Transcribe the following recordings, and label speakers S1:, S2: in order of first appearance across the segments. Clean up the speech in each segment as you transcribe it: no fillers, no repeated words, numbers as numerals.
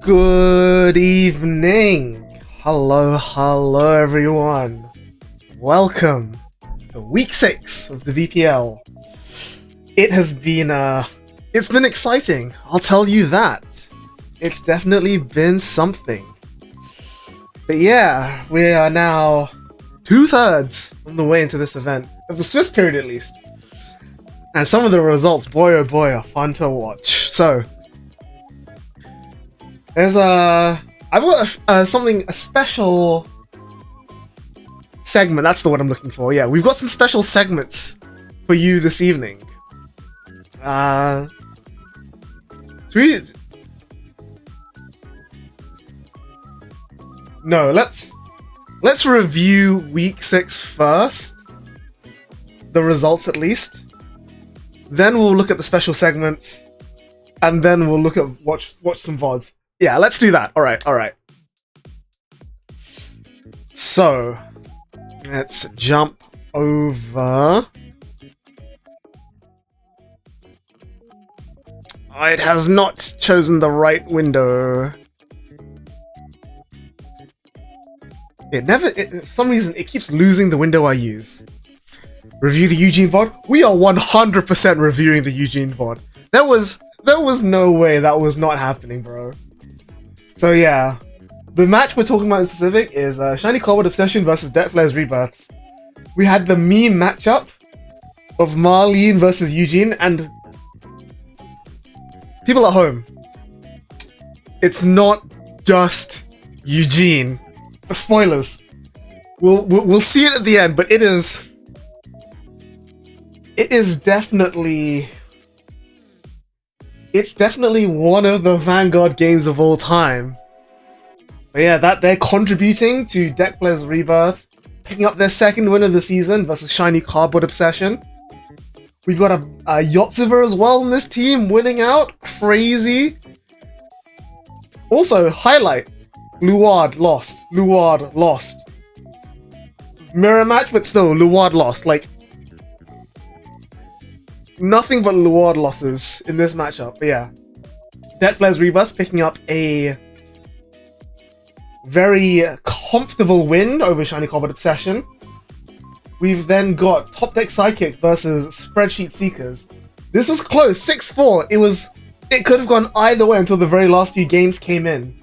S1: Good evening. Hello everyone. Welcome to week 6 of the VPL. It has been it's been exciting, I'll tell you that. It's definitely been something. But yeah, we are now 2/3 on the way into this event, of the Swiss period at least. And some of the results, boy oh boy, are fun to watch. So there's I've got a special segment, that's the word I'm looking for. Yeah, we've got some special segments for you this evening. No, let's review week 6 first. The results at least. Then we'll look at the special segments. And then we'll look at watch some VODs. Yeah, let's do that. Alright. So let's jump over. It has not chosen the right window. For some reason, it keeps losing the window I use. Review the Eugene VOD? We are 100% reviewing the Eugene VOD. There was no way that was not happening, bro. So yeah, the match we're talking about in specific is Shiny Cobalt Obsession versus Deck Players Rebirths. We had the meme matchup of Marlene versus Eugene, and people at home, it's not just Eugene. Spoilers. We'll see it at the end, but it is definitely. It's definitely one of the Vanguard games of all time. But yeah, that they're contributing to Deck Players Rebirth, picking up their second win of the season versus Shiny Cardboard Obsession. We've got a Yotsuva as well in this team, winning out. Crazy. Also, highlight. Luard lost. Mirror match, but still, Luard lost. Like, nothing but Luard losses in this matchup. But yeah, Deck Players Rebirth picking up a very comfortable win over Shiny Cobalt Obsession. We've then got Top Deck Psychic versus Spreadsheet Seekers. This was close, 6-4. It could have gone either way until the very last few games came in.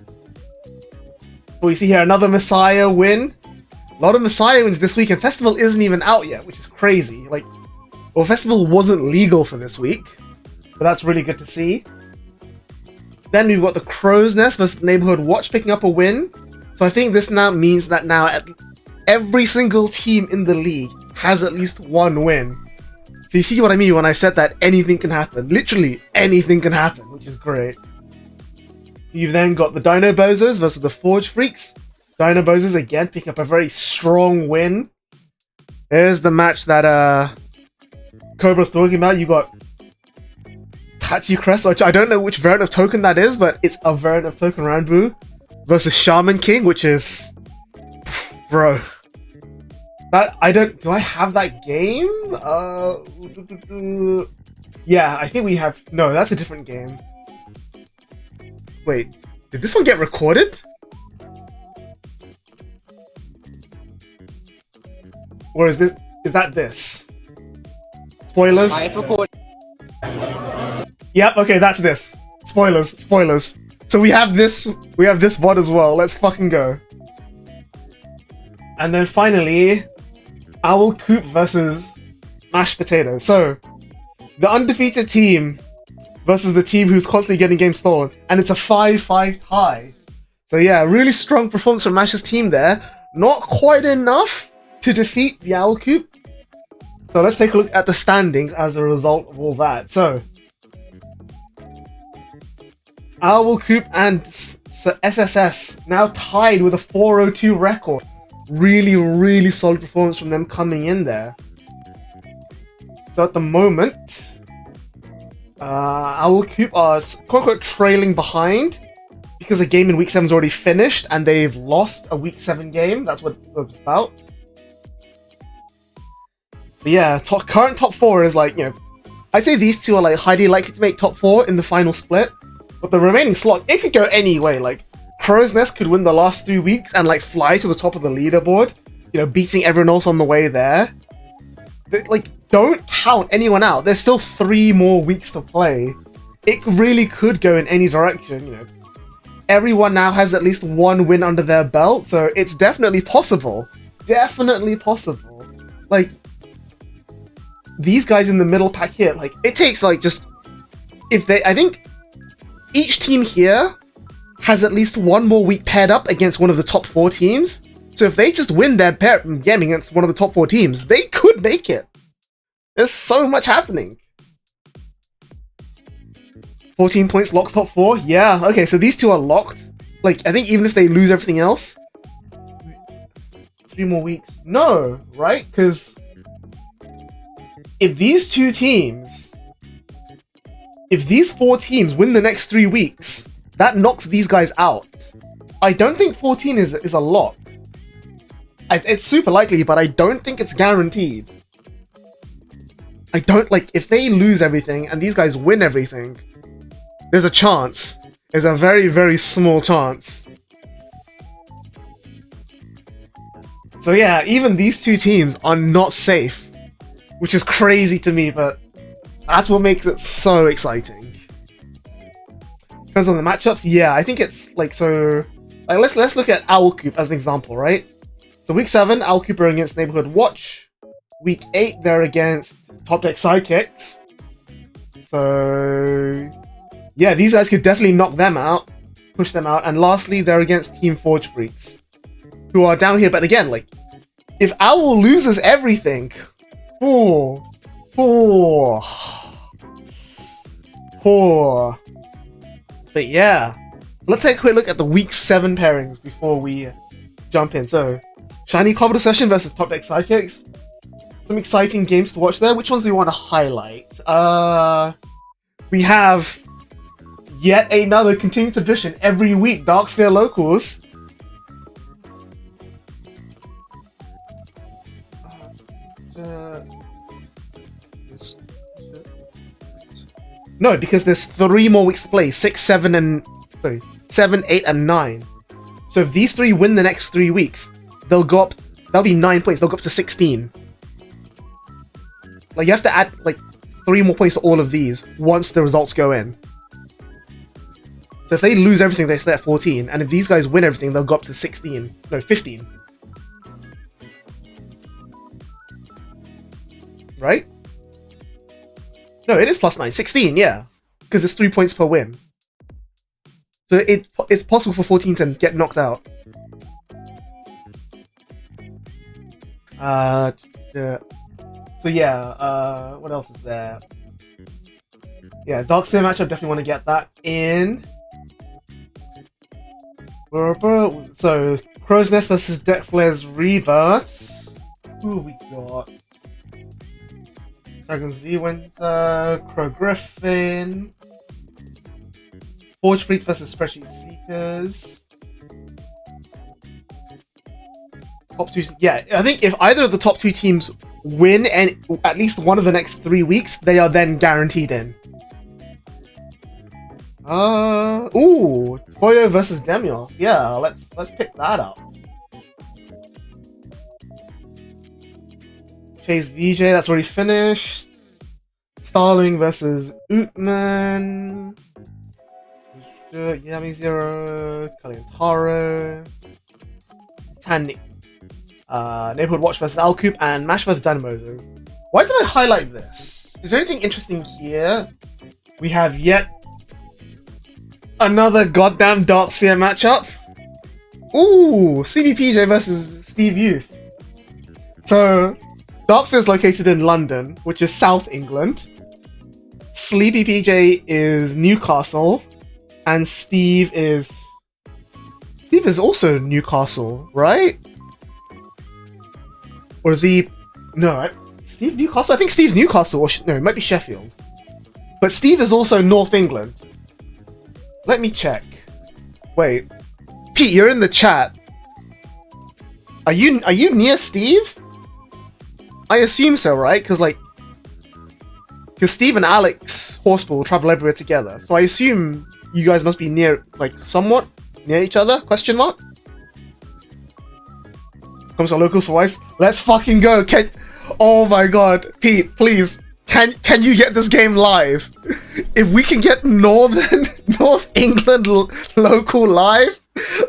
S1: But we see here another Messiah win. A lot of Messiah wins this week, and Festival isn't even out yet, which is crazy. Well, Festival wasn't legal for this week, but that's really good to see. Then we've got the Crow's Nest versus Neighborhood Watch picking up a win. So I think this now means that every single team in the league has at least one win. So you see what I mean when I said that anything can happen. Literally anything can happen, which is great. You've then got the Dino Bozos versus the Forge Freaks. Dino Bozos again picking up a very strong win. There's the match that Cobra's talking about. You got Tachi Crest, which I don't know which variant of token that is, but it's a variant of token Ranbu versus Shaman King, which is, bro. Do I have that game? Yeah, I think we have. No, that's a different game. Wait, did this one get recorded? Or is that this? Spoilers? Yep, okay, that's this. Spoilers. So we have this VOD as well. Let's fucking go. And then finally, Owl Coop versus Mashed Potato. So, the undefeated team versus the team who's constantly getting games stolen. And it's a 5-5 tie. So yeah, really strong performance from Mash's team there. Not quite enough to defeat the Owl Coop. So let's take a look at the standings as a result of all that. So, Owl Coop and SSS now tied with a 402 record. Really solid performance from them coming in there. So at the moment, Owl Coop are quote-unquote trailing behind because a game in week 7 is already finished and they've lost a week 7 game. That's what it's about. But yeah, current top 4 is I'd say these two are highly likely to make top 4 in the final split. But the remaining slot, it could go any way. Like, Crow's Nest could win the last 3 weeks and like fly to the top of the leaderboard, you know, beating everyone else on the way there. Like, don't count anyone out. There's still 3 more weeks to play. It really could go in any direction, you know. Everyone now has at least 1 win under their belt, so it's definitely possible. Definitely possible. Like, these guys in the middle pack here, like, it takes, like, just... I think each team here has at least 1 more week paired up against one of the top 4 teams. So if they just win their game against one of the top 4 teams, they could make it. There's so much happening. 14 points locks top 4? Yeah, okay, so these 2 are locked. Like, I think even if they lose everything else... 3 more weeks. No, right? Because if these 2 teams... If these 4 teams win the next 3 weeks, that knocks these guys out. I don't think 14 is a lock. It's super likely, but I don't think it's guaranteed. I don't, like, if they lose everything and these guys win everything, there's a chance. There's a very, very small chance. So yeah, even these 2 teams are not safe, which is crazy to me, but that's what makes it so exciting. In terms of the matchups, yeah, I think it's like, so like, let's look at Owlcoop as an example, right? So week 7, Owlcoop are against Neighborhood Watch. Week 8, they're against Top Deck Sidekicks. So yeah, these guys could definitely knock them out, push them out. And lastly, they're against Team Forge Freaks, who are down here. But again, like, if Owl loses everything, poor. But yeah, let's take a quick look at the week 7 pairings before we jump in. So, Shiny Cobbler Session versus Top Deck Sidekicks. Some exciting games to watch there. Which ones do we want to highlight? We have yet another continued tradition every week, Dark Sphere Locals. No, because there's 3 more weeks to play. 7, 8, and 9. So if these 3 win the next 3 weeks, they'll go up. That'll be 9 points. They'll go up to 16. Like, you have to add like 3 more points to all of these once the results go in. So if they lose everything, they stay at 14, and if these guys win everything, they'll go up to 16. No, 15. Right? No, it is plus 9. 16, yeah. Because it's 3 points per win. So it's possible for 14 to get knocked out. So yeah, what else is there? Yeah, Dark Sphere matchup, definitely want to get that in. So, Crow's Nest versus Deck Flare's Rebirths. Who have we got? Dragon Z Winter, Crow Griffin, Forge Fleets versus Spreadsheet Seekers. Top 2, yeah, I think if either of the top 2 teams win and at least one of the next 3 weeks, they are then guaranteed in. Ooh, Toyo versus Demios. Yeah, let's pick that up. Chase VJ, that's already finished. Starling versus Ootman. Yami Zero, Kaliantaro. Tannic. Neighborhood Watch versus Owlcoop, and Mash versus Dynamozers. Why did I highlight this? Is there anything interesting here? We have yet another goddamn Dark Sphere matchup. Ooh, CBPJ versus Steve Youth. So, Dark Sphere is located in London, which is South England. Sleepy PJ is Newcastle, and Steve is also Newcastle, right? Or is he... No, Steve Newcastle? I think Steve's Newcastle, or no, it might be Sheffield. But Steve is also North England. Let me check. Wait. Pete, you're in the chat. Are you near Steve? I assume so, right? Because Steve and Alex Horseball travel everywhere together. So I assume you guys must be near, like, somewhat near each other? Question mark? Comes to local twice. Let's fucking go. Oh my god, Pete, please. Can you get this game live? If we can get North England local live,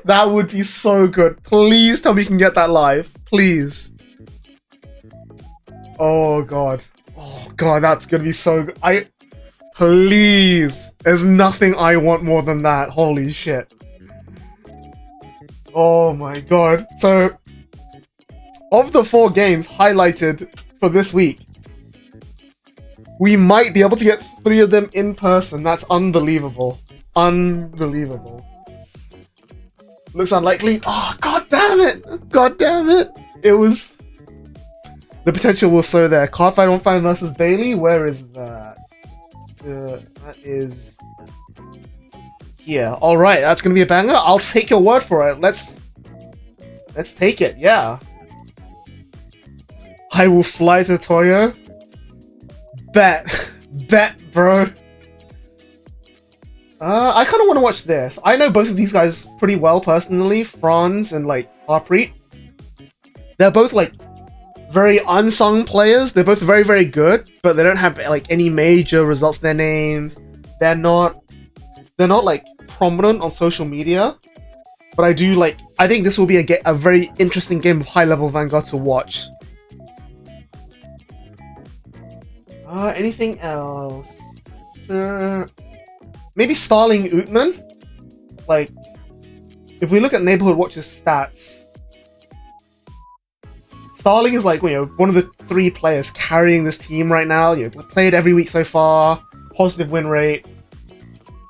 S1: that would be so good. Please tell me we can get that live. Please. Oh god. Oh god, that's gonna be so good. Please. There's nothing I want more than that. Holy shit. Oh my god. So, of the 4 games highlighted for this week, we might be able to get 3 of them in person. That's unbelievable. Unbelievable. Looks unlikely. Oh, god damn it! God damn it! It was... The potential was so there. Card Fight 1-5 versus Bailey? Where is that? That is... here. Alright, that's gonna be a banger. I'll take your word for it. Let's take it, yeah. I will fly to Toyo. Bet, bro. I kind of want to watch this. I know both of these guys pretty well personally, Franz and like Harpreet. They're both like very unsung players. They're both very, very good, but they don't have like any major results to their names. They're not like prominent on social media. But I think this will be a very interesting game of high-level Vanguard to watch. Anything else? Maybe Starling Ootman? Like, if we look at Neighborhood Watch's stats, Starling is like, one of the 3 players carrying this team right now. Played every week so far, positive win rate.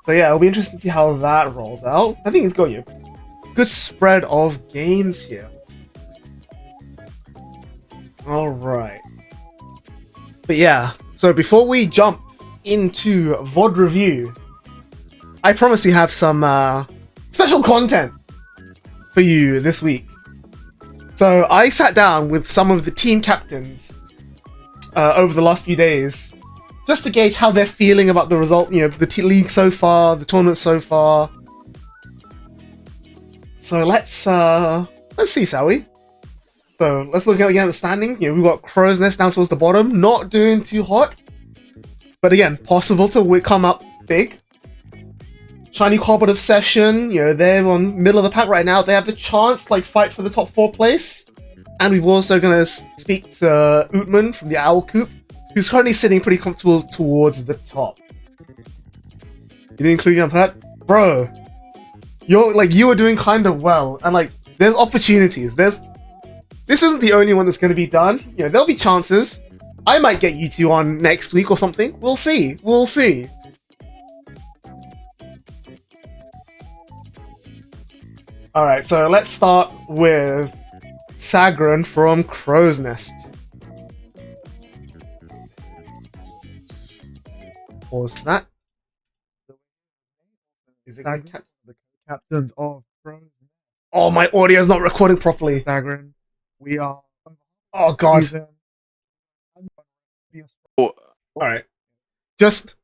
S1: So yeah, it'll be interesting to see how that rolls out. I think it's got good spread of games here. Alright. But yeah, so before we jump into VOD review, I promise we have some special content for you this week. So I sat down with some of the team captains over the last few days, just to gauge how they're feeling about the result, the league so far, the tournament so far. So let's see, shall we? So let's look again at the standing. We've got Crow's Nest down towards the bottom, not doing too hot, but again, possible to come up big. Shiny Cobalt Obsession, they're on middle of the pack right now. They have the chance to fight for the top 4 place. And we've also gonna speak to Ootman from the Owl Coop, who's currently sitting pretty comfortable towards the top. You didn't include your pet? Bro, you were doing kind of well, and there's opportunities. This isn't the only one that's gonna be done. There'll be chances. I might get you 2 on next week or something. We'll see. We'll see. Alright, so let's start with Sagran from Crow's Nest. Pause that. Is it the captains of Crow's Nest? Oh, my audio's not recording properly.
S2: Sagran, we are...
S1: Oh, God. Alright. Just...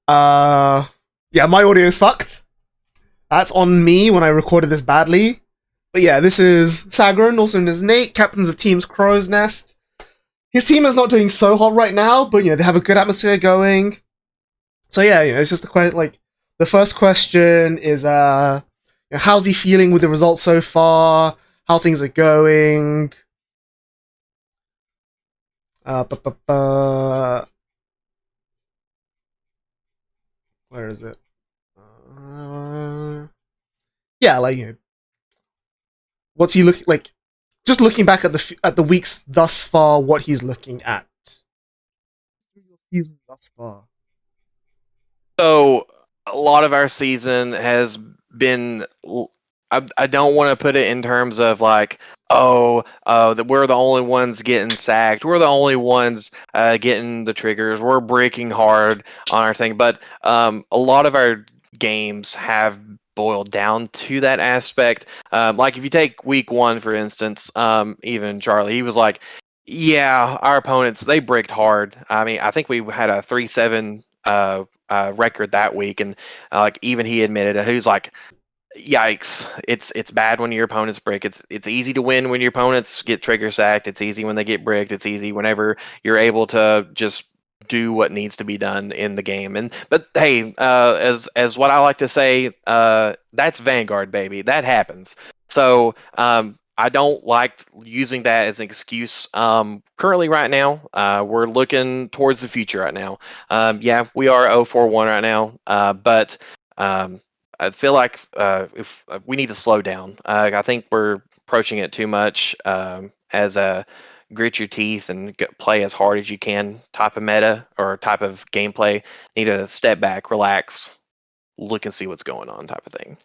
S1: yeah, my audio is fucked. That's on me when I recorded this badly. But yeah, this is Sagran, also known as Nate, captains of teams Crow's Nest. His team is not doing so hot right now, but they have a good atmosphere going. So yeah, it's just the first question is how's he feeling with the results so far? How things are going? Where is it? Yeah, what's he looking like? Just looking back at the weeks thus far, what he's looking at. Season thus far.
S3: So a lot of our season has been. I don't want to put it in terms of that we're the only ones getting sacked. We're the only ones getting the triggers. We're breaking hard on our thing, but a lot of our games have boiled down to that aspect. If you take week 1 for instance, even Charlie, he was like, "Yeah, our opponents, they bricked hard." I mean, I think we had a 3-7 record that week, and like even he admitted it. He was like, "Yikes! It's bad when your opponents brick. It's easy to win when your opponents get trigger sacked. It's easy when they get bricked. It's easy whenever you're able to just do what needs to be done in the game." And but hey, as what I like to say, that's Vanguard, baby. That happens. So I don't like using that as an excuse. Currently, right now, we're looking towards the future right now. Yeah, we are 0-4-1 right now, but I feel like if we need to slow down. I think we're approaching it too much as a grit your teeth and play as hard as you can type of meta or type of gameplay. Need to step back, relax, look and see what's going on type of thing.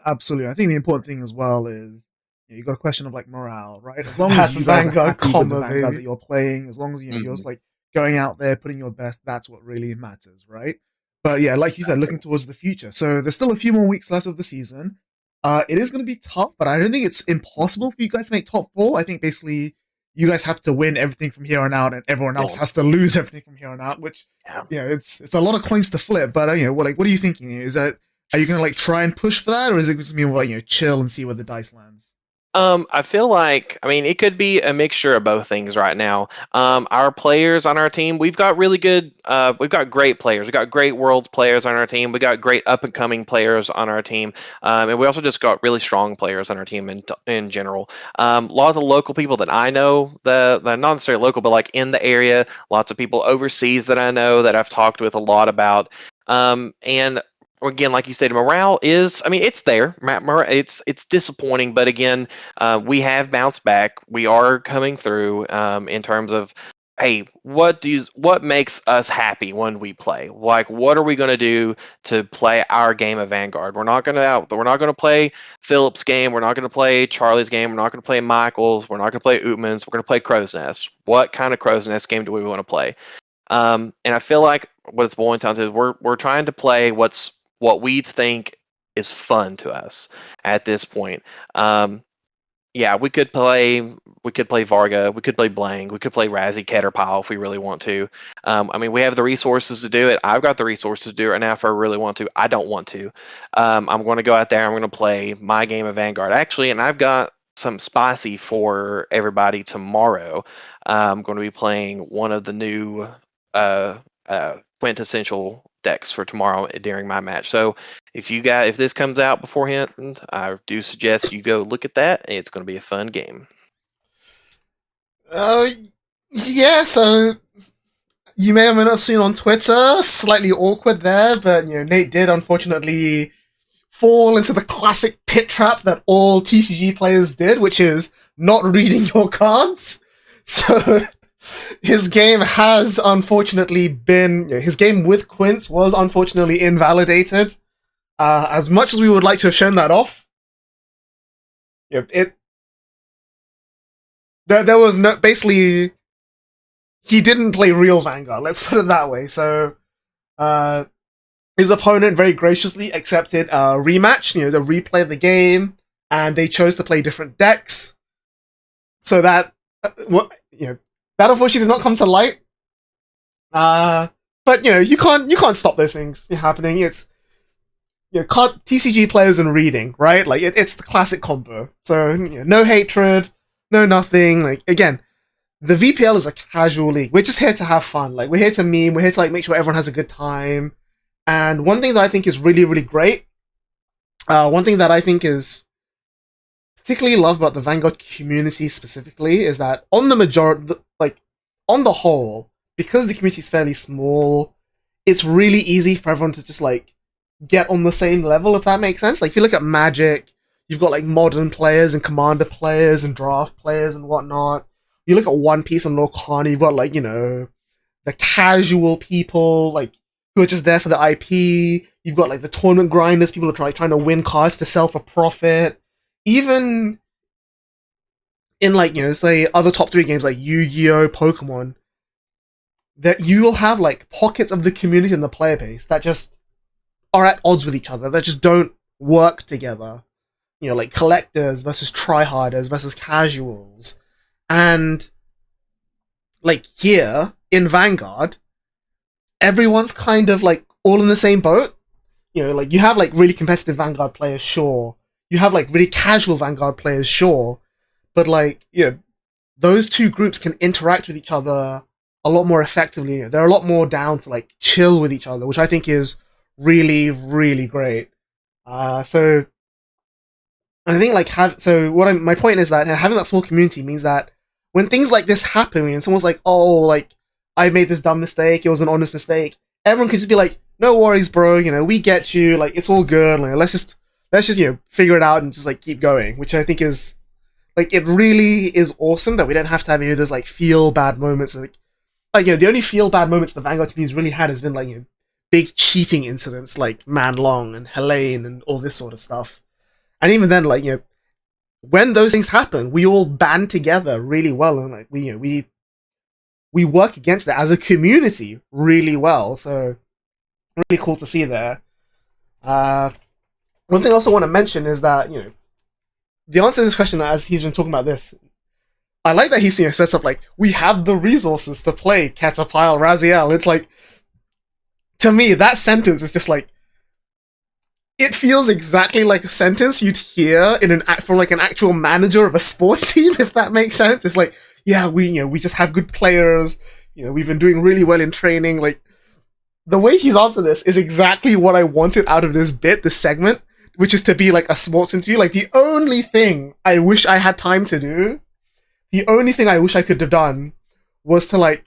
S2: Absolutely. I think the important thing as well is you got a question of like morale, right? As long
S1: That's
S2: as you guys are
S1: Vanguard
S2: happy with the
S1: combo,
S2: Vanguard
S1: baby.
S2: that you're playing, as long as you're just like going out there, putting your best, that's what really matters, right? But yeah, like you said, looking towards the future. So there's still a few more weeks left of the season. It is going to be tough, but I don't think it's impossible for you guys to make top four. I think basically you guys have to win everything from here on out, and everyone else has to lose everything from here on out. Which, it's a lot of coins to flip. But what are you thinking? Is that, are you gonna like try and push for that, or is it just gonna be like chill and see where the dice lands?
S3: I feel like, I mean, it could be a mixture of both things right now. Our players on our team, we've got really good, we've got great players. We've got great world players on our team. We got great up and coming players on our team. And we also just got really strong players on our team in general. Lots of local people that I know, that not necessarily local, but like in the area. Lots of people overseas that I know that I've talked with a lot about. And again, like you said, morale is, I mean, it's there. It's disappointing, but again, we have bounced back. We are coming through in terms of, hey, what makes us happy when we play? Like, what are we going to do to play our game of Vanguard? We're not going to play Philip's game. We're not going to play Charlie's game. We're not going to play Michael's. We're not going to play Ootman's. We're going to play Crow's Nest. What kind of Crow's Nest game do we want to play? And I feel like what it's boiling down to is we're trying to play what we think is fun to us at this point. Yeah, we could play Varga, we could play Blang, we could play Razzie Caterpillar if we really want to. I mean, we have the resources to do it. I've got the resources to do it right now if I really want to. I don't want to. I'm going to go out there. I'm going to play my game of Vanguard actually, and I've got some spicy for everybody tomorrow. I'm going to be playing one of the new quintessential decks for tomorrow during my match. So if this comes out beforehand, I do suggest you go look at that. It's going to be a fun game.
S1: Yeah. So you may or may not have seen on Twitter, slightly awkward there, but Nate did unfortunately fall into the classic pit trap that all TCG players did, which is not reading your cards. So his game has unfortunately been, his game with Quince was unfortunately invalidated. As much as we would like to have shown that off, there was no, basically, he didn't play real Vanguard, let's put it that way. So his opponent very graciously accepted a rematch, the replay of the game, and they chose to play different decks. So that that unfortunately did not come to light. But you can't stop those things happening. It's TCG players and reading, right? Like it's the classic combo. So no hatred, no nothing. Like again, the VPL is a casual league. We're just here to have fun. Like we're here to meme. We're here to like make sure everyone has a good time. And one thing that I think is really, really great, one thing that I think is particularly love about the Vanguard community specifically is that on the whole, because the community is fairly small, it's really easy for everyone to just like get on the same level, if that makes sense. Like if you look at Magic, you've got like modern players and Commander players and draft players and whatnot. You look at One Piece and Lorcana, you've got like the casual people like who are just there for the IP. You've got like the tournament grinders, people who are trying to win cards to sell for profit. Even in like say other top 3 games like Yu-Gi-Oh, Pokemon, that you will have like pockets of the community and the player base that just are at odds with each other, that just don't work together. Like collectors versus tryharders versus casuals. And like here in Vanguard, everyone's kind of like all in the same boat. You know, like you have like really competitive Vanguard players, sure. You have like really casual Vanguard players, sure. But like, you know, those two groups can interact with each other a lot more effectively. You know, they're a lot more down to like chill with each other, which I think is really, really great. So I think like my point is that having that small community means that when things like this happen and someone's like, oh, like I made this dumb mistake, it was an honest mistake, everyone can just be like, no worries, bro, you know, we get you, like it's all good, like let's just you know figure it out and just like keep going, which I think is like it really is awesome that we don't have to have any of those like feel bad moments. Like you know, the only feel bad moments the Vanguard community's really had has been like, you know, big cheating incidents like Man Long and Helene and all this sort of stuff. And even then, like, you know, when those things happen, we all band together really well, and like we work against that as a community really well. So really cool to see there. One thing I also want to mention is that, you know, the answer to this question, as he's been talking about this, I like that he's, you know, sets up like, we have the resources to play Catapile Raziel. It's like, to me, that sentence is just like, it feels exactly like a sentence you'd hear from like an actual manager of a sports team, if that makes sense. It's like, yeah, we just have good players, you know, we've been doing really well in training. Like, the way he's answered this is exactly what I wanted out of this segment, which is to be like a sports interview. Like, the only thing I wish I had time to do, the only thing I wish I could have done was to like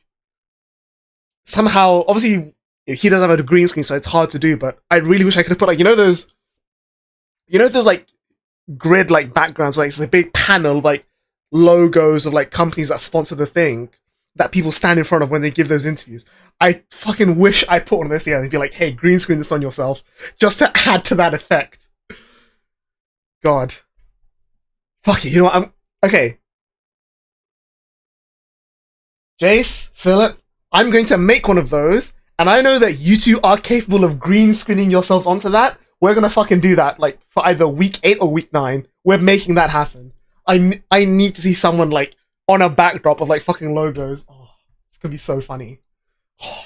S1: somehow, obviously he doesn't have a green screen, so it's hard to do, but I really wish I could have put like, those like grid like backgrounds, where it's a big panel of like logos of like companies that sponsor the thing that people stand in front of when they give those interviews. I fucking wish I put one of those together and be like, hey, green screen this on yourself, just to add to that effect. God. Fuck it, you know what, okay. Jace, Philip, I'm going to make one of those, and I know that you two are capable of green screening yourselves onto that. We're gonna fucking do that, like, for either week 8 or week 9. We're making that happen. I need to see someone, like, on a backdrop of, like, fucking logos. Oh, it's gonna be so funny. Oh.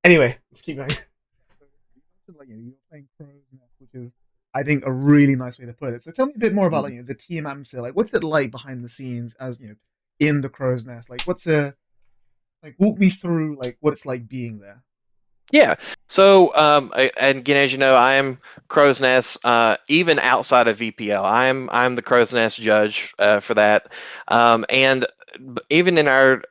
S1: Anyway, let's keep going.
S2: Like, you're playing Crow's Nest, which is, I think, a really nice way to put it. So tell me a bit more about, like, you know, the team atmosphere. Like, what's it like behind the scenes as, you know, in the Crow's Nest? Like, walk me through, like, what it's like being there.
S3: Yeah. So, and again, as you know, I am Crow's Nest. Even outside of VPL, I'm the Crow's Nest judge for that. And even in our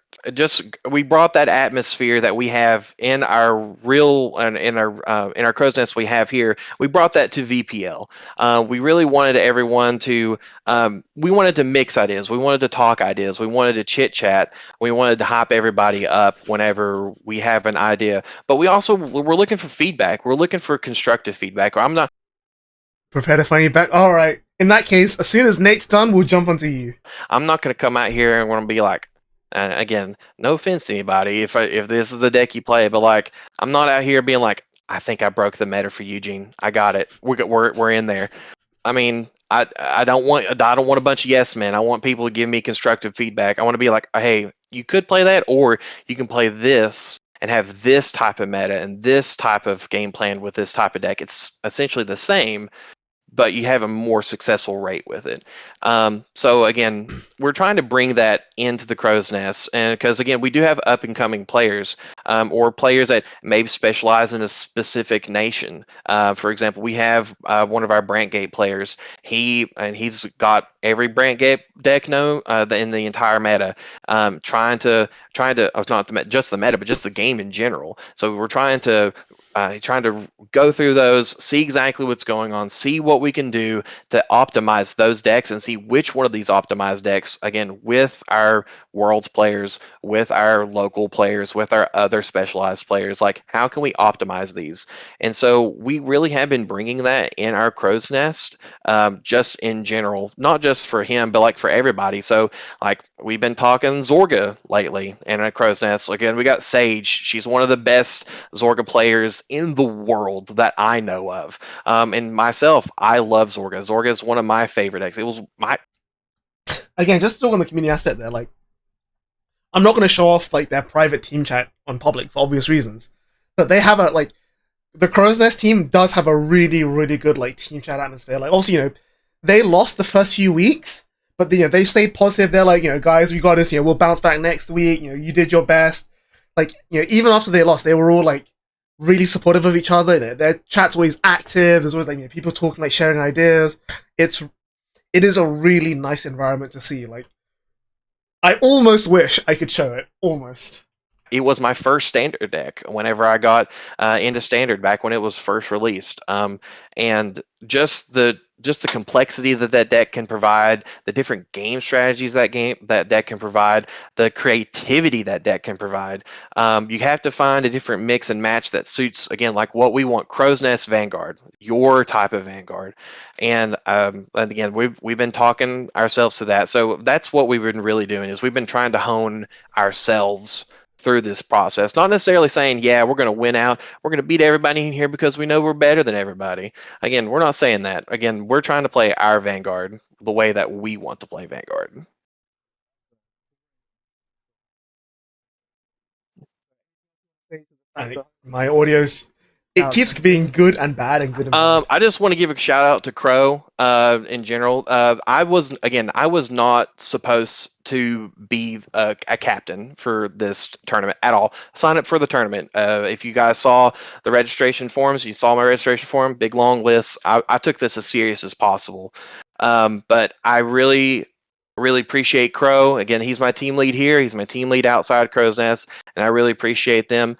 S3: we brought that atmosphere that we have in our real and in our Crow's Nest we have here. We brought that to VPL. We really wanted everyone to. We wanted to mix ideas. We wanted to talk ideas. We wanted to chit chat. We wanted to hype everybody up whenever we have an idea. But we're looking for feedback. We're looking for constructive feedback. I'm not
S1: prepared to find you back. All right. In that case, as soon as Nate's done, we'll jump onto you.
S3: I'm not going to come out here and want to be like, again, no offense to anybody if this is the deck you play, but like, I'm not out here being like, I think I broke the meta for Eugene. I got it. We're in there. I mean, I don't want a bunch of yes men. I want people to give me constructive feedback. I want to be like, hey, you could play that, or you can play this and have this type of meta and this type of game plan with this type of deck. It's essentially the same, but you have a more successful rate with it. So again, we're trying to bring that into the Crow's Nest, and because again, we do have up and coming players, or players that maybe specialize in a specific nation. For example, we have one of our Brantgate players. He's got every Brantgate deck known in the entire meta. Trying to not just the meta, but just the game in general. So we're trying to go through those, see exactly what's going on, see what we can do to optimize those decks, and see which one of these optimized decks, again, with our Worlds players, with our local players, with our other specialized players, like how can we optimize these? And so we really have been bringing that in our Crow's Nest, just in general, not just for him, but like for everybody. So like we've been talking Zorga lately in our Crow's Nest. Again, we got Sage. She's one of the best Zorga players in the world that I know of. And myself, I love Zorga. Zorga is one of my favorite decks. It was my
S1: again, just to talk on the community aspect there, like I'm not going to show off like their private team chat on public for obvious reasons, but they have a like the Crow's Nest team does have a really, really good like team chat atmosphere. Like, also, they lost the first few weeks, but they stayed positive. They're like, guys, we got this. We'll bounce back next week. You did your best. Like, even after they lost, they were all like really supportive of each other. Their chat's always active. There's always like people talking, like sharing ideas. It is a really nice environment to see. Like, I almost wish I could show it. Almost.
S3: It was my first standard deck whenever I got into standard back when it was first released, and just the complexity that deck can provide, the different game strategies that deck can provide, the creativity that deck can provide. You have to find a different mix and match that suits, again, like what we want: Crow's Nest Vanguard, your type of Vanguard. And again, we've been talking ourselves to that. So that's what we've been really doing, is we've been trying to hone ourselves through this process. Not necessarily saying, yeah, we're going to win out, we're going to beat everybody in here because we know we're better than everybody. Again, we're not saying that. Again, we're trying to play our Vanguard the way that we want to play Vanguard.
S1: I think my audio's it keeps being good and bad and good and bad.
S3: I just want to give a shout out to Crow in general. I was not supposed to be a captain for this tournament at all. Sign up for the tournament. If you guys saw the registration forms, you saw my registration form, big long list. I took this as serious as possible. But I really appreciate Crow. Again, he's my team lead here. He's my team lead outside Crow's Nest, and I really appreciate them.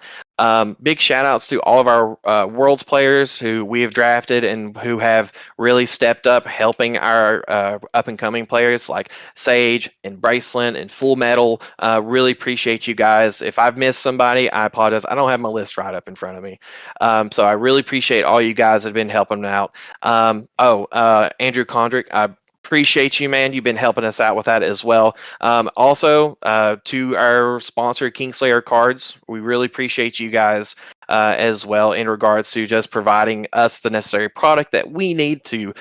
S3: Big shout outs to all of our Worlds players who we have drafted and who have really stepped up helping our up and coming players like Sage and Braceland and Full Metal. Really appreciate you guys. If I've missed somebody, I apologize. I don't have my list right up in front of me. So I really appreciate all you guys that have been helping out. Andrew Condrick, I appreciate you, man. You've been helping us out with that as well. Also, to our sponsor, Kingslayer Cards, we really appreciate you guys as well in regards to just providing us the necessary product that we need to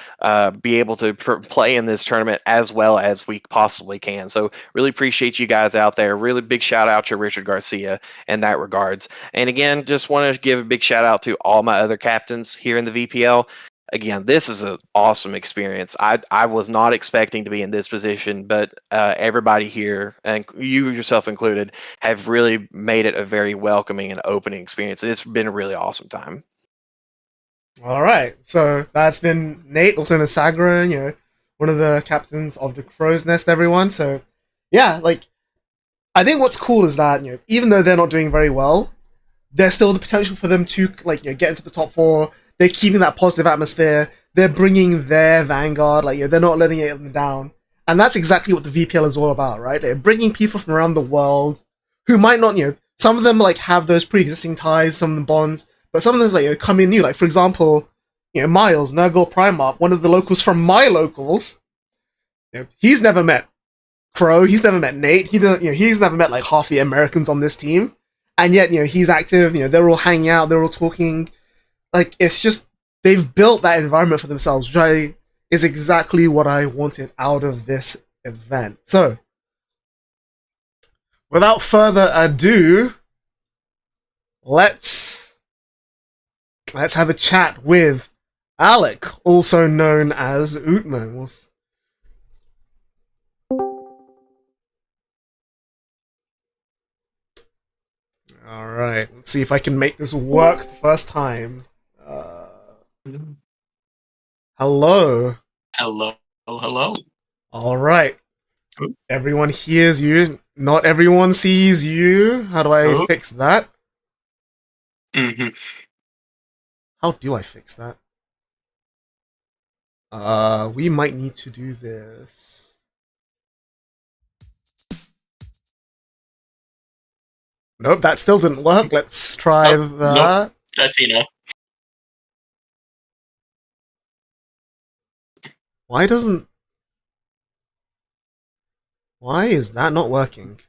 S3: be able to play in this tournament as well as we possibly can. So really appreciate you guys out there. Really big shout out to Richard Garcia in that regards. And again, just want to give a big shout out to all my other captains here in the VPL. Again, this is an awesome experience. I was not expecting to be in this position, but everybody here, and you yourself included, have really made it a very welcoming and opening experience. It's been a really awesome time.
S1: All right, so that's been Nate, also known as Sagra, one of the captains of the Crow's Nest, everyone. So, yeah, like, I think what's cool is that, even though they're not doing very well, there's still the potential for them to, like, get into the top 4. They're keeping that positive atmosphere. They're bringing their Vanguard. Like, they're not letting it down. And that's exactly what the VPL is all about, right? They're bringing people from around the world who might not, some of them, like, have those pre-existing ties, some of them bonds, but some of them, like, come in new. Like, for example, Miles, Nurgle Primarch, one of the locals from my locals, he's never met Crow, he's never met Nate, he's never met, like, half the Americans on this team. And yet, he's active, they're all hanging out, they're all talking. Like, it's just, they've built that environment for themselves, which is exactly what I wanted out of this event. So, without further ado, let's have a chat with Alec, also known as Utman. Alright, let's see if I can make this work the first time. Hello.
S4: Hello.
S1: Alright. Everyone hears you. Not everyone sees you. How do I fix that? How do I fix that? We might need to do this. Nope, that still didn't work. Let's try that.
S4: Nope. That's
S1: Why is that not working?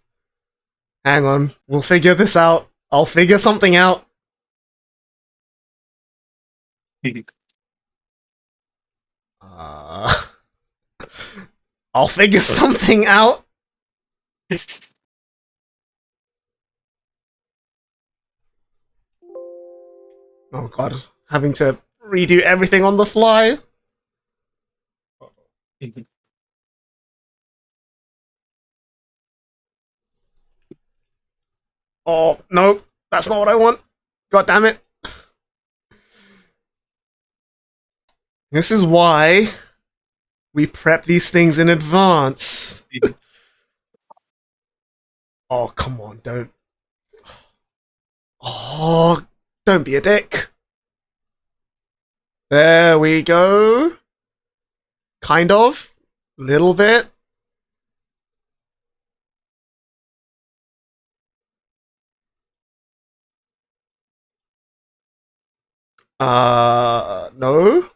S1: Hang on, we'll figure this out. I'll figure something out. I'll figure something out. Oh god, having to redo everything on the fly. Oh, no, that's not what I want. God damn it. This is why we prep these things in advance. Oh, come on, don't. Oh, don't be a dick. There we go. Kind of. Little bit. No.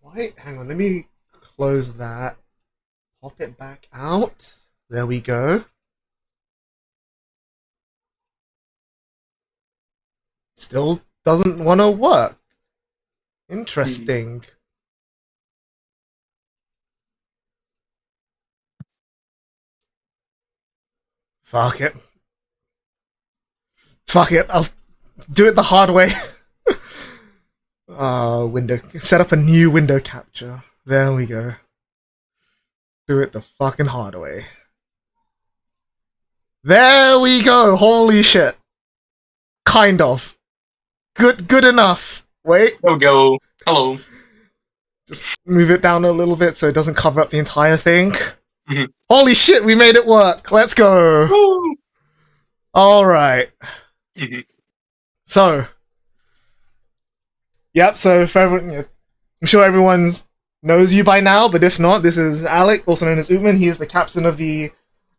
S1: Wait, hang on, let me close that. Pop it back out. There we go. Still doesn't want to work. Interesting. Fuck it. Fuck it. I'll do it the hard way. Window. Set up a new window capture. There we go. Do it the fucking hard way. There we go. Holy shit. Kind of. Good enough. Wait.
S4: There we go. Hello.
S1: Just move it down a little bit so it doesn't cover up the entire thing.
S4: Mhm.
S1: Holy shit, we made it work. Let's go.
S4: Woo!
S1: All right.
S4: Mhm.
S1: So, yep. So, for everyone, I'm sure everyone knows you by now, but if not, this is Alec, also known as Ootman. He is the captain of the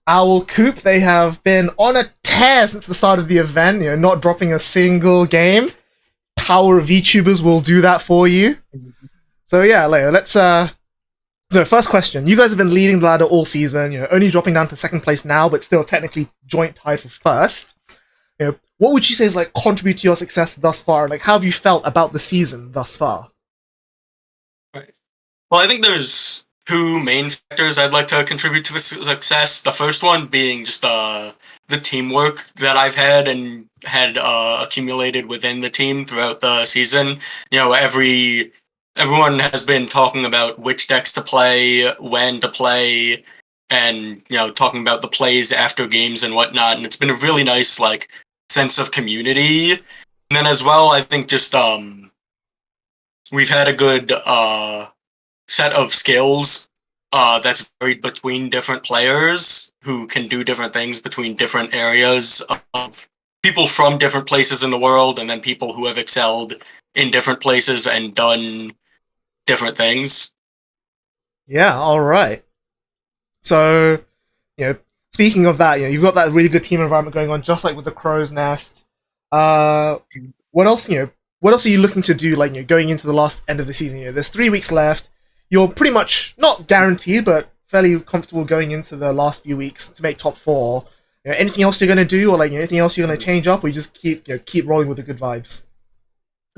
S1: Owl Coop. They have been on a tear since the start of the event. Not dropping a single game. Power of VTubers will do that for you. So yeah, Leo, let's So first question. You guys have been leading the ladder all season, only dropping down to second place now, but still technically joint tied for first. What would you say is like contribute to your success thus far? Like how have you felt about the season thus far?
S4: Right. Well, I think there's two main factors I'd like to contribute to the success. The first one being just the teamwork that I've had and had accumulated within the team throughout the season. Everyone has been talking about which decks to play, when to play, and talking about the plays after games and whatnot. And it's been a really nice sense of community. And then as well, I think just we've had a good set of skills that's varied between different players who can do different things between different areas of people from different places in the world, and then people who have excelled in different places and done different things.
S1: Yeah, all right. So, speaking of that, you've got that really good team environment going on, just like with the Crow's Nest. What else? What else are you looking to do? Like, going into the last end of the season. There's 3 weeks left. You're pretty much not guaranteed, but fairly comfortable going into the last few weeks to make top 4. Anything else you're gonna do, or like anything else you're gonna change up, or you just keep rolling with the good vibes?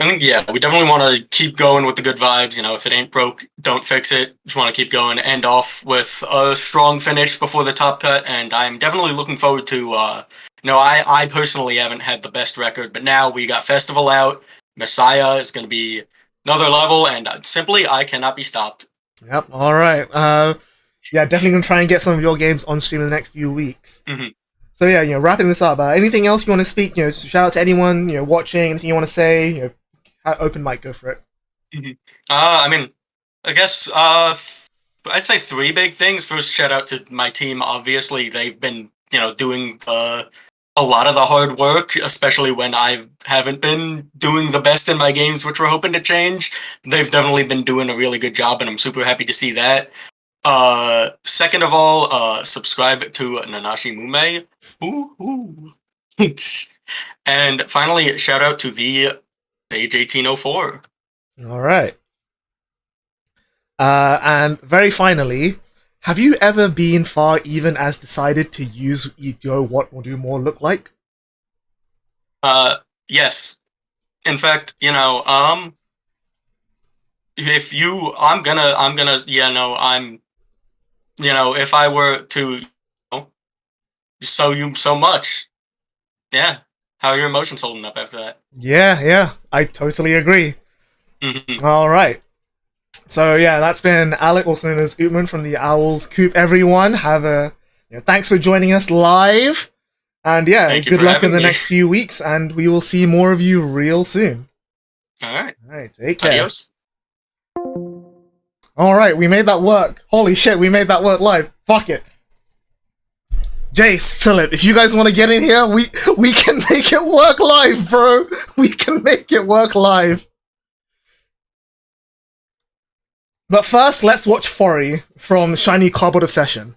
S4: I think, we definitely want to keep going with the good vibes. If it ain't broke, don't fix it. Just want to keep going, end off with a strong finish before the top cut, and I'm definitely looking forward to, I personally haven't had the best record, but now we got Festival out, Messiah is going to be another level, and simply, I cannot be stopped.
S1: Yep, alright. Yeah, definitely gonna try and get some of your games on stream in the next few weeks.
S4: Mm-hmm.
S1: So yeah, wrapping this up, anything else you want to speak, shout out to anyone, watching, anything you want to say, open mic, go for it.
S4: Mm-hmm. I mean, I guess I'd say 3 big things. First, shout out to my team. Obviously, they've been doing a lot of the hard work, especially when I haven't been doing the best in my games, which we're hoping to change. They've definitely been doing a really good job, and I'm super happy to see that. Second of all, subscribe to Nanashi Mume. Ooh. And finally, shout out to the Sage 1804.
S1: All right. And very finally, have you ever been far even as decided to use Ego what will do more look like?
S4: Yes. In fact, if if I were to so much. Yeah. How are your emotions holding up after that?
S1: Yeah, I totally agree.
S4: Mhm.
S1: All right. So yeah, that's been Alec, also known as Ootman from the Owls Coop. Everyone, thanks for joining us live, and yeah,
S4: Thank you
S1: good
S4: for
S1: luck in
S4: having
S1: the
S4: me.
S1: next few weeks, and we will see more of you real soon.
S4: All right.
S1: All right, take care.
S4: Adios.
S1: All right, we made that work. Holy shit, we made that work live. Fuck it. Jace, Philip, if you guys want to get in here, we can make it work live, bro. We can make it work live. But first, let's watch Fori from Shiny Cardboard Obsession.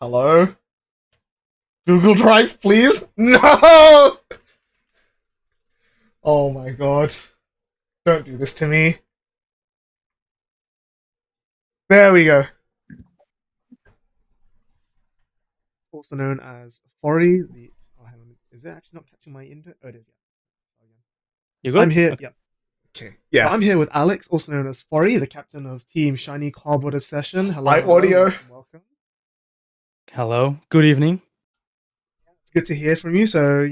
S1: Hello? Google Drive, please? No! Oh my god. Don't do this to me. There we go. It's also known as Fori. Hang on. Is it actually not catching my internet? Oh, it is, yeah.
S2: You good?
S1: I'm here.
S2: Okay.
S1: Yep. Okay. Yeah. I'm here with Alex, also known as Fori, the captain of Team Shiny Cardboard Obsession. Hello.
S2: Hi,
S1: hello,
S2: audio.
S1: Welcome.
S5: Hello. Good evening.
S1: It's good to hear from you. So,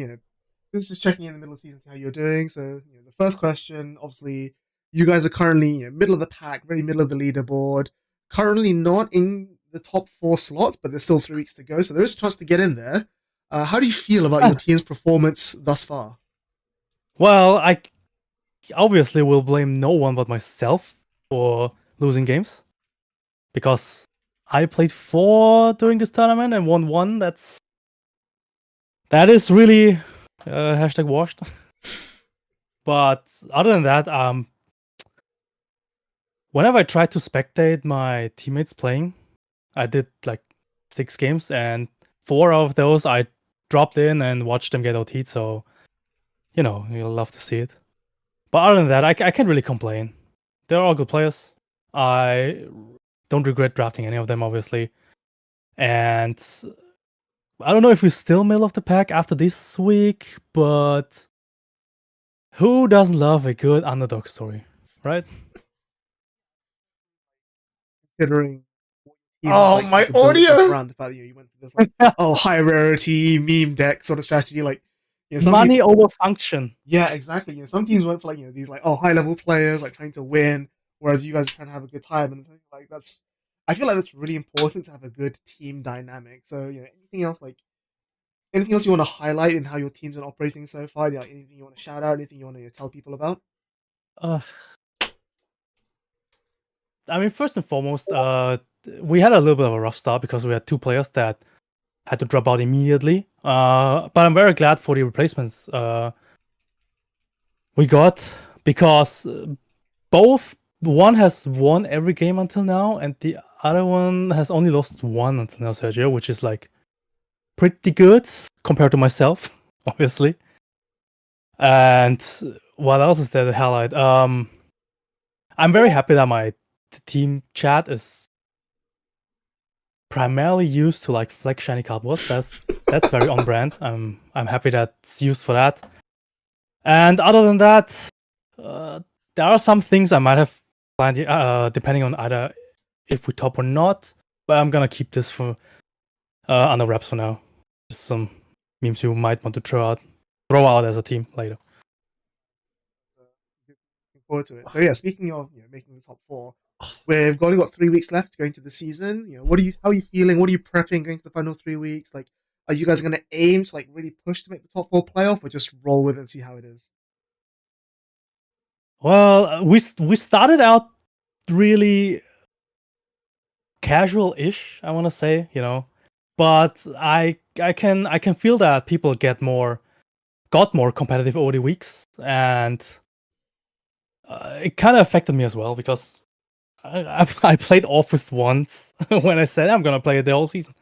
S1: this is checking in the middle of the season, see how you're doing. So, the first question, obviously, you guys are currently middle of the pack, very middle of the leaderboard. Currently not in the top 4 slots, but there's still 3 weeks to go, so there is a chance to get in there. How do you feel about your team's performance thus far?
S5: Well, I obviously will blame no one but myself for losing games, because I played 4 during this tournament and won 1. That is really hashtag washed. But other than that, whenever I try to spectate my teammates playing, I did like 6 games, and 4 of those I dropped in and watched them get OT'd, so you'll love to see it. But other than that, I can't really complain. They're all good players. I don't regret drafting any of them, obviously. And I don't know if we're still middle of the pack after this week, but who doesn't love a good underdog story, right?
S1: Considering my audio around the fact that you went for this high rarity meme deck sort of strategy,
S5: Money over function.
S1: Yeah, exactly. Some teams went for these high level players trying to win, whereas you guys are trying to have a good time, and I feel like that's really important to have a good team dynamic. So anything else you want to highlight in how your team's been operating so far? Anything you want to shout out? Anything you want to tell people about?
S5: I mean, first and foremost, we had a little bit of a rough start because we had 2 players that had to drop out immediately. But I'm very glad for the replacements we got, because one has won every game until now, and the other one has only lost 1 until now, Sergio, which is pretty good compared to myself, obviously. And what else is there to highlight? I'm very happy that my team chat is primarily used to flex shiny cardboards. That's very on brand. I'm happy that's used for that. And other than that, there are some things I might have planned, depending on either if we top or not. But I'm gonna keep this for under wraps for now. Just some memes you might want to throw out as a team later.
S1: Looking forward to it. So yeah, speaking of making the top 4, we've only got 3 weeks left going to the season. How are you feeling? What are you prepping going to the final 3 weeks? Are you guys going to aim to really push to make the top 4 playoff, or just roll with it and see how it is?
S5: Well, we started out really casual-ish, I want to say, but I can feel that people got more competitive over the weeks, and it kind of affected me as well, because I played Office once when I said I'm gonna play it the whole season.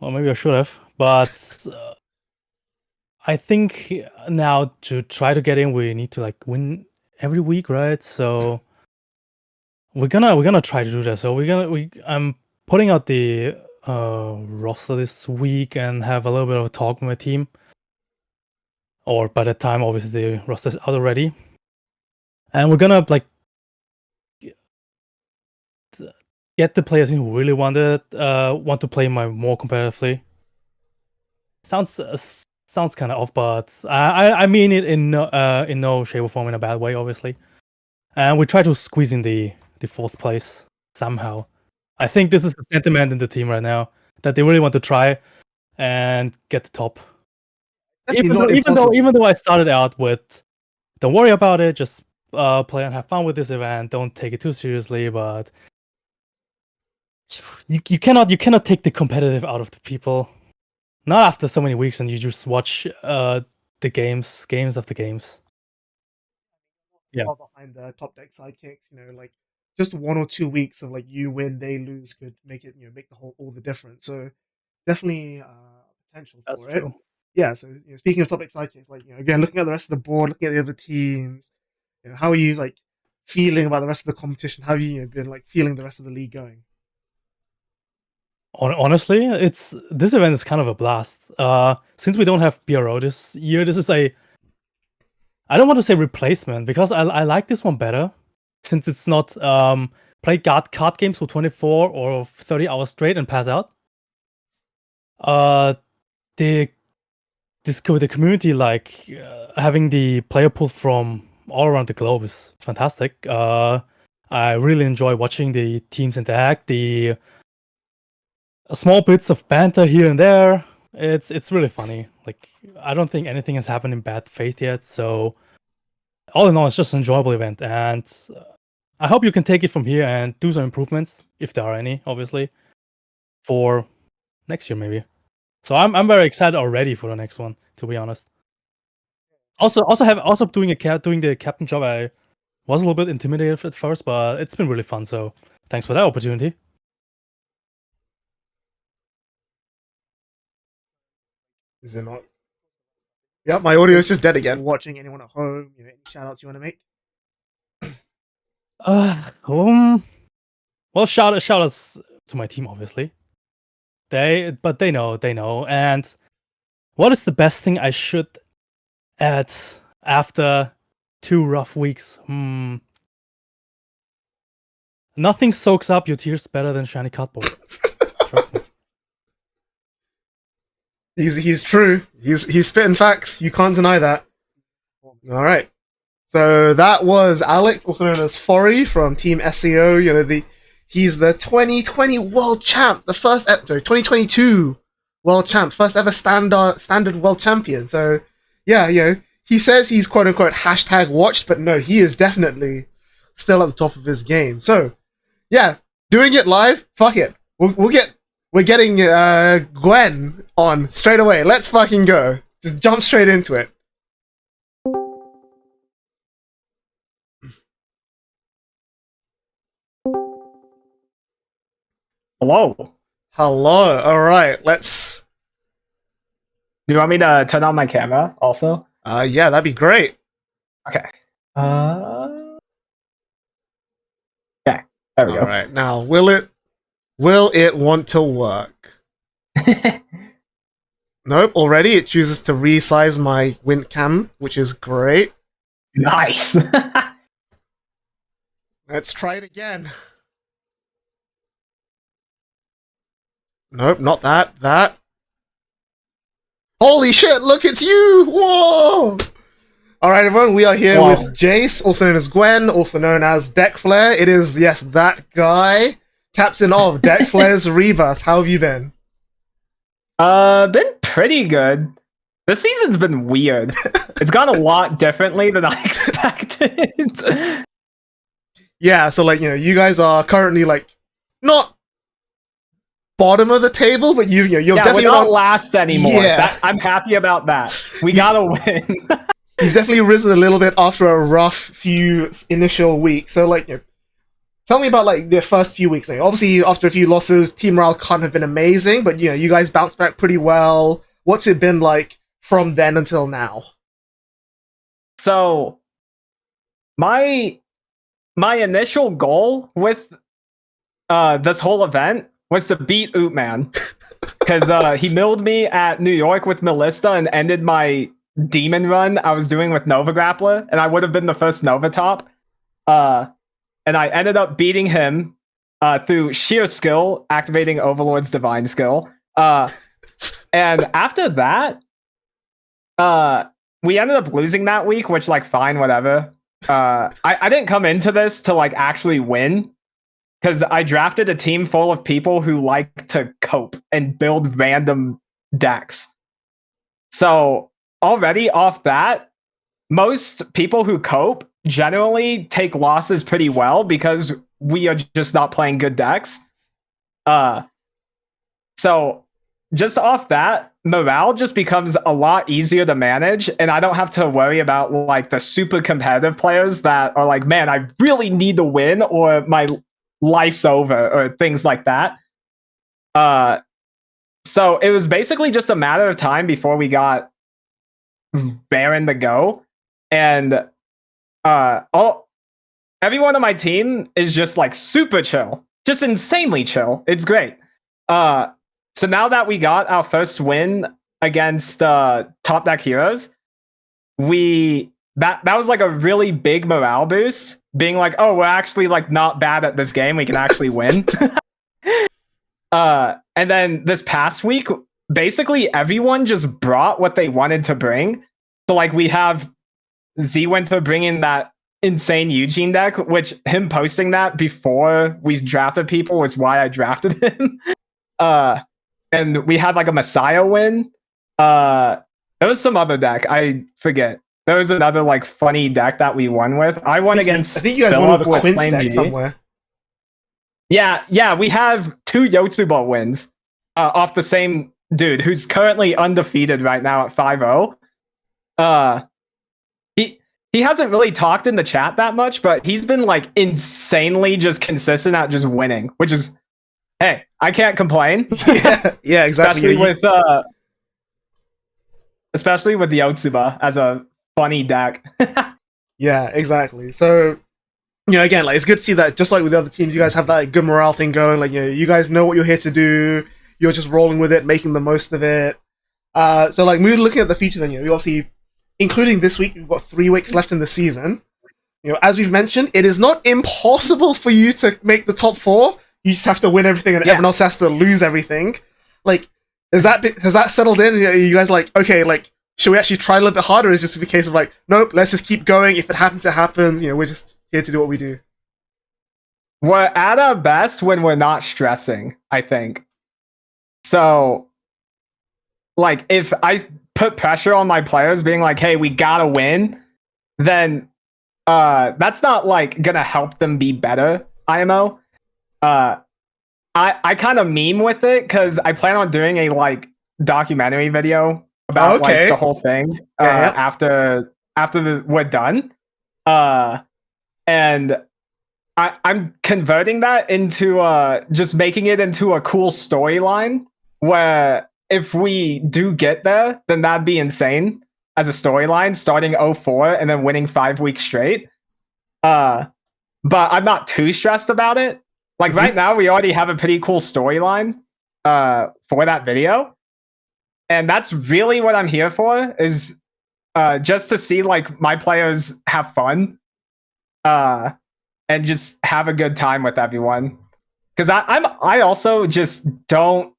S5: Well, maybe I should have, but I think now to try to get in, we need to win every week, right? So we're gonna try to do that. So I'm putting out the roster this week and have a little bit of a talk with my team. Or by that time, obviously the roster's out already, and we're gonna get the players who really want to play more competitively. Sounds kind of off, but I mean it in no shape or form in a bad way, obviously. And we try to squeeze in the 4th place somehow. I think this is the sentiment in the team right now, that they really want to try and get the top. Even though I started out with, don't worry about it, just play and have fun with this event, don't take it too seriously, but you cannot take the competitive out of the people. Not after so many weeks and you just watch the games after games. Yeah.
S2: Behind the top deck sidekicks, like just 1 or 2 weeks of like you win, they lose could make it, make all the difference. So definitely potential for it. Yeah. So speaking of top deck sidekicks, like again, looking at the rest of the board, looking at the other teams, how are you like feeling about the rest of the competition? How have you been like feeling the rest of the league going?
S5: Honestly, this event is kind of a blast. Since we don't have BRO this year, this is I don't want to say replacement, because I like this one better, since it's not play card games for 24 or 30 hours straight and pass out. The community, like having the player pool from all around the globe is fantastic. I really enjoy watching the teams interact, the small bits of banter here and there. It's really funny. Like, I don't think anything has happened in bad faith yet, so all in all, it's just an enjoyable event, and I hope you can take it from here and do some improvements, if there are any, obviously, for next year maybe. So I'm very excited already for the next one, to be honest. Also doing the captain job, I was a little bit intimidated at first, but it's been really fun. So thanks for that opportunity.
S1: Is it not? Yeah, my audio is just dead again.
S2: Watching anyone at home, any shout outs you want to make?
S5: Well, shout outs to my team, obviously. They know. And what is the best thing I should add after 2 rough weeks? Nothing soaks up your tears better than shiny cardboard. Trust me.
S1: He's true. He's spitting facts. You can't deny that. All right. So that was Alex, also known as Fori from Team SEO. He's the 2020 world champ, the first 2022 world champ, first ever standard world champion. So yeah, he says he's quote unquote hashtag watched, but no, he is definitely still at the top of his game. So yeah, doing it live. Fuck it. We're getting Gwen on straight away. Let's fucking go. Just jump straight into it.
S6: Hello.
S1: Hello. All right. Let's.
S6: Do you want me to turn on my camera also?
S1: Yeah, that'd be great.
S6: Okay. Yeah. There we go.
S1: All right. Now, will it want to work? Nope. Already, it chooses to resize my win cam, which is great.
S6: Nice.
S1: Let's try it again. Nope, not that. That. Holy shit, look, it's you! Whoa! Alright, everyone, we are here with Jace, also known as Gwen, also known as Deck Flare. It is, yes, that guy, captain of Deck Flare's Rebirth. How have you been?
S6: Been pretty good. This season's been weird. It's gone a lot differently than I expected.
S1: Yeah, so, you guys are currently, not bottom of the table, but you're definitely
S6: we're not last anymore.
S1: Yeah.
S6: I'm happy about that. We gotta win.
S1: You've definitely risen a little bit after a rough few initial weeks. So, tell me about the first few weeks. Obviously, after a few losses, team morale can't have been amazing, but you guys bounced back pretty well. What's it been like from then until now?
S6: So, my initial goal with this whole event was to beat Ootman, because he milled me at New York with Melissa and ended my demon run I was doing with Nova Grappler, and I would have been the first Nova top. And I ended up beating him through sheer skill, activating Overlord's divine skill. And after that, we ended up losing that week, which like fine, whatever. I didn't come into this to like actually win, because I drafted a team full of people who like to cope and build random decks. So already off that, most people who cope generally take losses pretty well because we are just not playing good decks. So just off that, morale just becomes a lot easier to manage, and I don't have to worry about like the super competitive players that are like, man, I really need to win or my life's over or things like that. So it was basically just a matter of time before we got raring to go, and everyone on my team is just like super chill, just insanely chill. It's great. So now that we got our first win against Top Deck Heroes, that was like a really big morale boost. Being like, oh, we're actually like not bad at this game. We can actually win. And then this past week, basically everyone just brought what they wanted to bring. So like we have Z-Winter bringing that insane Eugene deck, which him posting that before we drafted people was why I drafted him. And we had like a Messiah win. There was some other deck, I forget. There was another like funny deck that we won with. I won against.
S1: I think you guys won with a Quince deck somewhere.
S6: Yeah, we have 2 Yotsuba wins off the same dude who's currently undefeated right now at 5-0. He hasn't really talked in the chat that much, but he's been like insanely just consistent at just winning, which is, hey, I can't complain.
S1: yeah, exactly.
S6: Especially with the Yotsuba as a funny deck.
S1: Yeah, exactly. So, you know, again, like it's good to see that just like with the other teams, you guys have that like, good morale thing going. Like, you know, you guys know what you're here to do. You're just rolling with it, making the most of it. So, like, looking at the future, then, you know, we obviously, including this week, we've got 3 weeks left in the season. You know, as we've mentioned, it is not impossible for you to make the top 4. You just have to win everything, and everyone else has to lose everything. Like, has that settled in? Are you guys like, okay, like, should we actually try a little bit harder? Or is this a case of like, nope, let's just keep going. If it happens, it happens. You know, we're just here to do what we do.
S6: We're at our best when we're not stressing, I think. So, like, if I put pressure on my players being like, hey, we gotta win, then that's not like gonna help them be better, IMO. I kind of meme with it because I plan on doing a like documentary video about like the whole thing after we're done. And I'm converting that into just making it into a cool storyline where if we do get there, then that'd be insane as a storyline, starting 0-4 and then winning 5 weeks straight. But I'm not too stressed about it. Like right now, we already have a pretty cool storyline for that video. And that's really what I'm here for, is just to see like my players have fun and just have a good time with everyone. Because I also just don't.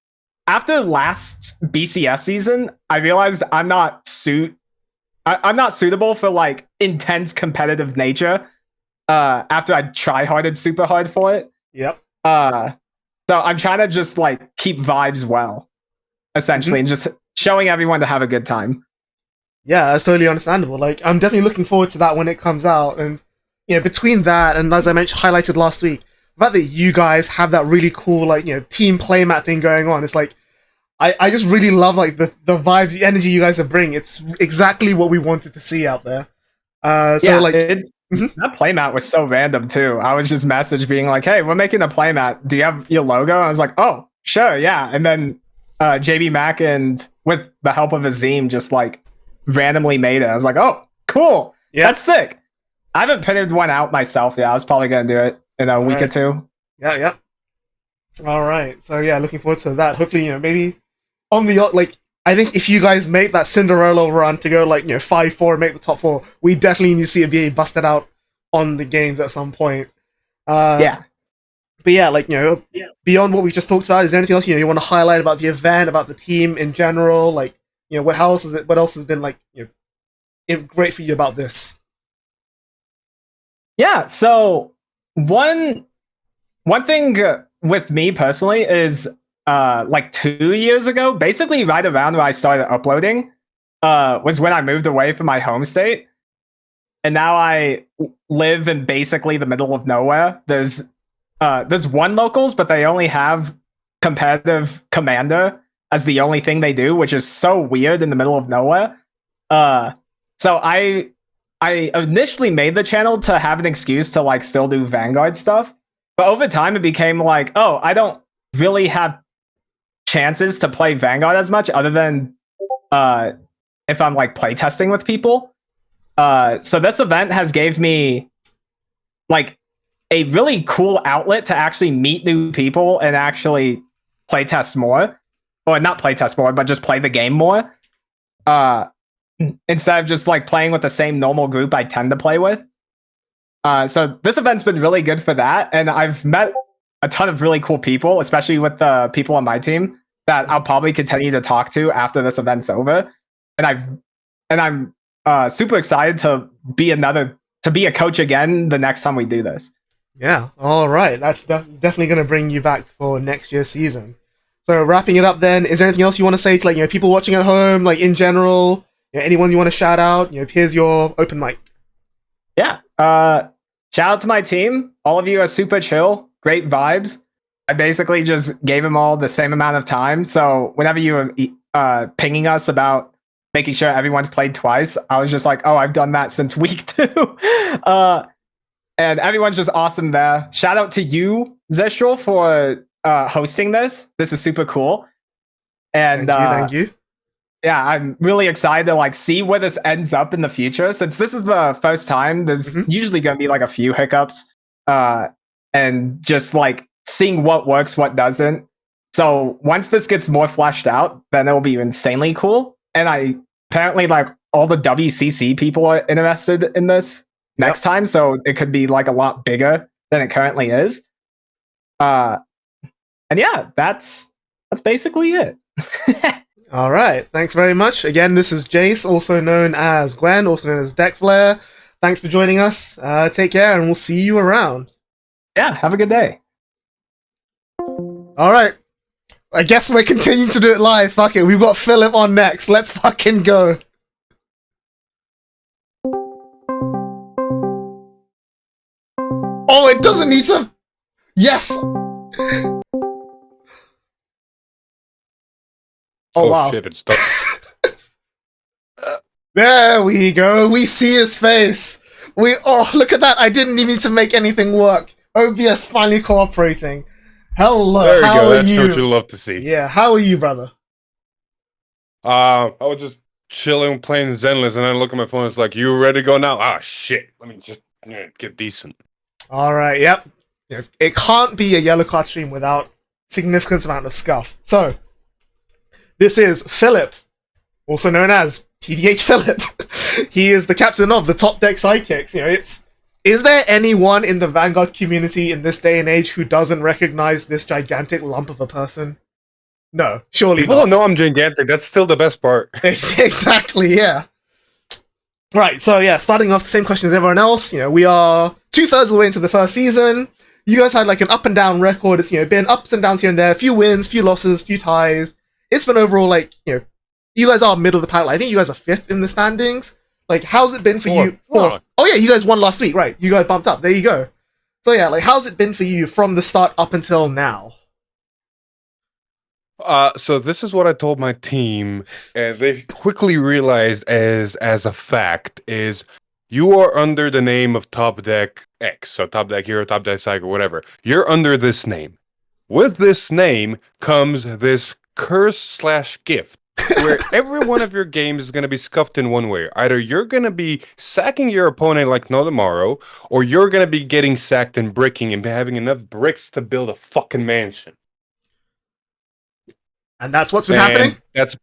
S6: After last BCS season, I realized I'm not suitable for like intense competitive nature. After I try-harded super hard for it.
S1: Yep.
S6: So I'm trying to just like keep vibes well, essentially, and just showing everyone to have a good time.
S1: Yeah, that's totally understandable. Like, I'm definitely looking forward to that when it comes out. And, you know, between that and, as I mentioned, highlighted last week, the fact that you guys have that really cool, like, you know, team playmat thing going on, it's like, I just really love, like, the vibes, the energy you guys are bringing. It's exactly what we wanted to see out there.
S6: That playmat was so random, too. I was just messaged being like, hey, we're making a playmat. Do you have your logo? I was like, oh, sure, yeah. And then JB Mack, and with the help of Azim, just, like, randomly made it. I was like, oh, cool. Yeah. That's sick. I haven't printed one out myself yet. I was probably going to do it in a week or two.
S1: Yeah. All right. So, yeah, looking forward to that. Hopefully, you know, maybe on the, like, I think if you guys make that Cinderella run to go, like, you know, 5-4, make the top 4, we definitely need to see a BA busted out on the games at some point.
S6: Yeah.
S1: But yeah, like, beyond what we've just talked about, is there anything else you want to highlight about the event, about the team in general? Like, what else has been like great for you about this?
S6: Yeah, so one thing with me personally is like 2 years ago, basically right around when I started uploading, was when I moved away from my home state. And now I live in basically the middle of nowhere. There's one locals, but they only have competitive commander as the only thing they do, which is so weird in the middle of nowhere. So I initially made the channel to have an excuse to like still do Vanguard stuff, but over time it became like, oh, I don't really have chances to play Vanguard as much other than if I'm like playtesting with people. So this event has gave me like a really cool outlet to actually meet new people and actually playtest more, or not playtest more, but just play the game more. Instead of just like playing with the same normal group I tend to play with. So this event's been really good for that, and I've met a ton of really cool people, especially with the people on my team that I'll probably continue to talk to after this event's over. And I'm super excited to be a coach again the next time we do this.
S1: Yeah, all right. That's definitely going to bring you back for next year's season. So wrapping it up then, is there anything else you want to say to like people watching at home, like in general? Anyone you want to shout out? Here's your open mic.
S6: Yeah. Shout out to my team. All of you are super chill, great vibes. I basically just gave them all the same amount of time. So whenever you were pinging us about making sure everyone's played twice, I was just like, oh, I've done that since week 2. And everyone's just awesome there. Shout out to you, Zestral, for hosting this. This is super cool. And
S1: thank you.
S6: Yeah, I'm really excited to like see where this ends up in the future. Since this is the first time, there's usually going to be like a few hiccups, and just like seeing what works, what doesn't. So once this gets more fleshed out, then it'll be insanely cool. And apparently like all the WCC people are interested in this next time, so it could be like a lot bigger than it currently is. And yeah, that's basically it.
S1: All right. Thanks very much. Again, this is Jace, also known as Gwen, also known as Deckflare. Thanks for joining us. Take care, and we'll see you around.
S6: Yeah, have a good day.
S1: All right. I guess we're continuing to do it live. Fuck it. We've got Philip on next. Let's fucking go. Oh, it doesn't need to... Yes! Oh, wow.
S7: Shit, it's done.
S1: There we go. We see his face. Oh, look at that. I didn't even need to make anything work. OBS finally cooperating. Hello.
S7: There you
S1: how
S7: go.
S1: are
S7: That's
S1: you?
S7: what you love to see.
S1: Yeah, how are you, brother?
S7: I was just chilling, playing Zenless, and then I look at my phone. It's like, you ready to go now? Ah, shit. Let me just get decent.
S1: All right. Yep. It can't be a yellow card stream without significant amount of scuff. So, this is Philip, also known as TDH Philip. He is the captain of the Top Deck Sidekicks. Is there anyone in the Vanguard community in this day and age who doesn't recognize this gigantic lump of a person? No, surely
S7: People
S1: not.
S7: don't know I'm gigantic. That's still the best part.
S1: Exactly, yeah. Right, so yeah, starting off the same question as everyone else. We are 2/3 of the way into the first season. You guys had like an up and down record. It's been ups and downs here and there, a few wins, few losses, few ties. It's been overall like you guys are middle of the pack. I think you guys are 5th in the standings. Like, how's it been for you? 4th. Oh yeah, you guys won last week, right? You guys bumped up. There you go. So yeah, like, how's it been for you from the start up until now?
S7: So this is what I told my team, and they quickly realized as a fact is you are under the name of Top Deck X, so Top Deck Hero, Top Deck Cycle, whatever. You're under this name. With this name comes this curse/gift, where every one of your games is going to be scuffed in one way. Either you're going to be sacking your opponent like no tomorrow, or you're going to be getting sacked and bricking and having enough bricks to build a fucking mansion.
S1: And that's what's been happening?
S7: That's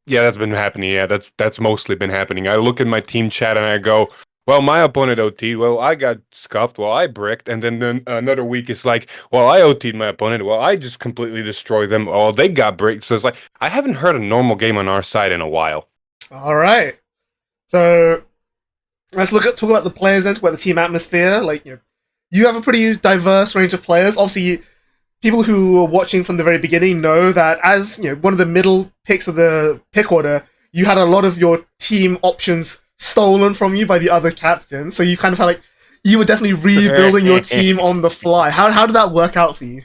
S7: been happening. Yeah, that's mostly been happening. I look at my team chat and I go, well, my opponent OT'd. Well, I got scuffed. Well, I bricked. And then another week it's like, well, I OT'd my opponent. Well, I just completely destroyed them. Oh, they got bricked. So it's like, I haven't heard a normal game on our side in a while.
S1: All right. So let's talk about the players then, talk about the team atmosphere. Like, you have a pretty diverse range of players. Obviously, people who are watching from the very beginning know that as one of the middle picks of the pick order, you had a lot of your team options stolen from you by the other captains. So you kind of had you were definitely rebuilding your team on the fly. How did that work out for you?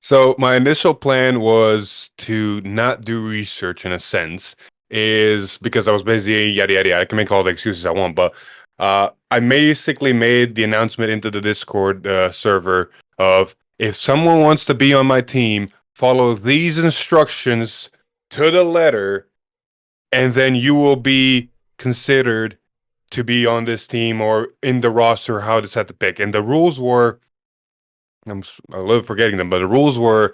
S7: So my initial plan was to not do research in a sense, is because I was busy, yada yada yada. I can make all the excuses I want, but I basically made the announcement into the Discord server of, if someone wants to be on my team, follow these instructions to the letter, and then you will be considered to be on this team or in the roster, how to set the pick. And the rules were, I'm a little forgetting them, but the rules were: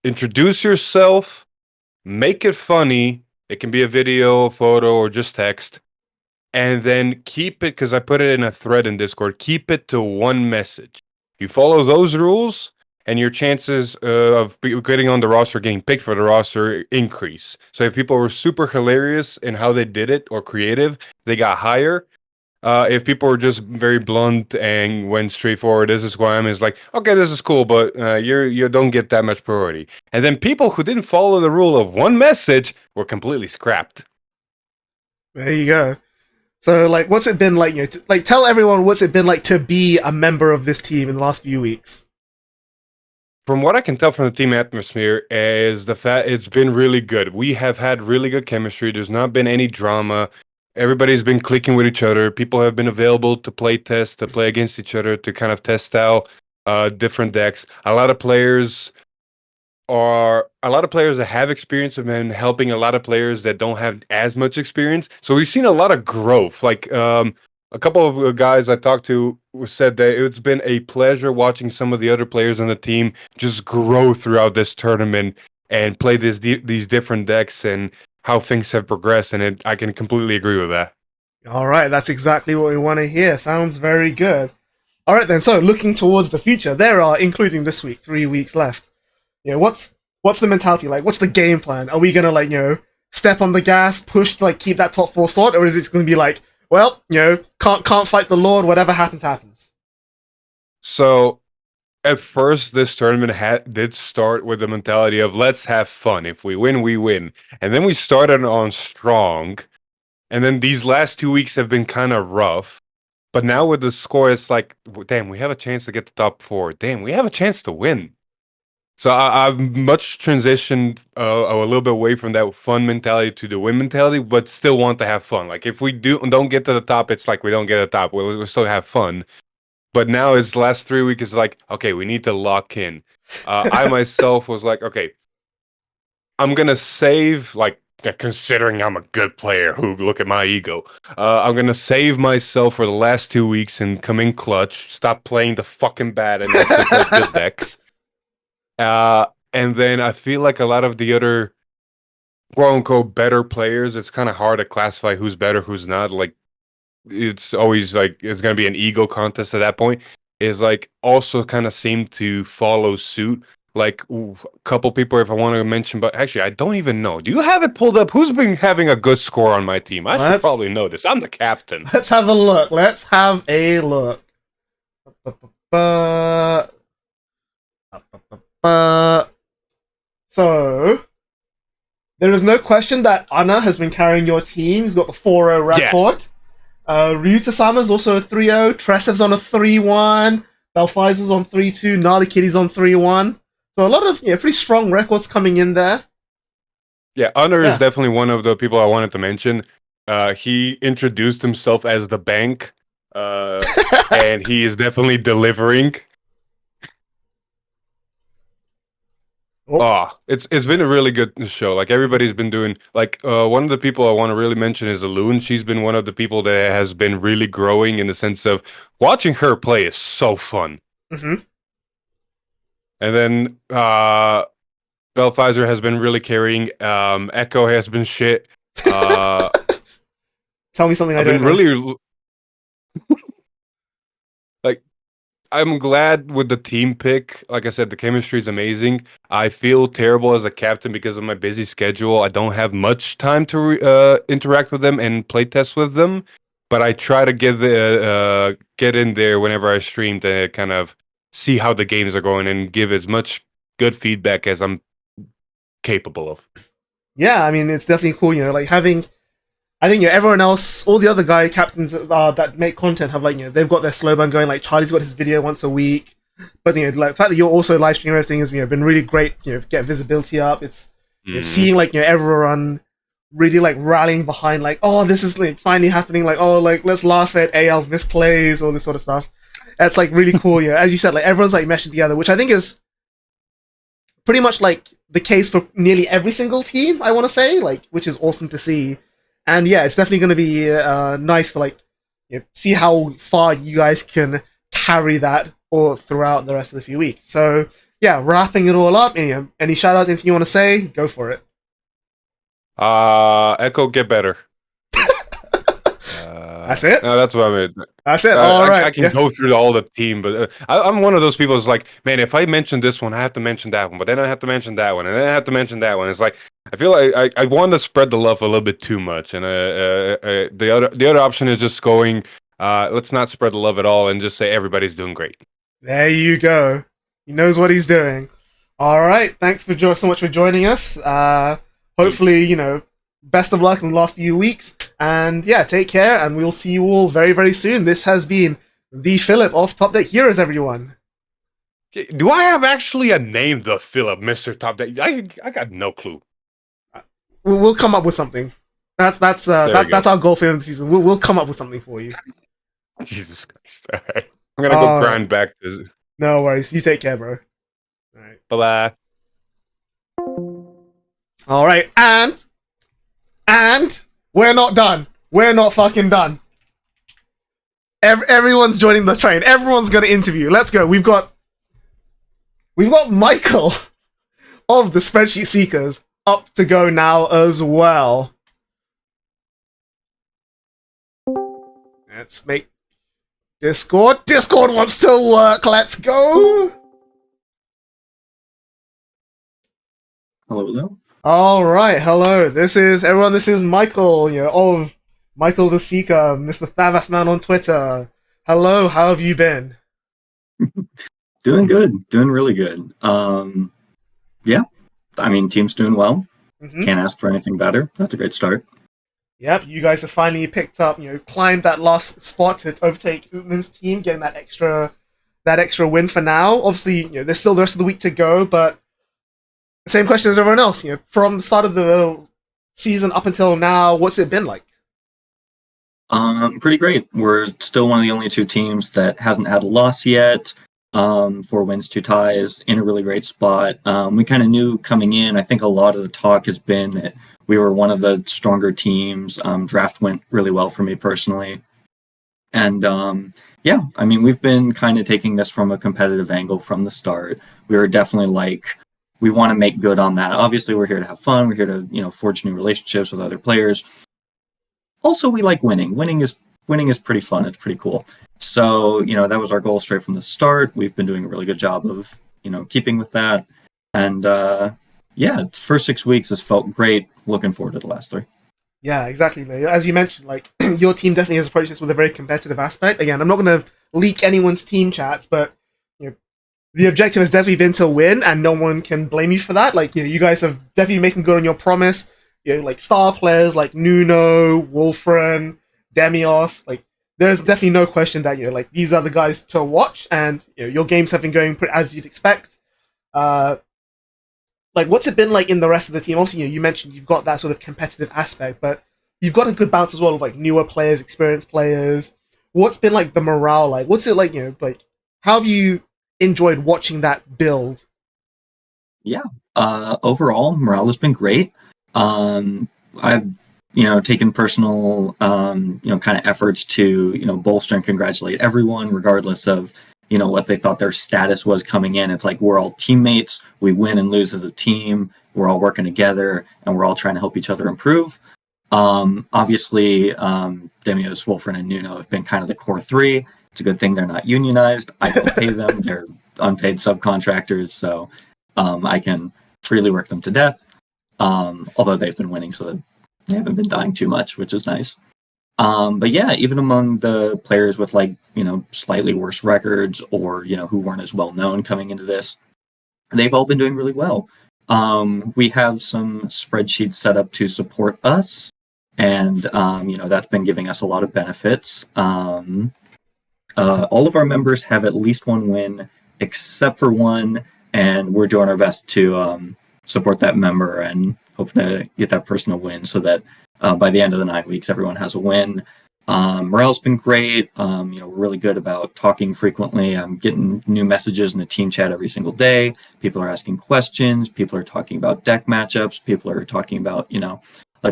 S7: introduce yourself, make it funny. It can be a video, photo, or just text. And then keep it, because I put it in a thread in Discord, keep it to one message. You follow those rules, and your chances of getting on the roster, getting picked for the roster, increase. So if people were super hilarious in how they did it or creative, they got higher. If people were just very blunt and went straight forward, this is who I am, is like, okay, this is cool, but you don't get that much priority. And then people who didn't follow the rule of one message were completely scrapped.
S1: There you go. So, what's it been like? Tell everyone what's it been like to be a member of this team in the last few weeks.
S7: From what I can tell from the team atmosphere is the fact it's been really good. We have had really good chemistry. There's not been any drama. Everybody's been clicking with each other. People have been available to play test, to play against each other, to kind of test out different decks. A lot of players that have experience have been helping a lot of players that don't have as much experience. So we've seen a lot of growth. A couple of guys I talked to said that it's been a pleasure watching some of the other players on the team just grow throughout this tournament and play these different decks and how things have progressed. And I can completely agree with that.
S1: All right, that's exactly what we want to hear. Sounds very good. All right then. So looking towards the future, there are, including this week, 3 weeks left. What's the mentality like? What's the game plan? Are we gonna step on the gas, push to keep that top 4 slot, or is it gonna be like, well, can't fight the Lord, whatever happens happens?
S7: So at first, this tournament did start with the mentality of let's have fun. If we win, we win. And then we started on strong. And then these last 2 weeks have been kind of rough. But now with the score, it's like, damn, we have a chance to get the top 4. Damn, we have a chance to win. So I've much transitioned a little bit away from that fun mentality to the win mentality, but still want to have fun. Like if we don't get to the top, it's like we don't get to the top. We'll still have fun. But now it's the last 3 weeks. It's like, okay, we need to lock in. I myself was like, okay, I'm gonna save, considering I'm a good player. Who look at my ego. I'm gonna save myself for the last 2 weeks and come in clutch. Stop playing the fucking bad and actually play good decks. And then I feel like a lot of the other quote unquote better players, it's kind of hard to classify who's better, who's not. Like it's always it's gonna be an ego contest at that point. Is also kind of seem to follow suit. A couple people, if I want to mention, but actually I don't even know. Do you have it pulled up? Who's been having a good score on my team? I should probably know this. I'm the captain.
S1: Let's have a look. So there is no question that Anna has been carrying your team. He's got the 4-0 record.
S7: Yes.
S1: Ryuta-sama's also a 3-0. Tresev's on a 3-1. Belfizer's on 3-2. Gnarly Kitty's on 3-1. So a lot of pretty strong records coming in there.
S7: Yeah, Honor is definitely one of the people I wanted to mention. He introduced himself as the bank, and he is definitely delivering. It's been a really good show. Like everybody's been doing. One of the people I want to really mention is Alun. She's been one of the people that has been really growing in the sense of watching her play is so fun.
S1: Mm-hmm.
S7: And then Belfizer has been really carrying. Echo has been shit.
S1: Tell me something I don't know.
S7: Like, I'm glad with the team pick. Like I said, the chemistry is amazing. I feel terrible as a captain because of my busy schedule. I don't have much time to interact with them and play test with them. But I try to get in there whenever I stream to kind of see how the games are going and give as much good feedback as I'm capable of.
S1: Yeah, I mean, it's definitely cool, like having, I think, everyone else, all the other guy captains that make content have, like, they've got their slow burn going, like, Charlie's got his video once a week, but, like, the fact that you're also live streaming everything has, been really great, get visibility up, it's, seeing, like, everyone really, like, rallying behind, like, oh, this is, like, finally happening, like, oh, like, let's laugh at AL's misplays, all this sort of stuff. That's, like, really cool, as you said, like, everyone's, like, meshing together, which I think is pretty much, like, the case for nearly every single team, I want to say, like, which is awesome to see. And yeah, it's definitely going to be nice to, like, see how far you guys can carry that all throughout the rest of the few weeks. So yeah, wrapping it all up, any shout outs, anything you want to say, go for it.
S7: Echo, get better.
S1: That's it?
S7: No, that's what I mean.
S1: That's it. All right.
S7: I can go through all the team, but I'm one of those people who's like, man, if I mention this one, I have to mention that one, but then I have to mention that one, and then I have to mention that one. It's like, I feel like I want to spread the love a little bit too much, and the other option is just going, let's not spread the love at all and just say everybody's doing great.
S1: There you go. He knows what he's doing. All right. Thanks so much for joining us. Hopefully, best of luck in the last few weeks. And yeah, take care, and we'll see you all very, very soon. This has been the Philip of Top Deck Heroes, everyone.
S7: Do I have actually a name, the Philip, Mr. Top Deck? I got no clue.
S1: We'll come up with something. That's our goal for the season. We'll come up with something for you.
S7: Jesus Christ! All right. I'm gonna go grind back.
S1: No worries. You take care, bro. All right.
S7: Bye bye.
S1: All right, and we're not done. We're not fucking done. Everyone's joining the train. Everyone's gonna interview. Let's go. We've got Michael of the Spreadsheet Seekers up to go now as well. Let's make Discord. Discord wants to work. Let's go.
S8: Hello.
S1: All right, hello. This is Michael, of Michael the Seeker, Mr. Thavas Man on Twitter. Hello, how have you been?
S8: Doing good. Doing really good. Yeah. I mean, team's doing well.
S1: Mm-hmm.
S8: Can't ask for anything better. That's a great start.
S1: Yep, you guys have finally picked up, climbed that last spot to overtake Ootman's team, getting that extra win for now. Obviously, there's still the rest of the week to go, but same question as everyone else. From the start of the season up until now, what's it been like?
S8: Pretty great. We're still one of the only two teams that hasn't had a loss yet. 4 wins, 2 ties, in a really great spot. We kind of knew coming in. I think a lot of the talk has been that we were one of the stronger teams. Draft went really well for me personally, and yeah, I mean, we've been kind of taking this from a competitive angle from the start. We were definitely like, we want to make good on that. Obviously, we're here to have fun. We're here to, forge new relationships with other players. Also, we like winning. Winning is pretty fun. It's pretty cool. So, that was our goal straight from the start. We've been doing a really good job of, keeping with that. And yeah, first 6 weeks has felt great. Looking forward to the last 3.
S1: Yeah, exactly. As you mentioned, like your team definitely has approached this with a very competitive aspect. Again, I'm not going to leak anyone's team chats, but the objective has definitely been to win, and no one can blame you for that. Like, you guys have definitely making good on your promise. Like star players like Nuno, Wolfren, Demios. Like, there's definitely no question that like these are the guys to watch, and your games have been going as you'd expect. Like, what's it been like in the rest of the team? Also, you mentioned you've got that sort of competitive aspect, but you've got a good balance as well of like newer players, experienced players. What's been like the morale like? What's it like? Like, how have you enjoyed watching that build?
S8: Yeah. Overall, morale has been great. I've taken personal kind of efforts to bolster and congratulate everyone, regardless of what they thought their status was coming in. It's like, we're all teammates. We win and lose as a team. We're all working together, and we're all trying to help each other improve. Obviously, Demios, Wolfren, and Nuno have been kind of the core three. It's a good thing they're not unionized. I don't pay them. They're unpaid subcontractors, so I can freely work them to death. Although they've been winning, so they haven't been dying too much, which is nice. But yeah, even among the players with slightly worse records or, who weren't as well known coming into this, they've all been doing really well. We have some spreadsheets set up to support us, and, that's been giving us a lot of benefits. All of our members have at least one win, except for one, and we're doing our best to support that member and hope to get that person a win so that by the end of the 9 weeks, everyone has a win. Morale's been great. We're really good about talking frequently. I'm getting new messages in the team chat every single day. People are asking questions. People are talking about deck matchups. People are talking about,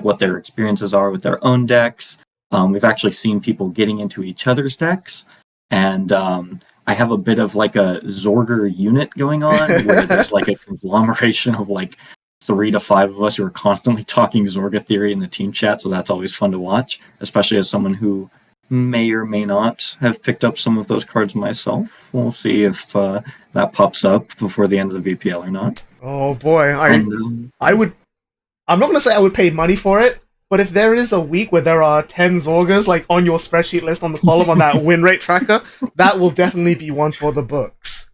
S8: what their experiences are with their own decks. We've actually seen people getting into each other's decks. And I have a bit of a Zorger unit going on where there's a conglomeration of 3 to 5 of us who are constantly talking Zorga theory in the team chat, so that's always fun to watch, especially as someone who may or may not have picked up some of those cards myself. We'll see if that pops up before the end of the VPL or not.
S1: Oh boy, I'm not going to say I would pay money for it, but if there is a week where there are 10 Zorgas on your spreadsheet list on the column on that win rate tracker, that will definitely be one for the books.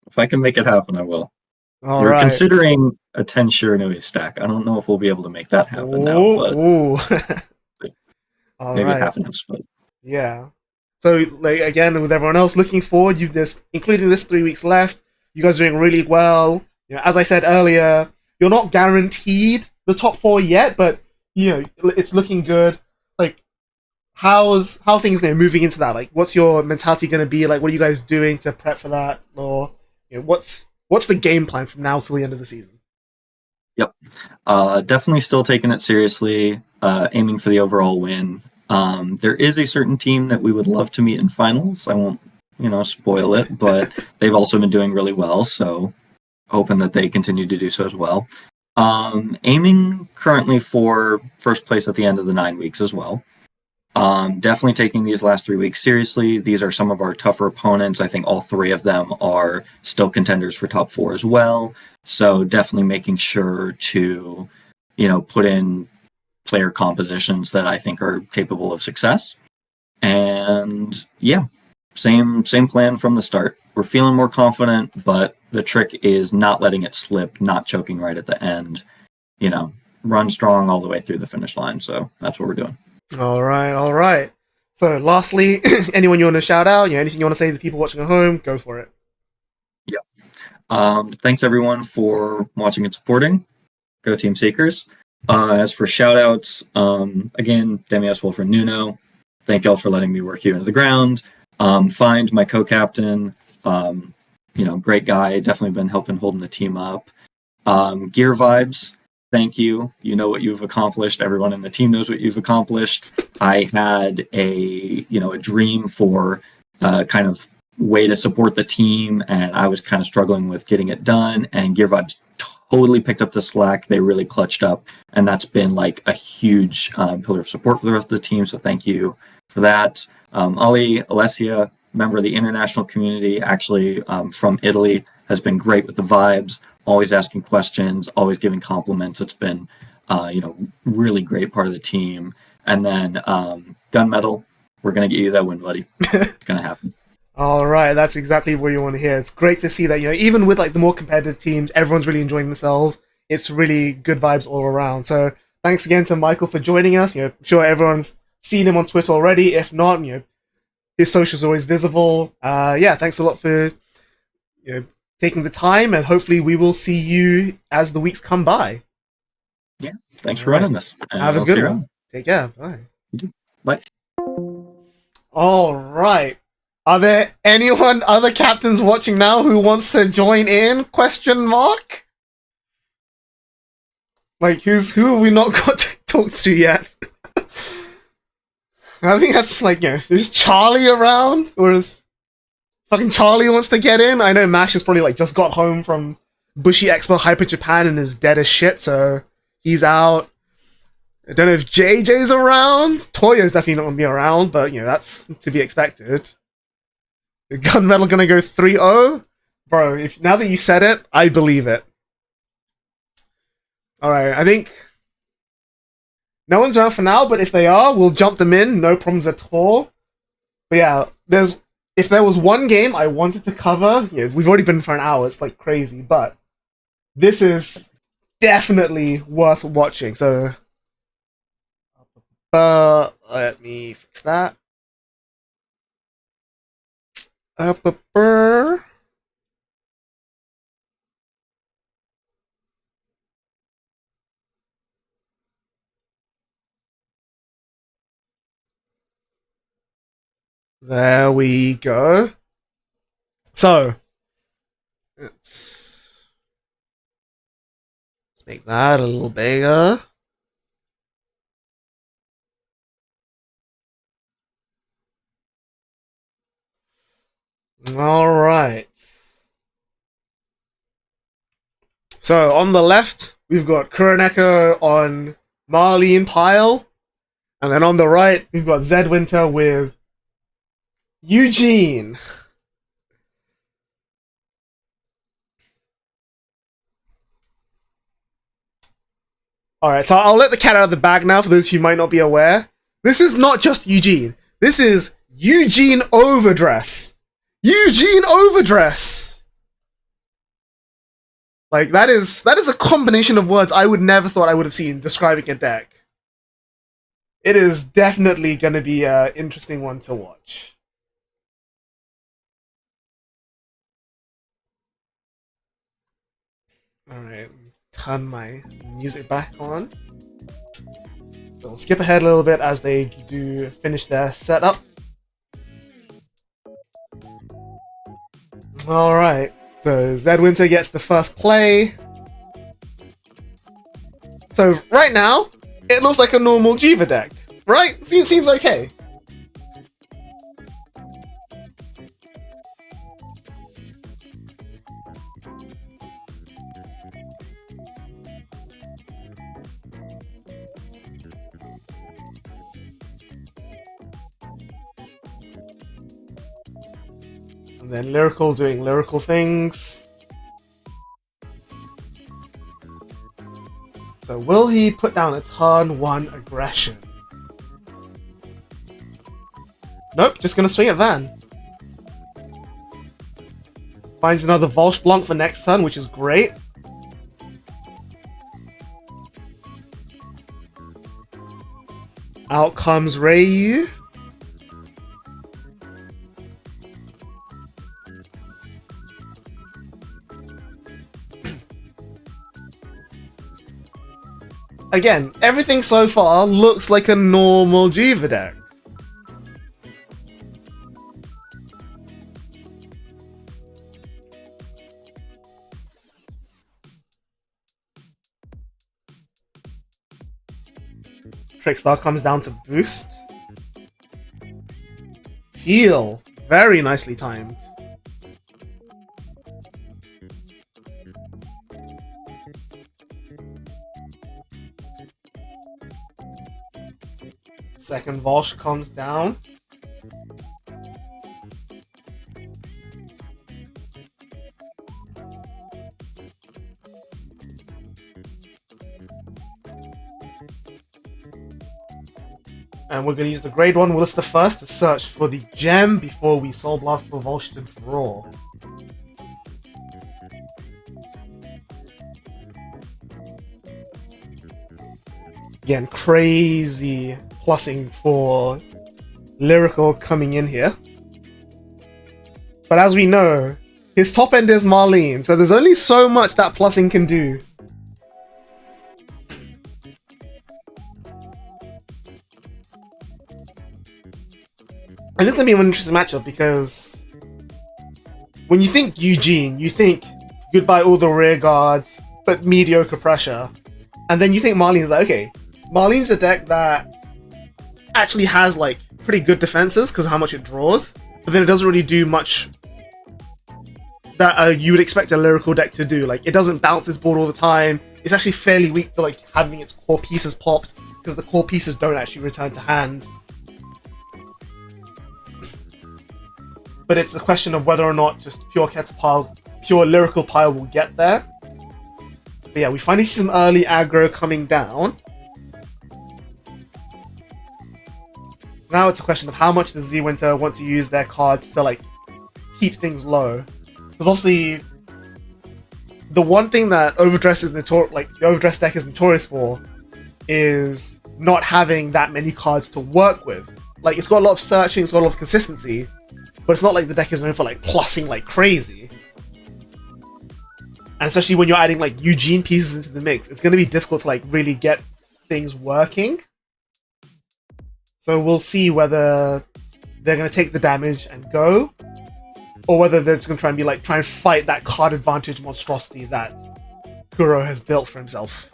S8: If I can make it happen, I will.
S1: We're
S8: considering a 10 Shiranui stack. I don't know if we'll be able to make that happen now, but maybe half and half split.
S1: Yeah. So, again, with everyone else looking forward, including this 3 weeks left, you guys are doing really well. As I said earlier, you're not guaranteed the top 4 yet, but it's looking good. How are things moving into that? What's your mentality going to be? What are you guys doing to prep for that? Or what's the game plan from now till the end of the season?
S8: Yep. Definitely still taking it seriously, aiming for the overall win. There is a certain team that we would love to meet in finals. I won't, spoil it, but they've also been doing really well, so hoping that they continue to do so as well. Aiming currently for first place at the end of the 9 weeks as well. Definitely taking these last 3 weeks seriously. These are some of our tougher opponents. I think all 3 of them are still contenders for top 4 as well. So definitely making sure to, put in player compositions that I think are capable of success. And yeah, same plan from the start. We're feeling more confident, but the trick is not letting it slip, not choking right at the end. Run strong all the way through the finish line. So that's what we're doing.
S1: All right. So, lastly, anyone you want to shout out? Anything you want to say to the people watching at home? Go for it.
S8: Yeah. Thanks everyone for watching and supporting. Go Team Seekers. As for shout outs, again, Demios, Wolfren, Nuno. Thank y'all for letting me work you into the ground. Find my co-captain. Great guy. Definitely been helping holding the team up. Gear Vibes. Thank you. You know what you've accomplished. Everyone in the team knows what you've accomplished. I had a dream for kind of way to support the team, and I was kind of struggling with getting it done. And Gear Vibes totally picked up the slack. They really clutched up, and that's been a huge pillar of support for the rest of the team. So thank you for that. Ali, Alessia, member of the international community, actually from Italy, has been great with the vibes. Always asking questions, always giving compliments. It's been, really great part of the team. And then Gunmetal, we're going to get you that win, buddy. It's going to happen.
S1: All right, that's exactly what you want to hear. It's great to see that, even with the more competitive teams, everyone's really enjoying themselves. It's really good vibes all around. So thanks again to Michael for joining us. I'm sure everyone's seen him on Twitter already. If not, his socials are always visible. Thanks a lot for taking the time, and hopefully we will see you as the weeks come by.
S8: Yeah, thanks for running this.
S1: Have a good one. Take care. Bye.
S8: Bye.
S1: All right. Are there other captains watching now who wants to join in? Question mark? Who have we not got to talk to yet? I think that's is Charlie around? Or is fucking Charlie wants to get in? I know Mash has probably just got home from Bushi Expo Hyper Japan and is dead as shit, so he's out. I don't know if JJ's around. Toyo's definitely not going to be around, but, that's to be expected. The Gunmetal going to go 3-0? Bro, now that you said it, I believe it. Alright, I think no one's around for now, but if they are, we'll jump them in. No problems at all. But yeah, if there was one game I wanted to cover, we've already been for an hour. It's like crazy, but this is definitely worth watching. So, let me fix that. There we go. So, let's make that a little bigger. Alright. So, on the left, we've got Kuroneko on Marlene Pyle. And then on the right, we've got Zed Winter with Eugene. Alright, so I'll let the cat out of the bag now for those who might not be aware. This is not just Eugene. This is Eugene Overdress. Eugene Overdress! Like, that is a combination of words I would never thought I would have seen describing a deck. It is definitely going to be an interesting one to watch. Alright, turn my music back on. So we'll skip ahead a little bit as they do finish their setup. Alright, so Zed Winter gets the first play. So right now, it looks like a normal Jiva deck, right? Seems okay. And then Lyrical doing lyrical things. So will he put down a turn 1 aggression? Nope, just gonna swing at Van. Finds another Volsh Blanc for next turn, which is great. Out comes Ryu. Again, everything so far looks like a normal Jiva deck. Trickstar comes down to boost. Heal. Very nicely timed. Second Volsh comes down. And we're going to use the grade 1 Willis the First to search for the gem before we Soul Blast for Volsh to draw. Again, crazy plussing for Lyrical coming in here. But as we know, his top end is Marlene, so there's only so much that plussing can do. And this is going to be an interesting matchup because when you think Eugene, you think goodbye all the rear guards, but mediocre pressure. And then you think Marlene's like, okay, Marlene's a deck that actually has like pretty good defenses because of how much it draws, but then it doesn't really do much that you would expect a Lyrical deck to do. Like, it doesn't bounce its board all the time. It's actually fairly weak to like having its core pieces popped, because the core pieces don't actually return to hand. But it's a question of whether or not just pure lyrical pile will get there. But yeah, we finally see some early aggro coming down. Now it's a question of how much does Z-Winter want to use their cards to like keep things low. Because obviously, the one thing that the Overdress deck is notorious for is not having that many cards to work with. Like, it's got a lot of searching, it's got a lot of consistency, but it's not like the deck is known for like plussing like crazy. And especially when you're adding like Eugene pieces into the mix, it's going to be difficult to like really get things working. So we'll see whether they're going to take the damage and go, or whether they're just going to try and fight that card advantage monstrosity that Kuro has built for himself.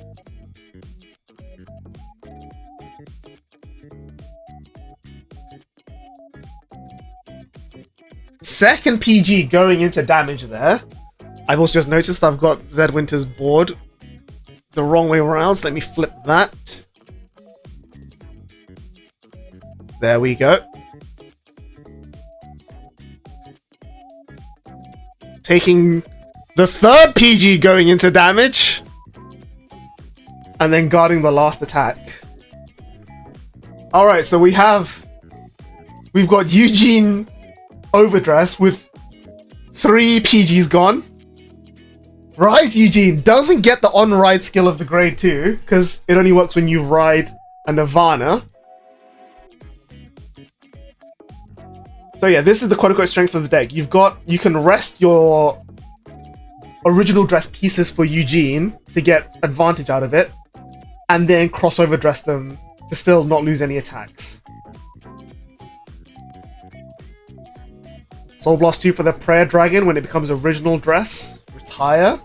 S1: Second PG going into damage there. I've also just noticed I've got Zed Winter's board the wrong way around, so let me flip that. There we go. Taking the third PG going into damage. And then guarding the last attack. Alright, so we've got Eugene Overdress with 3 PGs gone. Rise Eugene doesn't get the on-ride skill of the grade 2, because it only works when you ride a Nirvana. So yeah, this is the quote-unquote strength of the deck. You can rest your original dress pieces for Eugene to get advantage out of it, and then crossover dress them to still not lose any attacks. Soul Blast 2 for the Prayer Dragon when it becomes original dress. Retire.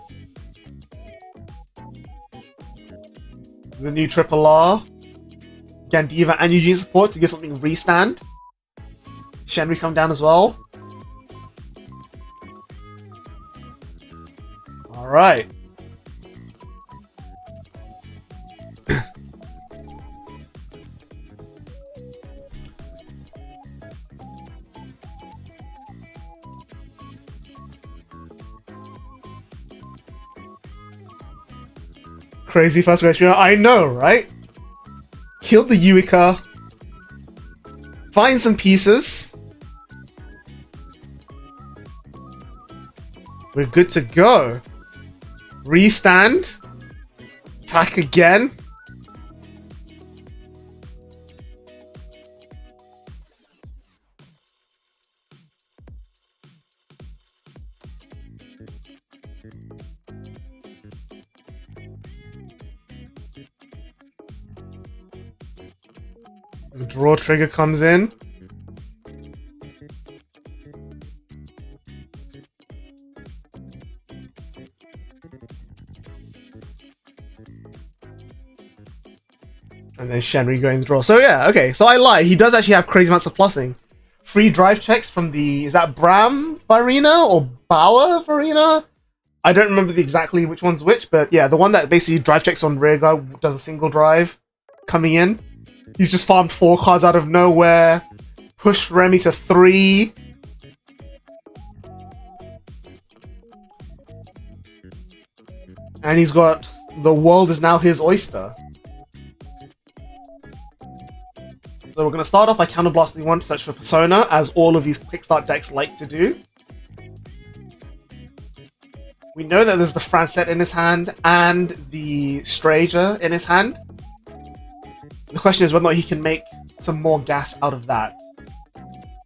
S1: The new Triple R. Gandiva and Eugene support to give something restand. Shenri come down as well. Alright. Crazy first race. I know, right? Kill the Yuika. Find some pieces. We're good to go. Restand. Attack again. The draw trigger comes in. And then Shenri going to draw. So yeah, okay. So I lie. He does actually have crazy amounts of plussing. Free drive checks from is that Bram Varina or Bauer Varina? I don't remember exactly which one's which, but yeah, the one that basically drive checks on rearguard does a single drive coming in. He's just farmed 4 cards out of nowhere. Push Remy to 3. And he's got the world is now his oyster. So we're going to start off by counterblasting 1 to search for Persona, as all of these quick start decks like to do. We know that there's the Francette in his hand and the Stranger in his hand. The question is whether or not he can make some more gas out of that.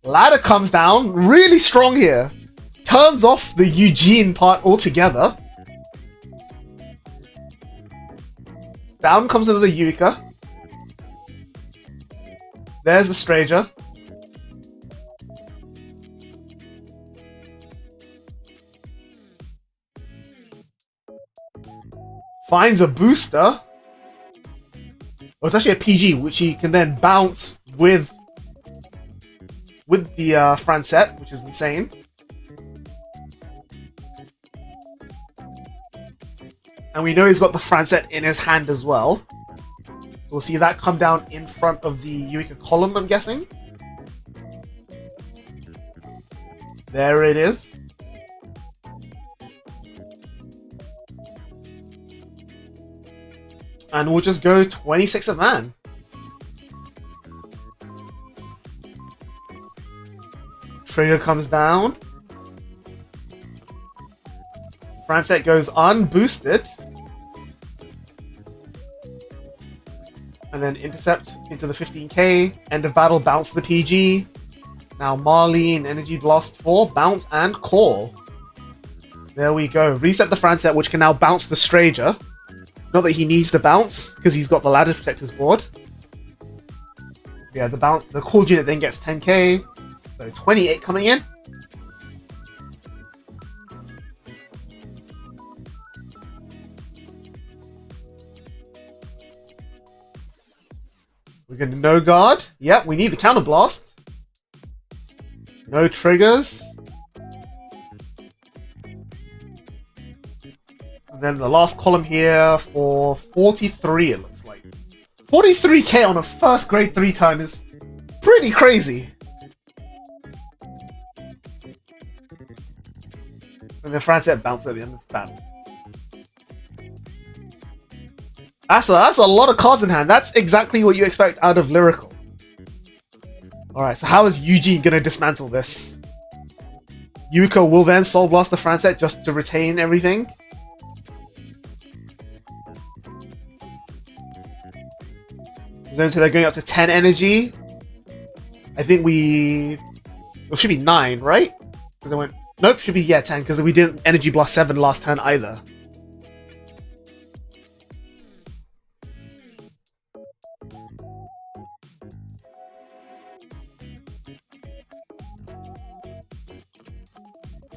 S1: Ladder comes down, really strong here. Turns off the Eugene part altogether. Down comes another Yuika. There's the Stranger. Finds a booster. Well, it's actually a PG, which he can then bounce with the Francette, which is insane. And we know he's got the Francette in his hand as well. we'll see that come down in front of the Eureka column, I'm guessing. There it is. And we'll just go 26 of man. Trigger comes down. Francet goes unboosted. And then intercept into the 15k. End of battle, bounce the PG. Now Marlene, Energy Blast 4, bounce and call. There we go. Reset the Francet, which can now bounce the Stranger. Not that he needs to bounce, because he's got the Ladder Protectors board. Yeah, the called unit then gets 10k. So 28 coming in. We're going to no guard. Yep, we need the counter blast. No triggers. And then the last column here for 43, it looks like. 43k on a first grade 3 turn is pretty crazy. And then Francet bounced at the end of the battle. That's a lot of cards in hand. That's exactly what you expect out of Lyrical. Alright, so how is Eugene going to dismantle this? Yuko will then Soul Blast the Francet just to retain everything. So they're going up to 10 energy. I think it should be 9, right? Because they went... Nope, should be, 10, because we didn't Energy Blast 7 last turn either.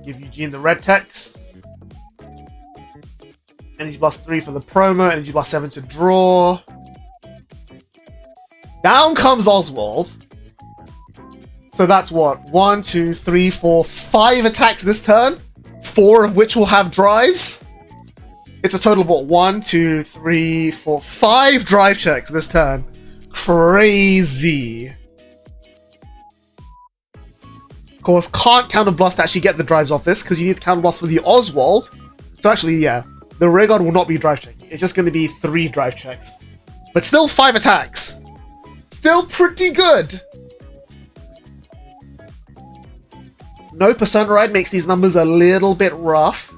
S1: Give Eugene the red text. Energy Blast 3 for the promo, Energy Blast 7 to draw. Down comes Oswald. So that's what? 1, 2, 3, 4, 5 attacks this turn? 4 of which will have drives? It's a total of what? 1, 2, 3, 4, 5 drive checks this turn. Crazy. Of course, can't counterblast to actually get the drives off this, because you need the counterblast for the Oswald. So actually, yeah, the Rearguard will not be drive checking. It's just going to be 3 drive checks. But still 5 attacks. Still pretty good. No Persona Ride makes these numbers a little bit rough.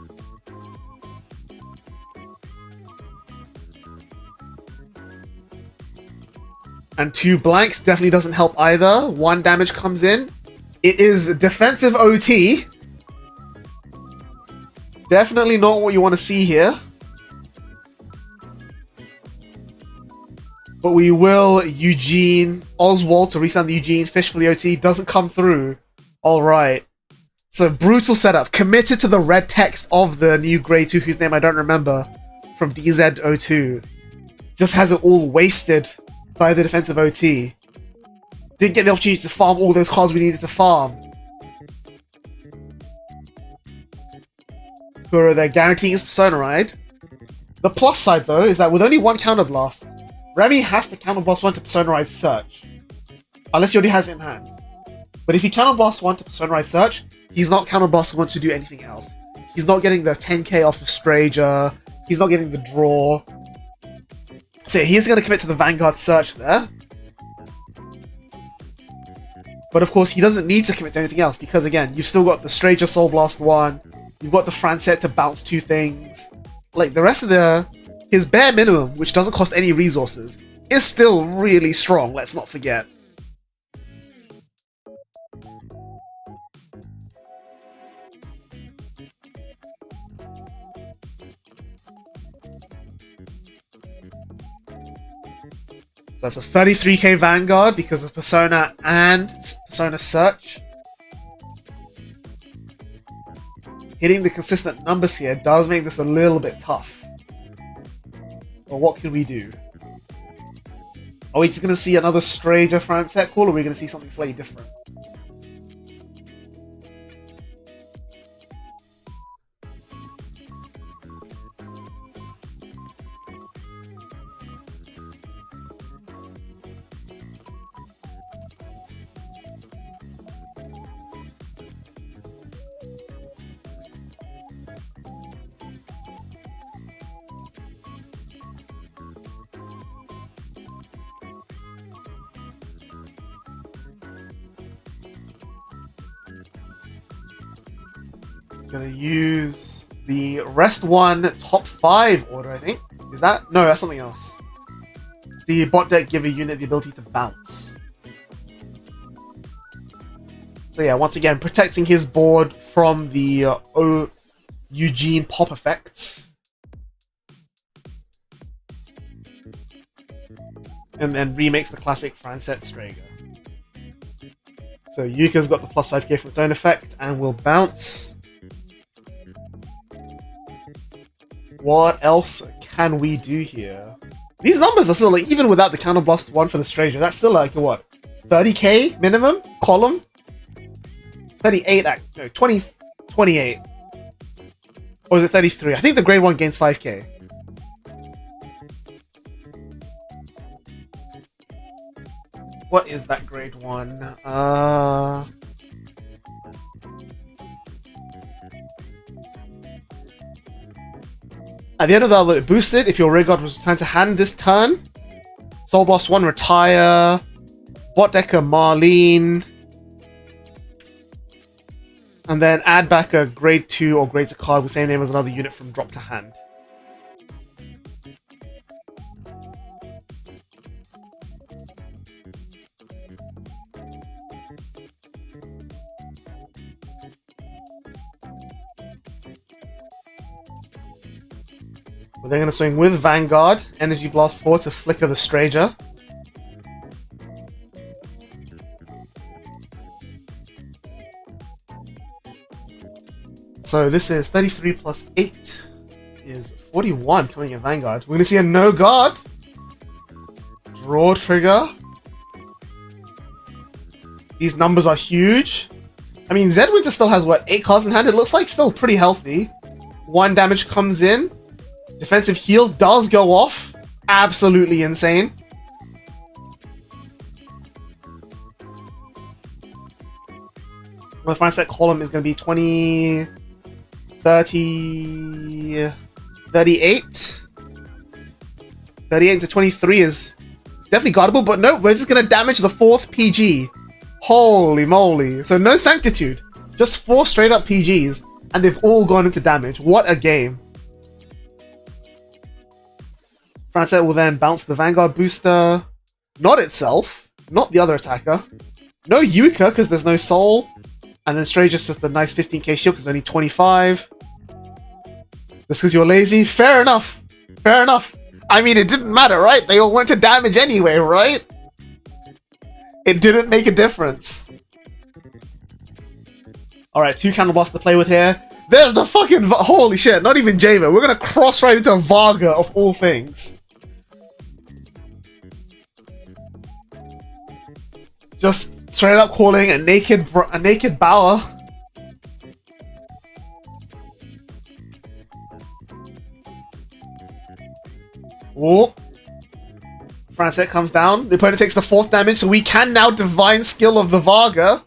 S1: And 2 blanks definitely doesn't help either. 1 damage comes in. It is defensive OT. Definitely not what you want to see here. But we will Eugene Oswald to resound the Eugene. Fish for the OT. Doesn't come through. Alright. So brutal setup. Committed to the red text of the new Grey 2, whose name I don't remember, from DZ02. Just has it all wasted by the defensive OT. Didn't get the opportunity to farm all those cards we needed to farm. Kuro there guaranteeing his Persona Ride. The plus side though is that with only 1 counterblast, Remy has to counterblast 1 to Persona Ride Search. Unless he already has it in hand. But if he counterblasts 1 to Persona Ride Search, he's not counterblasting 1 to do anything else. He's not getting the 10k off of Stranger. He's not getting the draw. So yeah, he's going to commit to the Vanguard Search there. But of course, he doesn't need to commit to anything else, because again, you've still got the Stranger Soul Blast 1, you've got the Francet to bounce 2 things. Like, the rest of his bare minimum, which doesn't cost any resources, is still really strong, let's not forget. So that's a 33k Vanguard because of Persona and Persona Search. Hitting the consistent numbers here does make this a little bit tough. But what can we do? Are we just going to see another Stranger Francet call, or are we going to see something slightly different? gonna use the rest 1 top 5 order, I think. Is that? No, that's something else. The bot deck give a unit the ability to bounce. So yeah, once again, protecting his board from the Eugene pop effects. And then remakes the classic Franset Strager. So Yuka's got the plus 5k from its own effect and will bounce. What else can we do here? These numbers are still like, even without the counterblast 1 for the Stranger, that's still like what? 30k minimum column? 38, no, 20, 28. Or is it 33? I think the grade 1 gains 5k. What is that grade 1? At the end of the other, it boosted if your Ray God was returned to hand this turn. Soul Blast 1 retire. Bot Decker Marlene. And then add back a grade 2 or grade 2 card with the same name as another unit from drop to hand. We're then going to swing with Vanguard, Energy Blast 4 to flicker the Stranger. So this is 33 plus 8 is 41 coming in Vanguard. We're going to see a no guard. Draw trigger. These numbers are huge. I mean, Zed Winter still has, what, 8 cards in hand? It looks like still pretty healthy. 1 damage comes in. Defensive heal does go off. Absolutely insane. My final set column is going to be 20, 30, 38. 38 to 23 is definitely guardable, but no, we're just going to damage the 4th PG. Holy moly. So no Sanctitude. Just 4 straight up PGs, and they've all gone into damage. What a game. Franset will then bounce the Vanguard booster. Not itself. Not the other attacker. No Yuka, because there's no soul. And then Stranger's just a nice 15k shield, because only 25. Just because you're lazy? Fair enough. Fair enough. I mean, it didn't matter, right? They all went to damage anyway, right? It didn't make a difference. Alright, 2 Candleblast to play with here. There's the fucking... Holy shit, not even Javer. We're going to cross right into Varga, of all things. Just straight up calling a naked Bower. Whoop. Franset comes down. The opponent takes the 4th damage, so we can now Divine Skill of the Varga.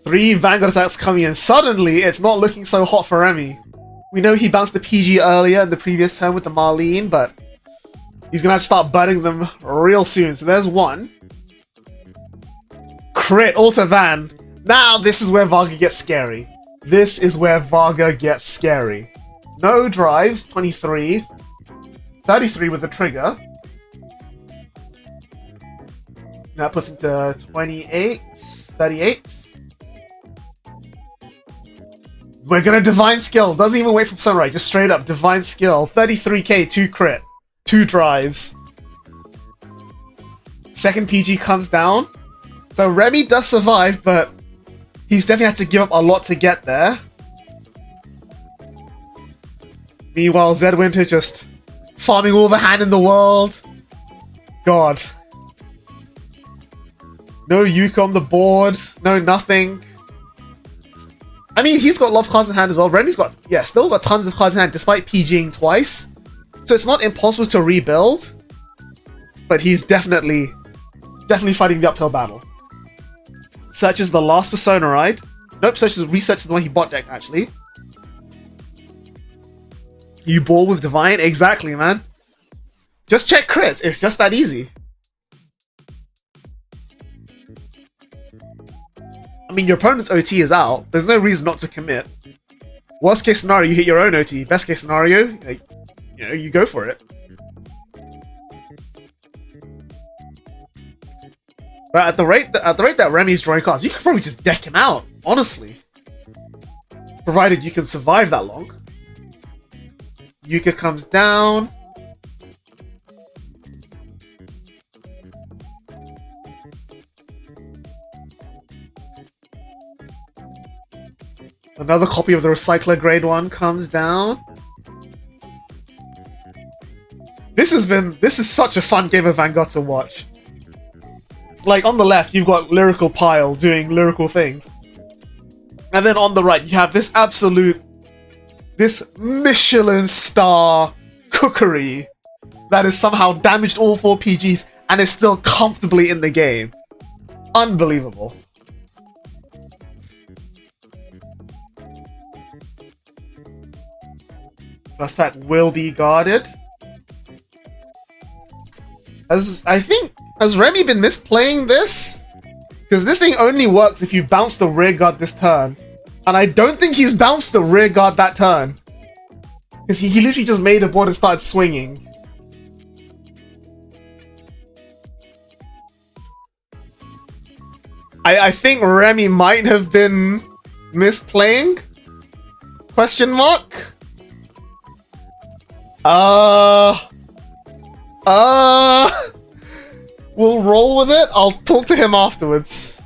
S1: Three Vanguard attacks coming in. Suddenly, it's not looking so hot for Remy. We know he bounced the PG earlier in the previous turn with the Marlene, but he's gonna have to start burning them real soon. So there's 1. Crit, Alter Van. Now this is where Varga gets scary. This is where Varga gets scary. No drives, 23. 33 with the trigger. That puts him to 28, 38. We're gonna Divine Skill. Doesn't even wait for Sunrise. Just straight up Divine Skill. 33k, 2 crit. 2 drives. Second PG comes down. So Remy does survive, but he's definitely had to give up a lot to get there. Meanwhile, Zed Winter just farming all the hand in the world. God. No Yuka on the board. No nothing. I mean, he's got a lot of cards in hand as well. Remy's got, yeah, still got tons of cards in hand despite PGing twice. So it's not impossible to rebuild. But he's definitely fighting the uphill battle. Searches the last Persona ride. Nope, researches the one he bot decked, actually. You ball with Divine? Exactly, man. Just check crits. It's just that easy. mean, your opponent's OT is out. There's no reason not to commit. Worst case scenario, you hit your own OT. Best case scenario, like, you know, you go for it. But at the rate that Remy's drawing cards, you could probably just deck him out, honestly. Provided you can survive that long. Yuka comes down. Another copy of the Recycler Grade 1 comes down. This is such a fun game of Vanguard to watch. Like, on the left, you've got Lyrical Pile doing lyrical things. And then on the right, you have this Michelin star cookery that has somehow damaged all 4 PGs and is still comfortably in the game. Unbelievable. First attack will be guarded. Has Remy been misplaying this? Because this thing only works if you bounce the rear guard this turn. And I don't think he's bounced the rear guard that turn. Because he literally just made a board and started swinging. I think Remy might have been misplaying? Question mark? We'll roll with it. I'll talk to him afterwards.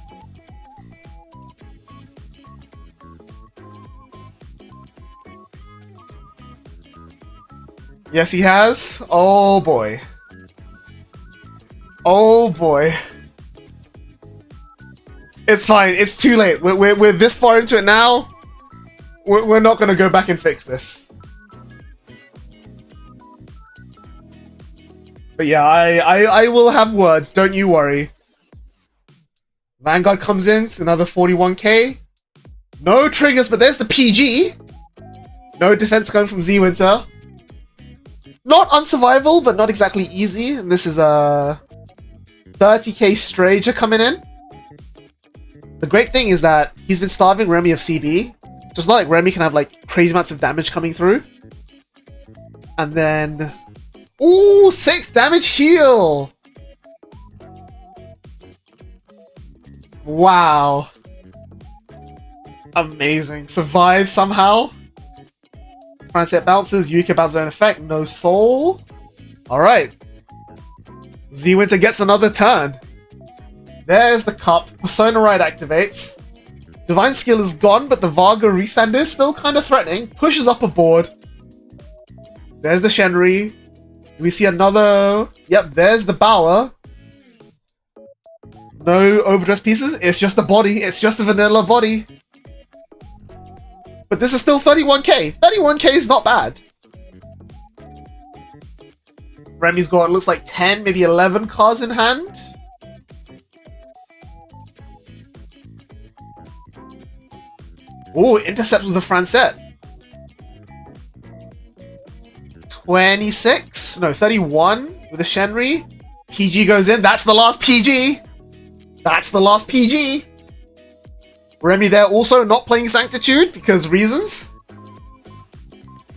S1: Yes, he has. Oh boy. Oh boy. It's fine. It's too late. We're this far into it now. We're not gonna go back and fix this. But yeah, I will have words, don't you worry. Vanguard comes in, it's another 41k. No triggers, but there's the PG. No defense coming from Z-Winter. Not unsurvivable, but not exactly easy. And this is a 30k Strager coming in. The great thing is that he's been starving Remy of CB. So it's not like Remy can have like crazy amounts of damage coming through. And then... Ooh, 6th damage heal! Wow. Amazing. Survive somehow. Franset bounces, Yuka bounces own effect, no soul. Alright. Z-Winter gets another turn. There's the cup. Persona Ride activates. Divine Skill is gone, but the Varga restand is still kind of threatening. Pushes up a board. There's the Shenri. We see another... Yep, there's the Bower. No overdress pieces. It's just a body. It's just a vanilla body. But this is still 31k. 31k is not bad. Remy's got, looks like 10, maybe 11 cards in hand. Oh, intercept with a Francette. 26? No, 31 with a Shenri. PG goes in. That's the last PG. That's the last PG. Remy there also not playing Sanctitude because reasons.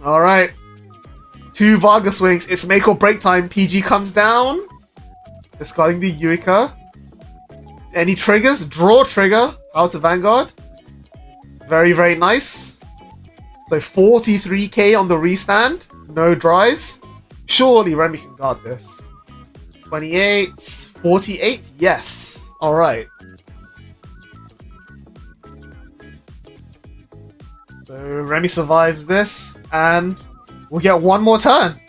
S1: Alright. 2 Varga swings. It's make or break time. PG comes down. Discarding the Yuika. Any triggers? Draw trigger. Out to Vanguard. Very, very nice. So 43k on the restand. No drives. Surely Remy can guard this. 28. 48? Yes. Alright. So Remy survives this, and we'll get one more turn.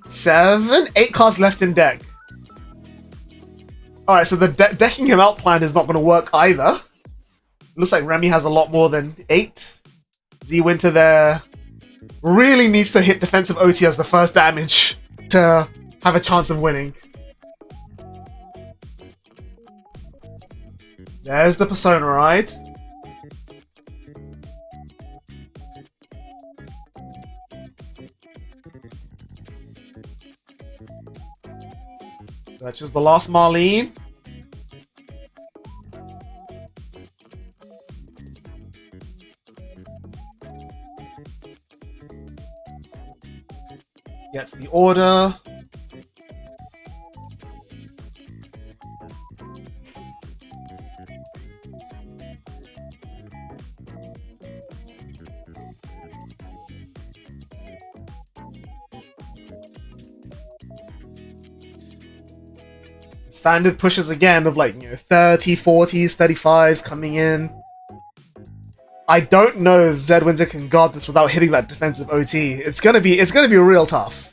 S1: 7, 8 cards left in deck. Alright, so the decking him out plan is not going to work either. Looks like Remy has a lot more than 8. Z-Winter there really needs to hit defensive OT as the first damage to have a chance of winning. There's the Persona Ride. That's just the last Marlene. Gets the order. Standard pushes again of like, 30, 40s, 35s coming in. I don't know if Zed Winter can guard this without hitting that defensive OT. It's gonna be real tough.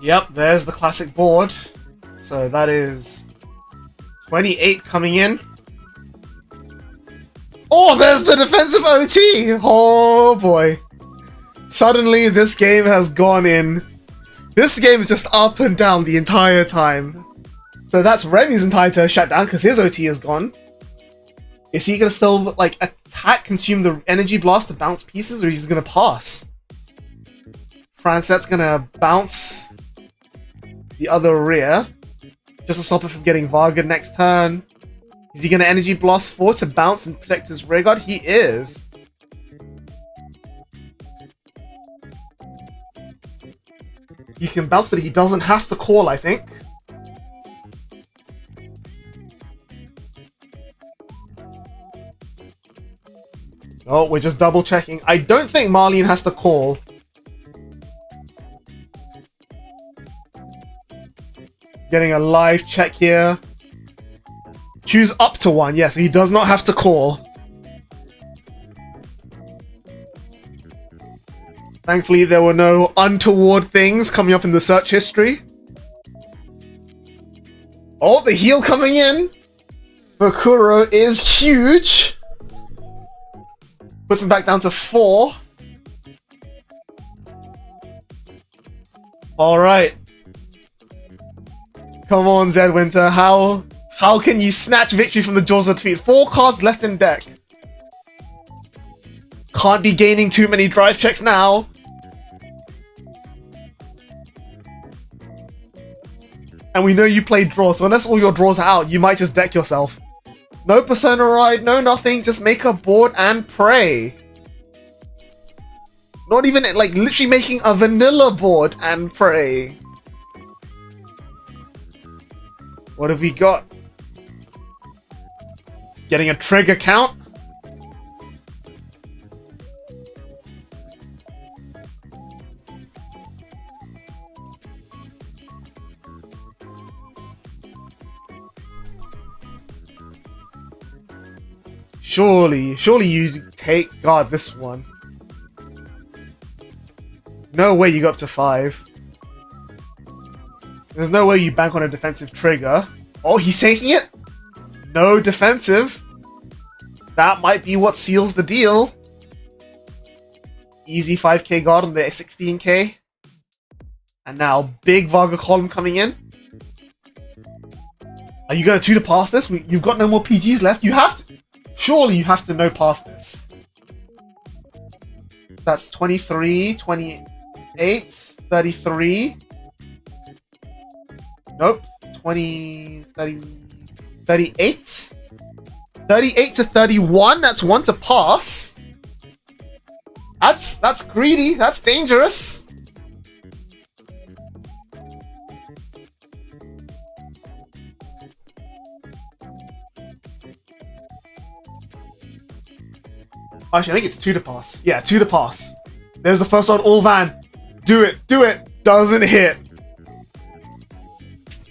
S1: Yep, there's the classic board. So that is 28 coming in. Oh, there's the defensive OT! Oh boy. Suddenly this game has gone in. This game is just up and down the entire time. So that's Remy's entire turn shut down because his OT is gone. Is he gonna still like attack, consume the energy blast to bounce pieces, or is he gonna pass? Franset's gonna bounce the other rear just to stop it from getting Vanguard next turn. Is he gonna energy blast forward to bounce and protect his rear guard? He is. He can bounce, but he doesn't have to call, I think. Oh, we're just double checking. I don't think Marlene has to call. Getting a live check here. Choose up to one. Yes, he does not have to call. Thankfully, there were no untoward things coming up in the search history. Oh, the heal coming in for Kuro is huge. Puts him back down to 4. Alright. Come on, Zed Winter. How can you snatch victory from the jaws of defeat? 4 cards left in deck. Can't be gaining too many drive checks now. And we know you played draw, so unless all your draws are out, you might just deck yourself. No Persona Ride, no nothing, just make a board and pray. Not even, like, literally making a vanilla board and pray. What have we got? Getting a trigger count? Surely you take guard this one. No way you go up to 5. There's no way you bank on a defensive trigger. Oh, he's taking it? No defensive. That might be what seals the deal. Easy 5k guard on the 16k. And now big Varga column coming in. Are you going to 2 to pass this? You've got no more PGs left. You have to. Surely you have to no pass this. That's 23, 28, 33. Nope. 20, 30, 38. 38 to 31. That's 1 to pass. That's greedy. That's dangerous. Actually, I think it's 2 to pass. Yeah, 2 to pass. There's the first one, all van. Do it, do it. Doesn't hit.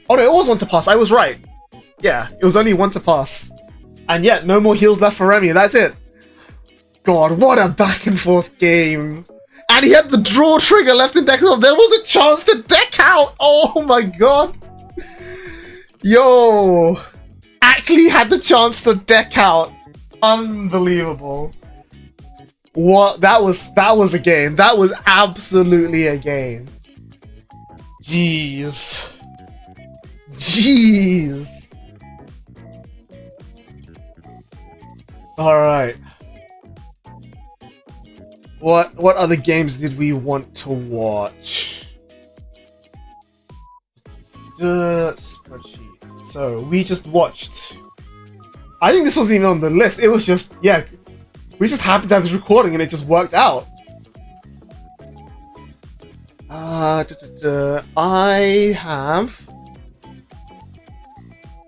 S1: Oh no, it was 1 to pass. I was right. Yeah, it was only 1 to pass. And yet, no more heals left for Remy. That's it. God, what a back and forth game. And he had the draw trigger left in deck. So there was a chance to deck out. Oh my god. Yo. Actually had the chance to deck out. Unbelievable. What? That was a game. That was absolutely a game. Jeez. Jeez. Alright. What other games did we want to watch? The spreadsheet. So we just watched. I think this wasn't even on the list. It was just, yeah, we just happened to have this recording and it just worked out. I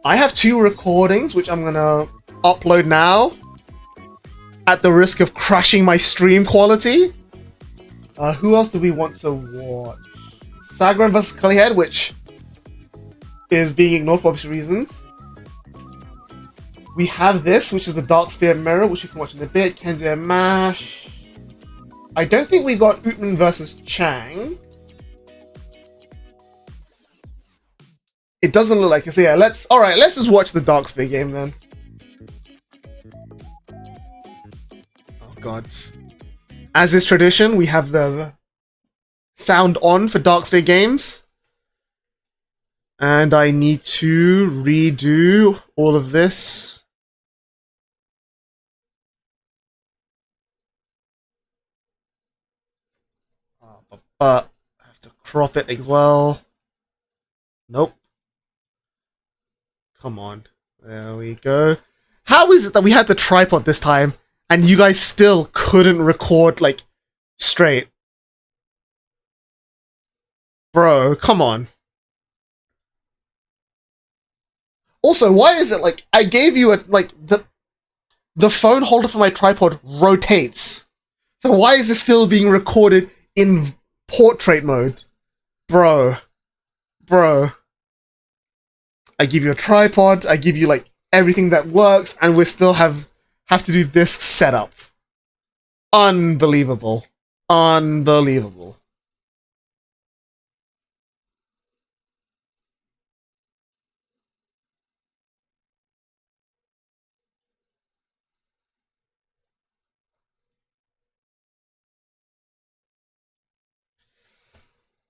S1: have 2 recordings which I'm gonna upload now at the risk of crashing my stream quality. Who else do we want to watch? Sagran vs. Cullyhead, which is being ignored for obvious reasons. We have this, which is the Dark Sphere Mirror, which you can watch in a bit. Kenzo and Mash. I don't think we got Utman versus Chang. It doesn't look like it. So yeah, let's just watch the Dark Sphere game then. Oh god. As is tradition, we have the sound on for Dark Sphere games. And I need to redo all of this. But I have to crop it as well. Nope. Come on. There we go. How is it that we had the tripod this time and you guys still couldn't record, like, straight? Bro, come on. Also, why is it, like, I gave you a, like, the phone holder for my tripod rotates. So why is it still being recorded in portrait mode? Bro. I give you a tripod, I give you, like, everything that works, and we still have to do this setup. Unbelievable. Unbelievable.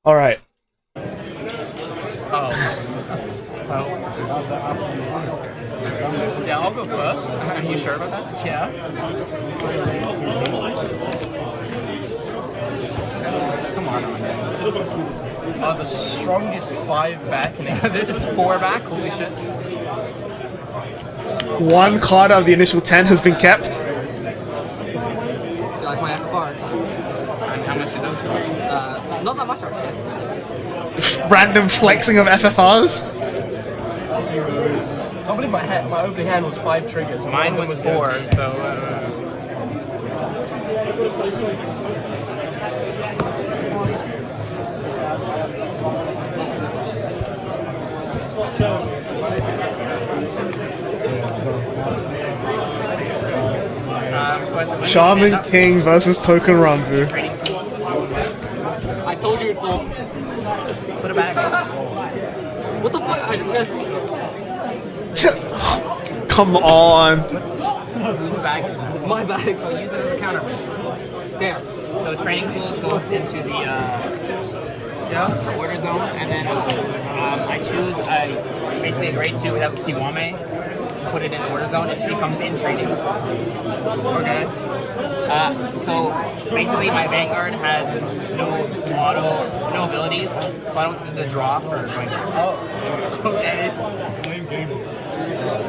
S1: Alright.
S9: Yeah, I'll go first. Are you sure about that? Yeah. Come on. The strongest 5 back in This is 4 back? Holy shit.
S1: 1 card out of the initial 10 has been kept.
S9: Do you like my FFRs? And how much are those cards? Not that much actually.
S1: Random flexing of FFRs.
S9: I believe my opening hand was 5 triggers. Mine was 4, so.
S1: Shaman King versus Token Rambu.
S9: I told you it'd fall. Put it back. What the fuck? I just missed.
S1: Come on.
S9: Whose bag is that? It's my bag, so I use it as a counter. There. So training tools goes into the order zone, and then I choose basically a grade 2 without Kiwame, put it in the order zone, and it becomes in training. Okay. So basically my Vanguard has no abilities, so I don't do the draw for going. Oh. Okay.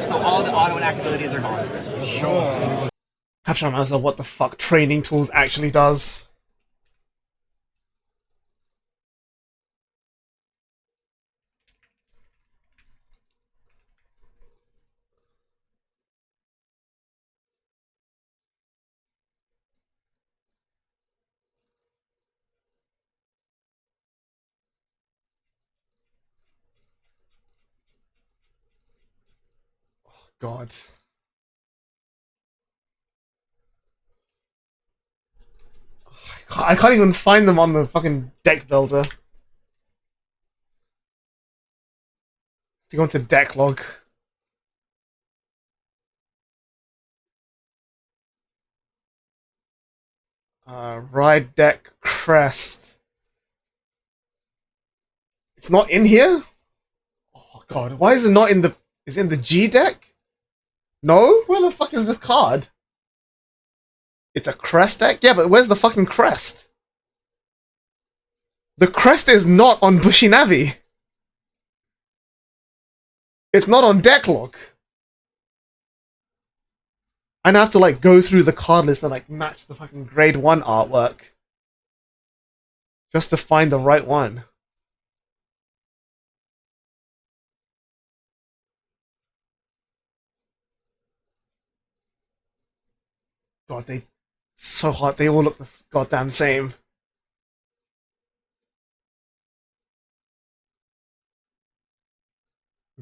S9: So all the auto and act abilities are gone. Sure.
S1: I have to remind myself what the fuck training tools actually does. God. I can't even find them on the fucking deck builder. To go into deck log. Ride deck crest. It's not in here? Oh god, why is it not in the... Is it in the G deck? No? Where the fuck is this card? It's a crest deck? Yeah, but where's the fucking crest? The crest is not on Bushi Navi. It's not on deck log. I now have to like go through the card list and like match the fucking grade 1 artwork. Just to find the right one. God, they... So hot, they all look the goddamn same.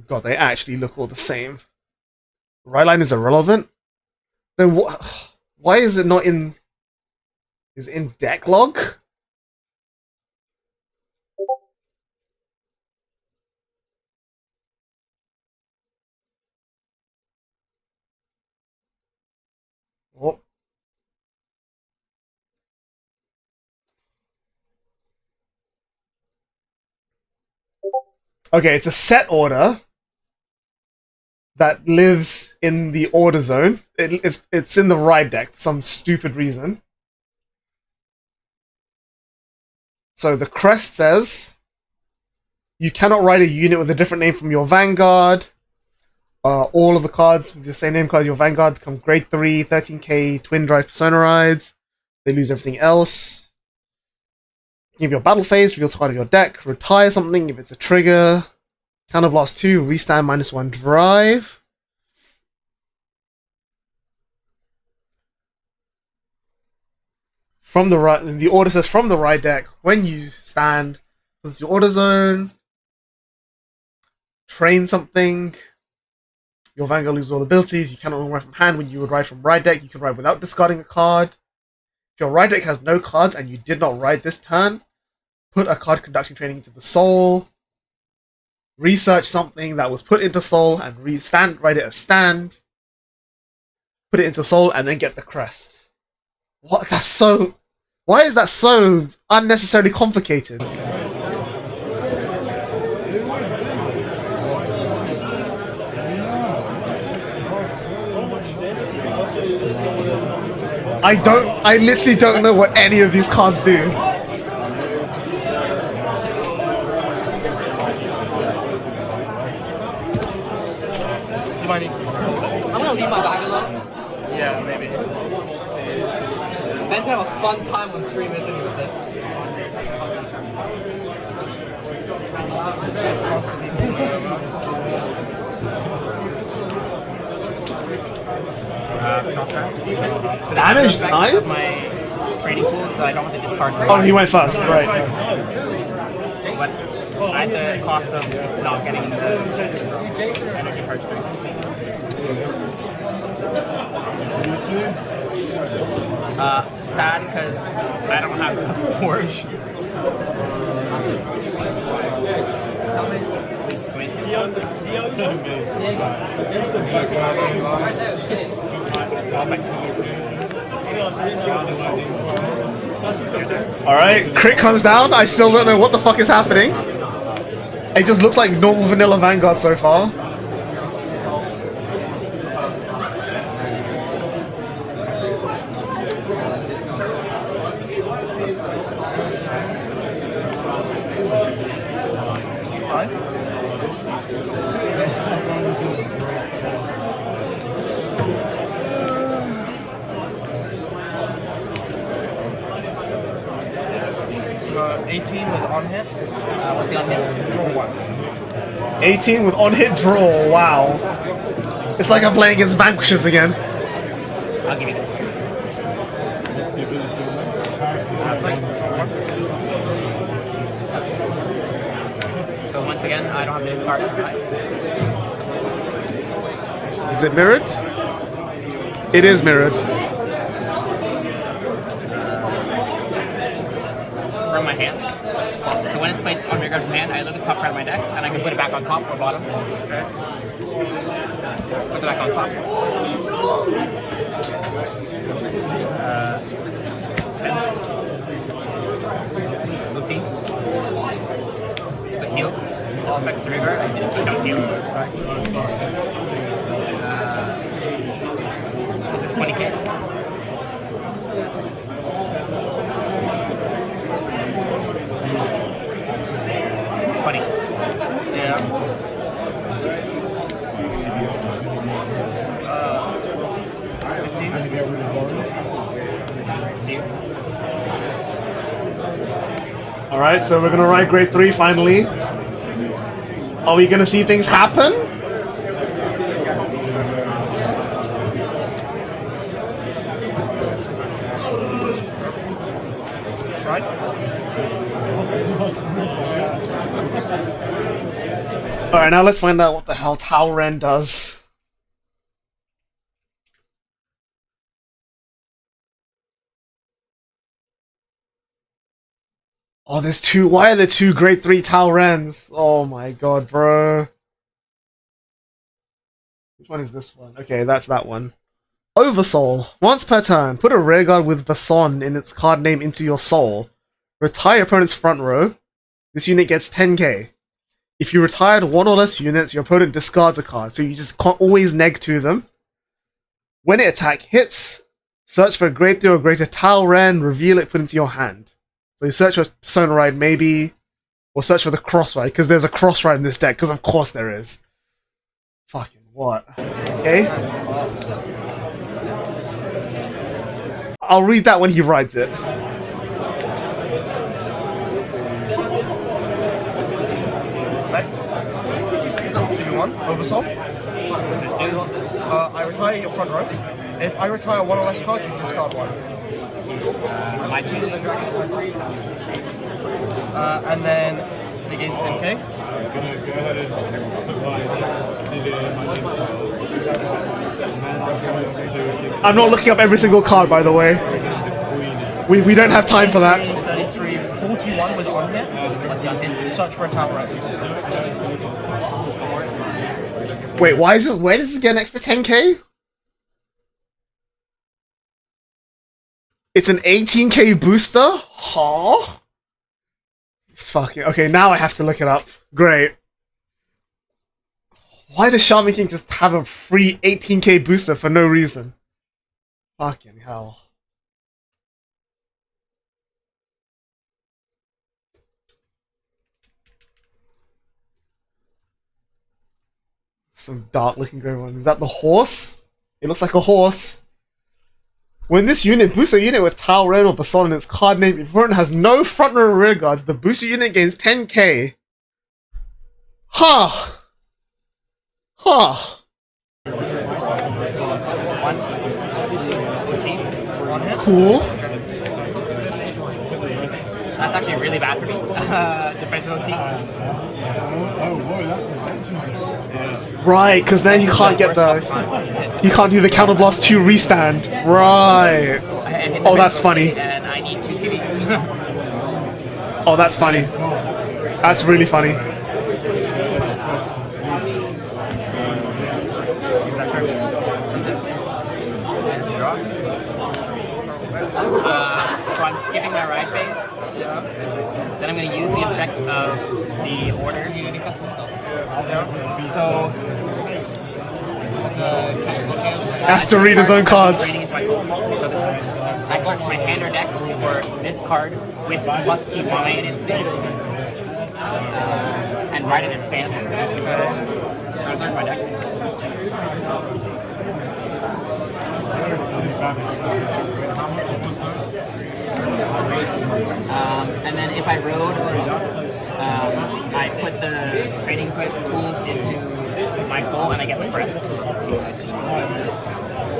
S1: God, they actually look all the same. Right line is irrelevant? Then what? Why is it not in... Is it in deck log? Oh. Okay, it's a set order that lives in the order zone. It's in the ride deck for some stupid reason. So the crest says you cannot ride a unit with a different name from your Vanguard. All of the cards with the same name card, your Vanguard, become grade 3, 13k twin drive persona rides. They lose everything else. Give your battle phase, reveal card of your deck, retire something if it's a trigger. Counterblast 2, restand -1 drive. From the right, the order says from the right deck, when you stand, this is your order zone. Train something. Your Vanguard loses all abilities. You cannot ride from hand. When you would ride from right deck, you can ride without discarding a card. If your right deck has no cards and you did not ride this turn, put a card conducting training into the soul. Research something that was put into soul and write it as stand. Put it into soul and then get the crest. What? That's so... Why is that so unnecessarily complicated? I literally don't know what any of these cards do.
S10: You might need to.
S11: I'm gonna leave my bag alone.
S10: Yeah, maybe.
S11: Ben's gonna have a fun time on stream, isn't he, with this?
S9: So
S1: Damage,
S9: that
S1: nice.
S9: goes back to my training tools, so I don't have to discard.
S1: Oh, he went first, right.
S9: But at the cost of not getting the energy charge through. Sad because I don't have the forge. Please swing.
S1: Alright, crit comes down. I still don't know what the fuck is happening. It just looks like normal vanilla Vanguard so far.
S10: So 18 with on hit.
S9: What's the on hit?
S10: Draw 1.
S1: 18 with on-hit draw, wow. It's like I'm playing against Vanquishers again.
S9: I'll give you this. So once again, I don't have to discard tonight.
S1: Is it mirrored? It is mirrored.
S9: place on Vanguard command, I look at the top card of my deck, and I can put it back on top or bottom.
S10: Okay.
S9: Put it back on top. 10. Blue team. It's a heal. All effects to Vanguard. I don't heal. This is 20k. 20.
S10: Yeah. 15.
S1: Alright, so we're gonna write grade 3 finally. Are we gonna see things happen?
S10: Right?
S1: Alright, now let's find out what the hell Tao Ren does. Oh, there's two. Why are there two grade 3 Tao Rens? Oh my god, bro. Which one is this one? Okay, that's that one. Oversoul. Once per turn, put a rearguard with Bason in its card name into your soul. Retire your opponent's front row. This unit gets 10k. If you retired one or less units, your opponent discards a card, so you just can't always neg to them. When it attack hits, search for a grade 3 or greater Tao Ren, reveal it, put into your hand. So you search for Persona Ride, maybe, or search for the Cross Ride, because there's a Cross Ride in this deck, because of course there is. Fucking what? Okay. I'll read that when he writes it.
S10: Oversoul.
S9: What does this do?
S10: I retire your front row. If I retire one or less cards, you discard one.
S9: Am I choosing a dragon?
S10: And then it gains 10k.
S1: I'm not looking up every single card, by the way. We don't have time for that.
S10: 33, 41 with on hit.
S9: What's the unhit?
S10: Search for a tower right.
S1: Wait, why is this? Where does this get an extra 10k? It's an 18k booster? Huh? Fuck it. Okay, now I have to look it up. Great. Why does Shaman King just have a free 18k booster for no reason? Fucking hell. Some dark looking grey one. Is that the horse? It looks like a horse. When this unit boosts a unit with Tao Ren or Bason in its card name, if your opponent has no front row rear guards, the booster unit gains 10k. Huh. Huh.
S9: 1. 14.
S1: Cool.
S9: That's actually really bad for me. Defensive team.
S1: Right, because then he can't get the... He can't do the counter blast 2 restand. Right. Oh, that's funny.
S9: And I need 2 CV.
S1: Oh, that's funny. That's really funny.
S9: So I'm skipping my ride phase. Then I'm going to use the effect of the order. So
S1: Has to read his own cards.
S9: So this one. I search my hand or deck for this card with plus key Wame and instant. And write it as stand. So I search my deck. And then if I rode, I put the trading tools into my soul and I get the press. So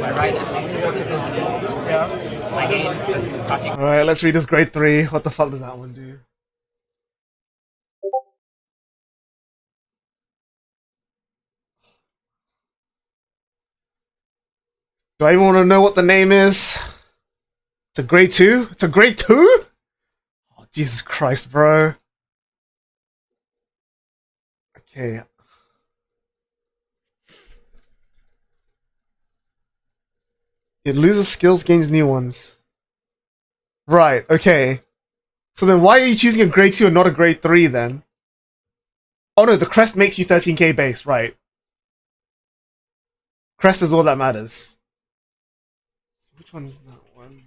S9: I ride this. This goes to soul.
S10: Yeah.
S9: I gain touching.
S1: Alright, let's read his grade 3. What the fuck does that one do? Do I even want to know what the name is? It's a grade 2? It's a grade 2? Oh, Jesus Christ, bro. Okay. It loses skills, gains new ones. Right, okay. So then why are you choosing a grade 2 and not a grade 3 then? Oh no, the crest makes you 13k base, right. Crest is all that matters. Which one's that one?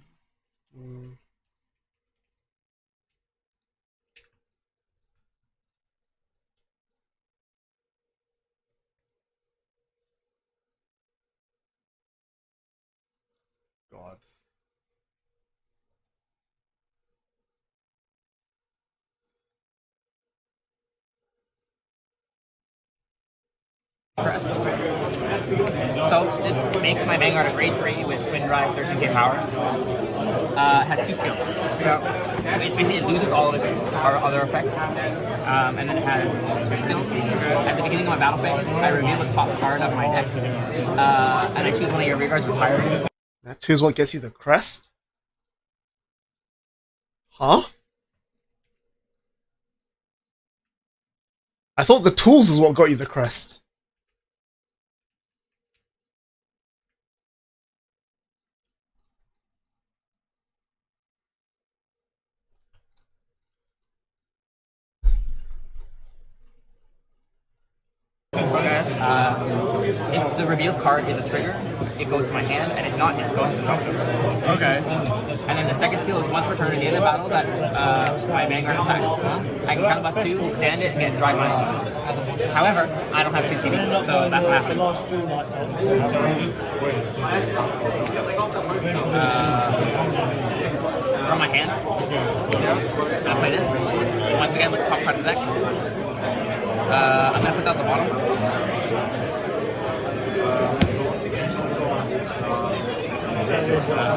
S1: God.
S9: Crest. So this makes my Vanguard a grade 3 with twin drive, 13k power. Has 2 skills. So it loses all of its other effects. And then it has 2 skills. At the beginning of my battle phase, I reveal the top card of my deck. And I choose one of your rear guards retiring.
S1: That 2 is what gets you the crest? Huh? I thought the tools is what got you the crest.
S9: If the revealed card is a trigger, it goes to my hand, and if not, it goes to the drop zone.
S10: Okay.
S9: And then the second skill is once per turn at the end of battle that my Vanguard attacks, I can counterblast 2, stand it, and get drive -1. However, I don't have 2 CD, so that's not happening. From my hand, I play this. Once again, with the top card of the deck. I'm going to put that at the bottom.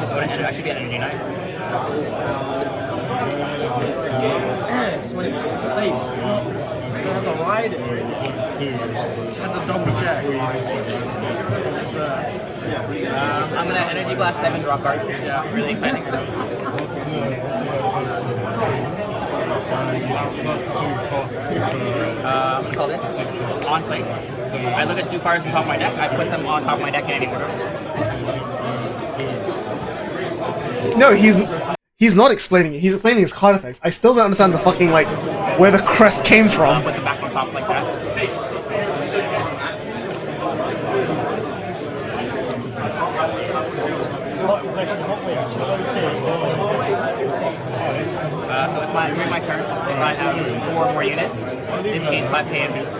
S9: So I should be at energy 9.
S10: So when it's placed, you don't have to ride it. You have to double check.
S9: I'm going to energy blast 7 draw card. Yeah, really exciting. I'm going to call this on place. I look at 2 cards on top of my deck. I put them on top of my deck in any order.
S1: No, he's not explaining it. He's explaining his card effects. I still don't understand the fucking, like, where the crest came from.
S9: Put the back on top like that. So during my turn, if I have 4 more units, this gains 5k and boost.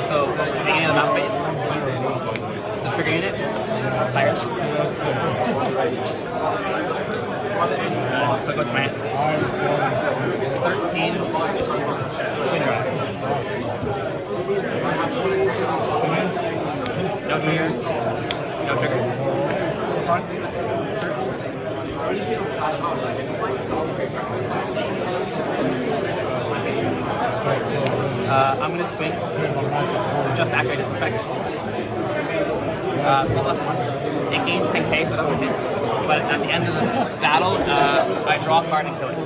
S9: So beginning of the battle phase, it's a trigger unit, tireless. So it goes to my hand. 13 twin drive. No trigger. No triggers. I'm going to swing. Just activate its effect. So that's 1. It gains 10k, so it doesn't hit. But at the end of the battle, I draw a card and kill it.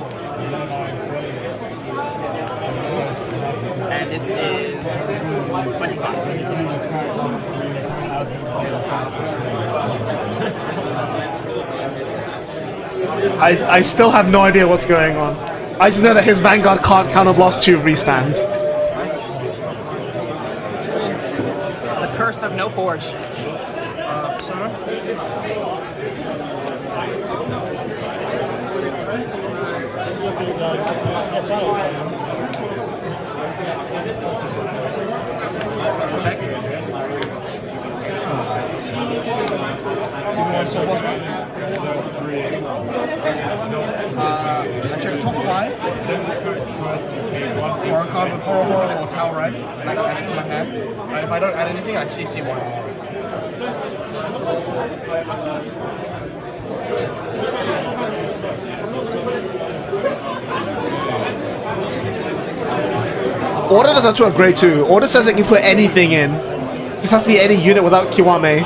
S9: And this is 25.
S1: I still have no idea what's going on. I just know that his Vanguard can't counterblast 2 restand.
S9: The curse of no forge.
S10: I check top 5 for a card with horror or tower red, and I can add it to my hand. If I don't add anything, I CC 1.
S1: Order does that to a grade 2. Order says it can put anything in. This has to be any unit without Kiwame.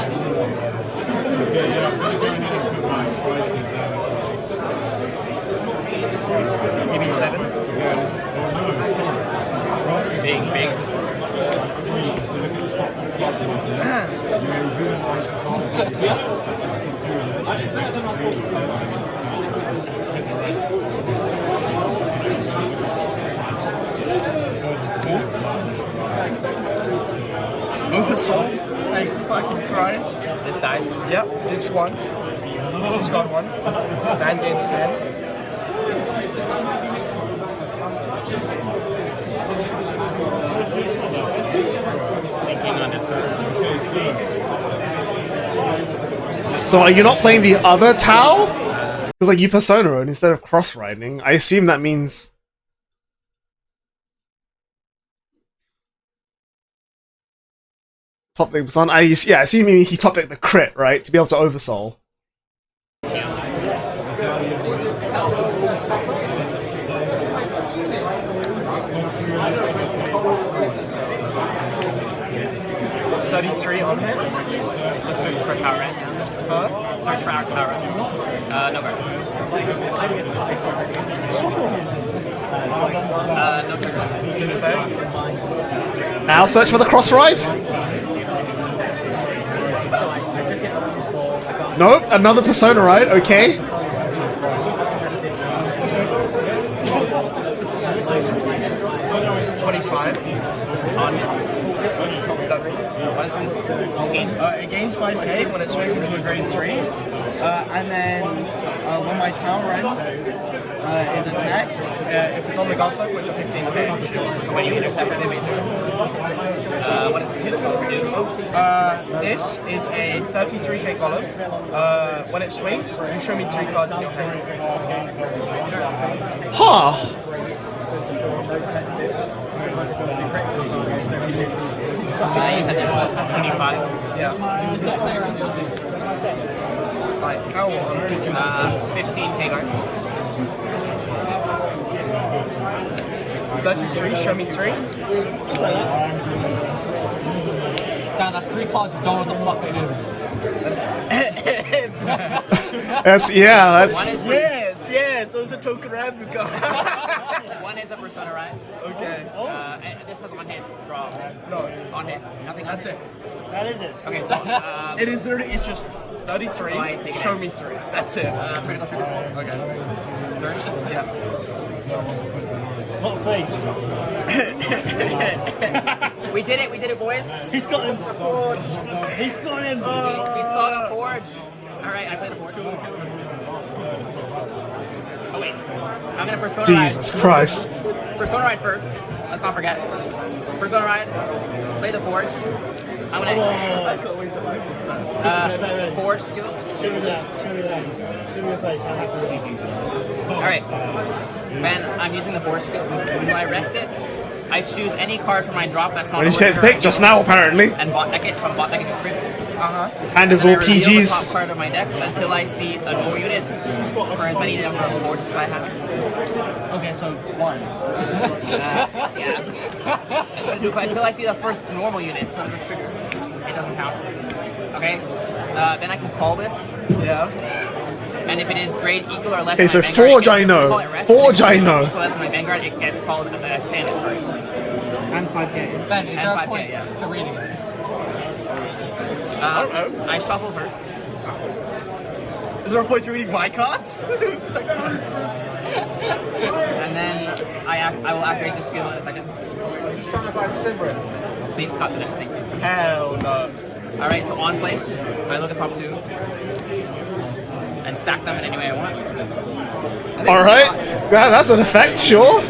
S10: Soul. Thank fucking Christ.
S9: This dies.
S10: Yep, ditch 1. Just got 1. Van gains 10.
S1: So are you not playing the other Tau? Because like you Persona Road instead of cross riding. I assume that means. Top deck Persona. I assume he top decked the crit, right? To be able to oversoul.
S10: 33 on hit.
S9: Just search for tower, right?
S10: Huh?
S9: Search for our tower. No guard. No trigger.
S1: Now search for the cross ride. Nope, another Persona ride. Okay.
S10: 25.
S9: On hits.
S10: It gains 5k when it swings into a grade 3. And then when my tower ends is attacked, if it's on the god type, which is 15k.
S9: So when you intercept it, basically. What is his cost do?
S10: This is a 33k column. When it swings, you show me 3 cards in your hand.
S1: Huh.
S9: You said this was 25.
S10: Yeah. Like, how
S9: 15k guard.
S10: 33, show me 3.
S11: Damn, that's 3 cards you don't know what the fuck they do.
S1: That's
S10: Yes, those are token random cards.
S9: One is a Persona ride.
S10: Okay.
S9: And this has on hit. Draw.
S10: No.
S9: On hit. Nothing.
S10: That's it.
S11: That is it.
S9: Okay, so
S10: It is 30, it's just 33,
S9: So I take it
S10: show
S9: in.
S10: me 3. That's it.
S9: critical trigger.
S10: Okay.
S9: Third.
S10: Yeah.
S11: Not face.
S9: We did it, boys.
S11: He's got him. He's got him.
S9: We saw the forge. All right, I play the forge. Oh wait, I'm gonna Persona
S1: Jesus
S9: ride.
S1: Christ.
S9: Persona ride first. Let's not forget. Persona ride. Play the forge. I'm gonna forge skill.
S11: Show me that. Show me that. Show me your face. How happy are you?
S9: All right, man. I'm using the forge skill, so I rest it. I choose any card from my drop that's not.
S1: When you
S9: a
S1: said
S9: wizard
S1: pick just now, apparently.
S9: and bot deck it from bot deck it.
S1: His hand is
S9: And
S1: all
S9: I reveal the
S1: PGs.
S9: top card of my deck until I see a normal unit for as many number of forges as I have.
S10: Okay, so 1.
S9: Yeah. I'm gonna do until I see the first normal unit, so it's a trigger. It doesn't count. Okay. Then I can call this,
S10: Yeah.
S9: and if it is grade equal or less.
S1: Okay,
S9: than
S1: so
S9: my Vanguard,
S1: Forge
S9: it
S1: I
S9: gets
S1: know.
S9: called at rest,
S1: Forge
S9: and
S1: I
S9: if it is
S1: know.
S9: equal or less than my Vanguard, it gets called a standard. Sorry.
S10: And 5k.
S11: Ben, is
S9: And
S11: there a
S9: 5K,
S11: point
S9: yeah.
S11: to reading it?
S9: I shuffle first.
S10: Is there a point to reading my cards?
S9: And then I will activate the skill in a second.
S10: Just trying to find Simran.
S9: Please cut the deck. Thank you.
S10: Hell no.
S9: Alright, so on place, I look at top 2 and stack them in any way I want.
S1: Alright. That's an effect, sure.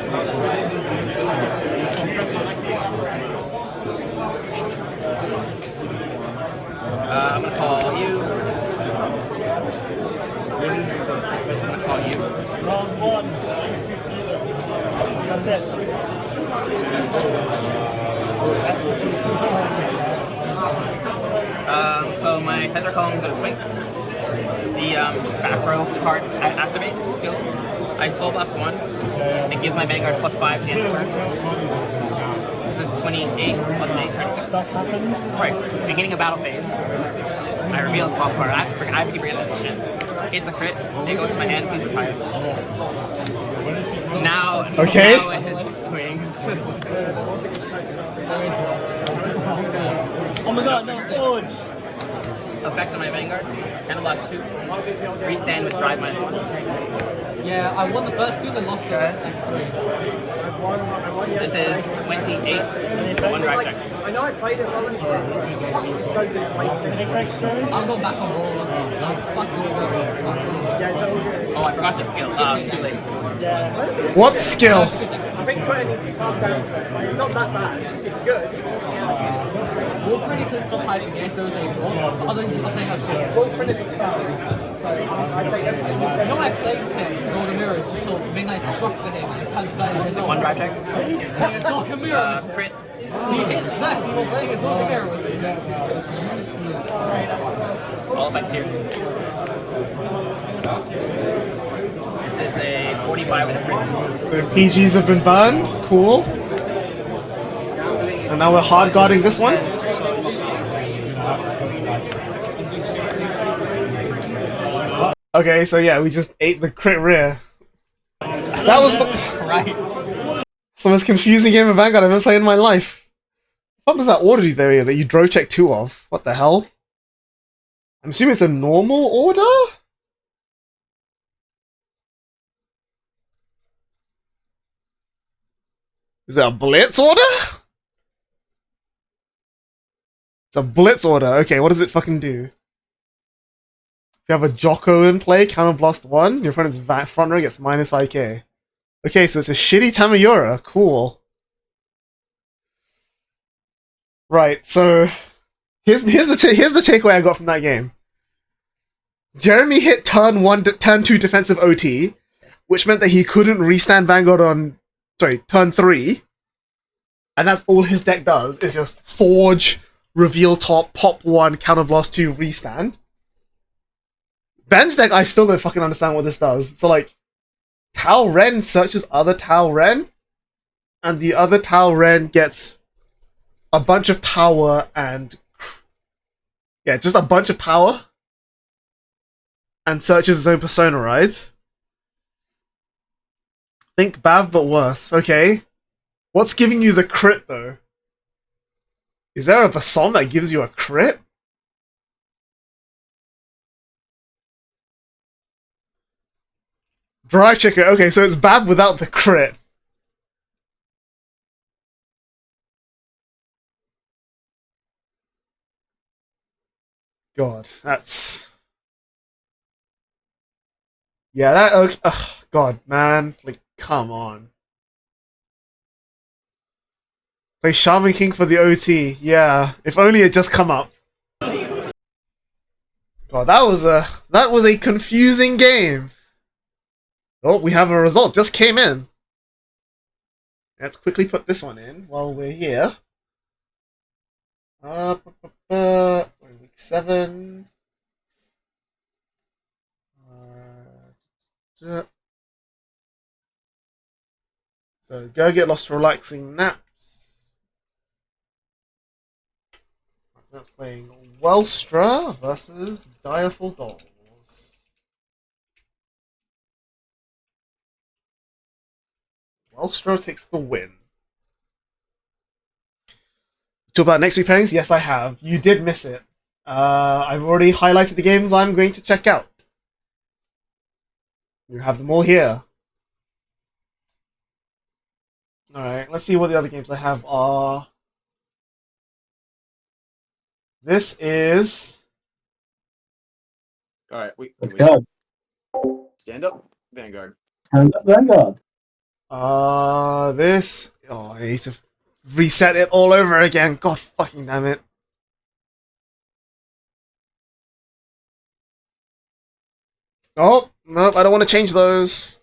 S9: I'm gonna call you. I'm gonna call you.
S11: Round 1. That's it.
S9: So my center column is gonna swing. The back row card activates skill. I soul blast 1 and give my Vanguard +5 to the end of the turn. This is 28 plus 8, 36.
S11: Stuff happens.
S9: Sorry, beginning of battle phase. I reveal the top card. I have to keep forgetting this shit. It's a crit. It goes to my hand. Please retire. Now,
S1: Okay.
S9: now it swings.
S11: Oh my god, no, Forge!
S9: Effect on my Vanguard. Candle blast 2. Restand with drive -1.
S11: Yeah, I won the first 2, then lost the next 3.
S9: This is 28. One drive check.
S6: I know I played it well and it's so deflating.
S11: I'll go back on roll. Fuck you.
S9: Oh, I forgot the skill. It's too late.
S6: Yeah.
S1: What skill?
S6: I think Twitter needs to calm down. It's not that bad. It's good.
S11: Wolfred says stop hyping it, so it's like, other than just saying how shit.
S6: Wolfred is a fan. So I take everything he said.
S11: You know, I played with him with all the mirrors until midnight struck for him and tell players so.
S9: One drive check.
S11: It's not a mirror.
S9: Crit.
S11: He hit that while playing his not a mirror with me.
S9: All effects here. This is a 45 with a crit.
S1: The PGs have been banned. Cool. And now we're hard guarding this one. Okay, so yeah, we just ate the crit rear. That was the most confusing game of Vanguard I've ever played in my life. What was that order there that you drove check 2 of? What the hell? I'm assuming it's a normal order? Is it a blitz order? It's a blitz order. Okay, what does it fucking do? If you have a Jocko in play, counter blast 1, your opponent's front row gets minus 5k. Okay, so it's a shitty Tamayura. Cool. Right, so here's the takeaway I got from that game. Jeremy hit turn 2 defensive OT, which meant that he couldn't restand Vanguard on turn 3. And that's all his deck does, is just forge, reveal top, pop 1, counterblast 2, restand. Ben's deck, I still don't fucking understand what this does. So like, Tau Ren searches other Tau Ren, and the other Tau Ren gets a bunch of power and... yeah, just a bunch of power. And searches his own persona, right? Think Bav, but worse. Okay. What's giving you the crit, though? Is there a Bason that gives you a crit? Drive checker. Okay, so it's Bav without the crit. God, that's... yeah, that... okay. Ugh, God, man. Like, come on. Play Shaman King for the OT. Yeah, if only it just come up. God, that was a confusing game. Oh, we have a result. Just came in. Let's quickly put this one in while we're here. Week 7. So, Gurgit lost relaxing naps. That's playing Welstra versus Direful Dolls. Welstra takes the win. Talk about next week pairings? Yes, I have. You did miss it. I've already highlighted the games I'm going to check out. You have them all here. Alright, let's see what the other games I have are. This is...
S12: Alright,
S13: Let's go.
S12: Stand up, Vanguard.
S13: Stand up, Vanguard.
S1: This... oh, I need to reset it all over again. God fucking damn it. Oh, nope, I don't want to change those.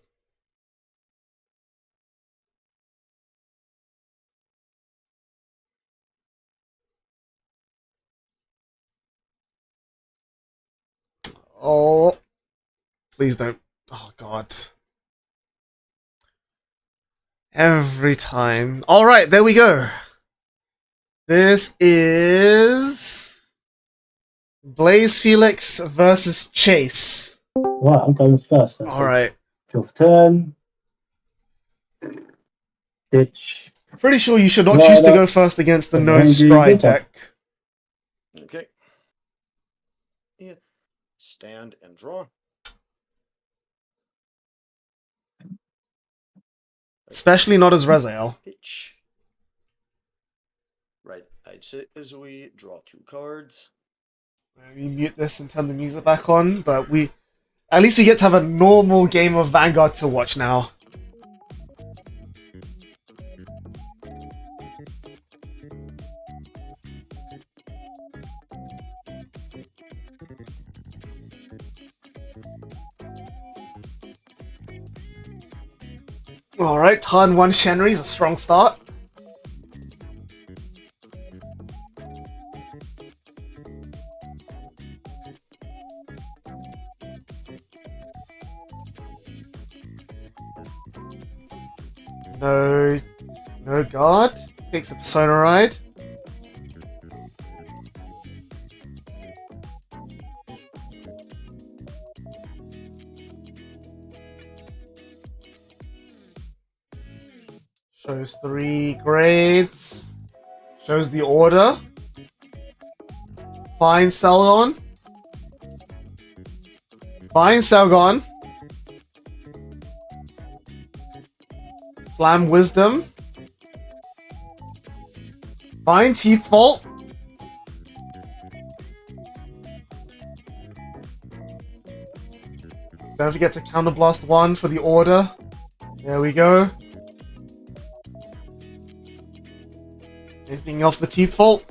S1: Oh, please don't. Oh, God. Every time. Alright, there we go. This is... Blaze Felix versus Chase.
S13: Right, I'm going first.
S1: Alright.
S13: Draw for turn. Ditch.
S1: I'm pretty sure you should not choose to go first against the no stride deck.
S12: Okay. Yeah. Stand and draw.
S1: Especially not as Rezael.
S12: Pitch. Right. I'd sit as we draw 2 cards.
S1: Let me mute this and turn the music back on, but at least we get to have a normal game of Vanguard to watch now. Alright, turn 1 Shenri is a strong start. No guard. Takes a Persona ride. Shows 3 grades. Shows the order. Fine Selgon. Fine Selgon. Slam Wisdom. Fine Teeth Vault. Don't forget to counterblast 1 for the order. There we go. Anything off the Teeth Vault?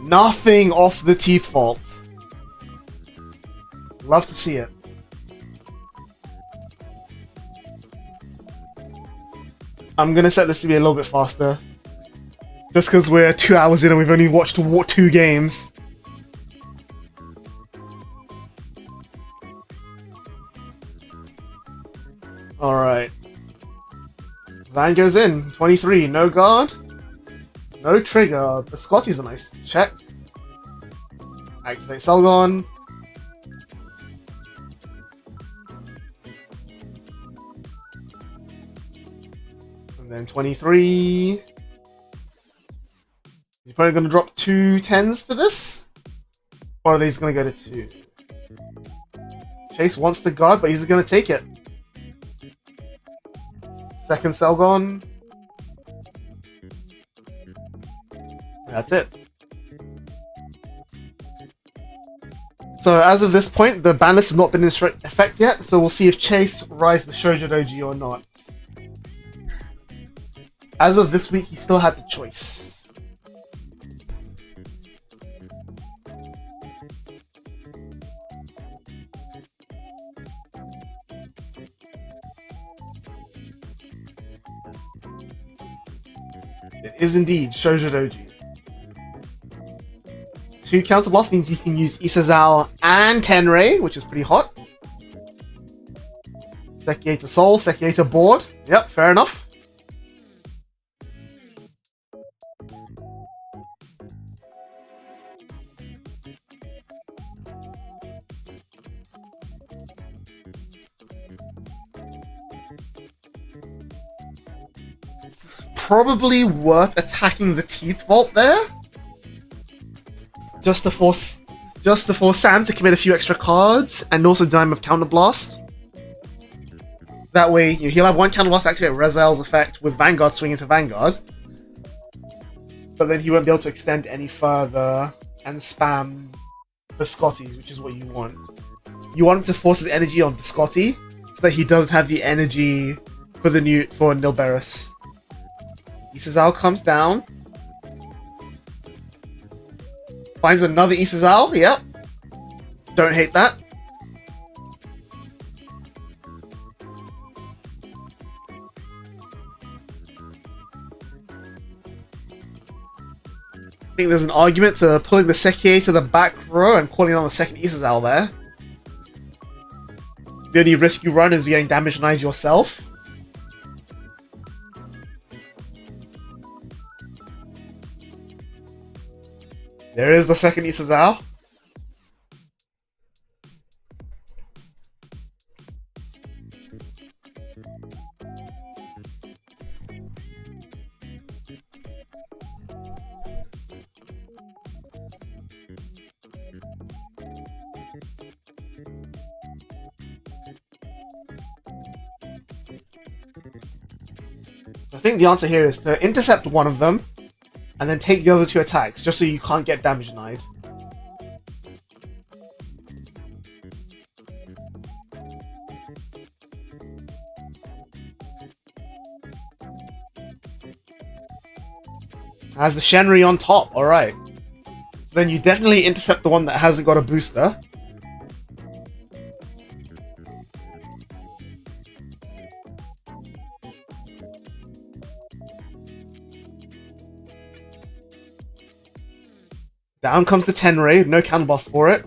S1: Nothing off the Teeth Vault. Love to see it. I'm gonna set this to be a little bit faster. Just because we're 2 hours in and we've only watched 2 games. Alright. Van goes in. 23. No guard. No trigger. Biscotti's a nice check. Activate Selgon. And then 23. He's probably going to drop 2 10s for this? Or are they just going to go to 2? Chase wants the guard, but he's going to take it. Second Selgon. That's it. So as of this point, the ban list has not been in effect yet, so we'll see if Chase rides the Shoujo Doji or not. As of this week, he still had the choice. It is indeed Shoujo Doji. 2 counterblast means you can use Isazal and Tenrei, which is pretty hot. Sekiator Soul, Sekiator Board. Yep, fair enough. It's probably worth attacking the Teeth Vault there. Just to force Sam to commit a few extra cards, and also deny him of Counterblast. That way, he'll have 1 Counterblast to activate Rezael's effect with Vanguard swing into Vanguard. But then he won't be able to extend any further and spam Biscotti, which is what you want. You want him to force his energy on Biscotti, so that he doesn't have the energy for Nilberis. Isazal comes down. Finds another Isazal, yep. Don't hate that. I think there's an argument to pulling the Sekiei to the back row and calling on the second Isazal there. The only risk you run is getting damage denied yourself. There is the second Isazal. I think the answer here is to intercept one of them, and then take the other 2 attacks, just so you can't get damage denied. Has the Shenri on top, alright. So then you definitely intercept the one that hasn't got a booster. Down comes the Tenrei, no counterblast for it.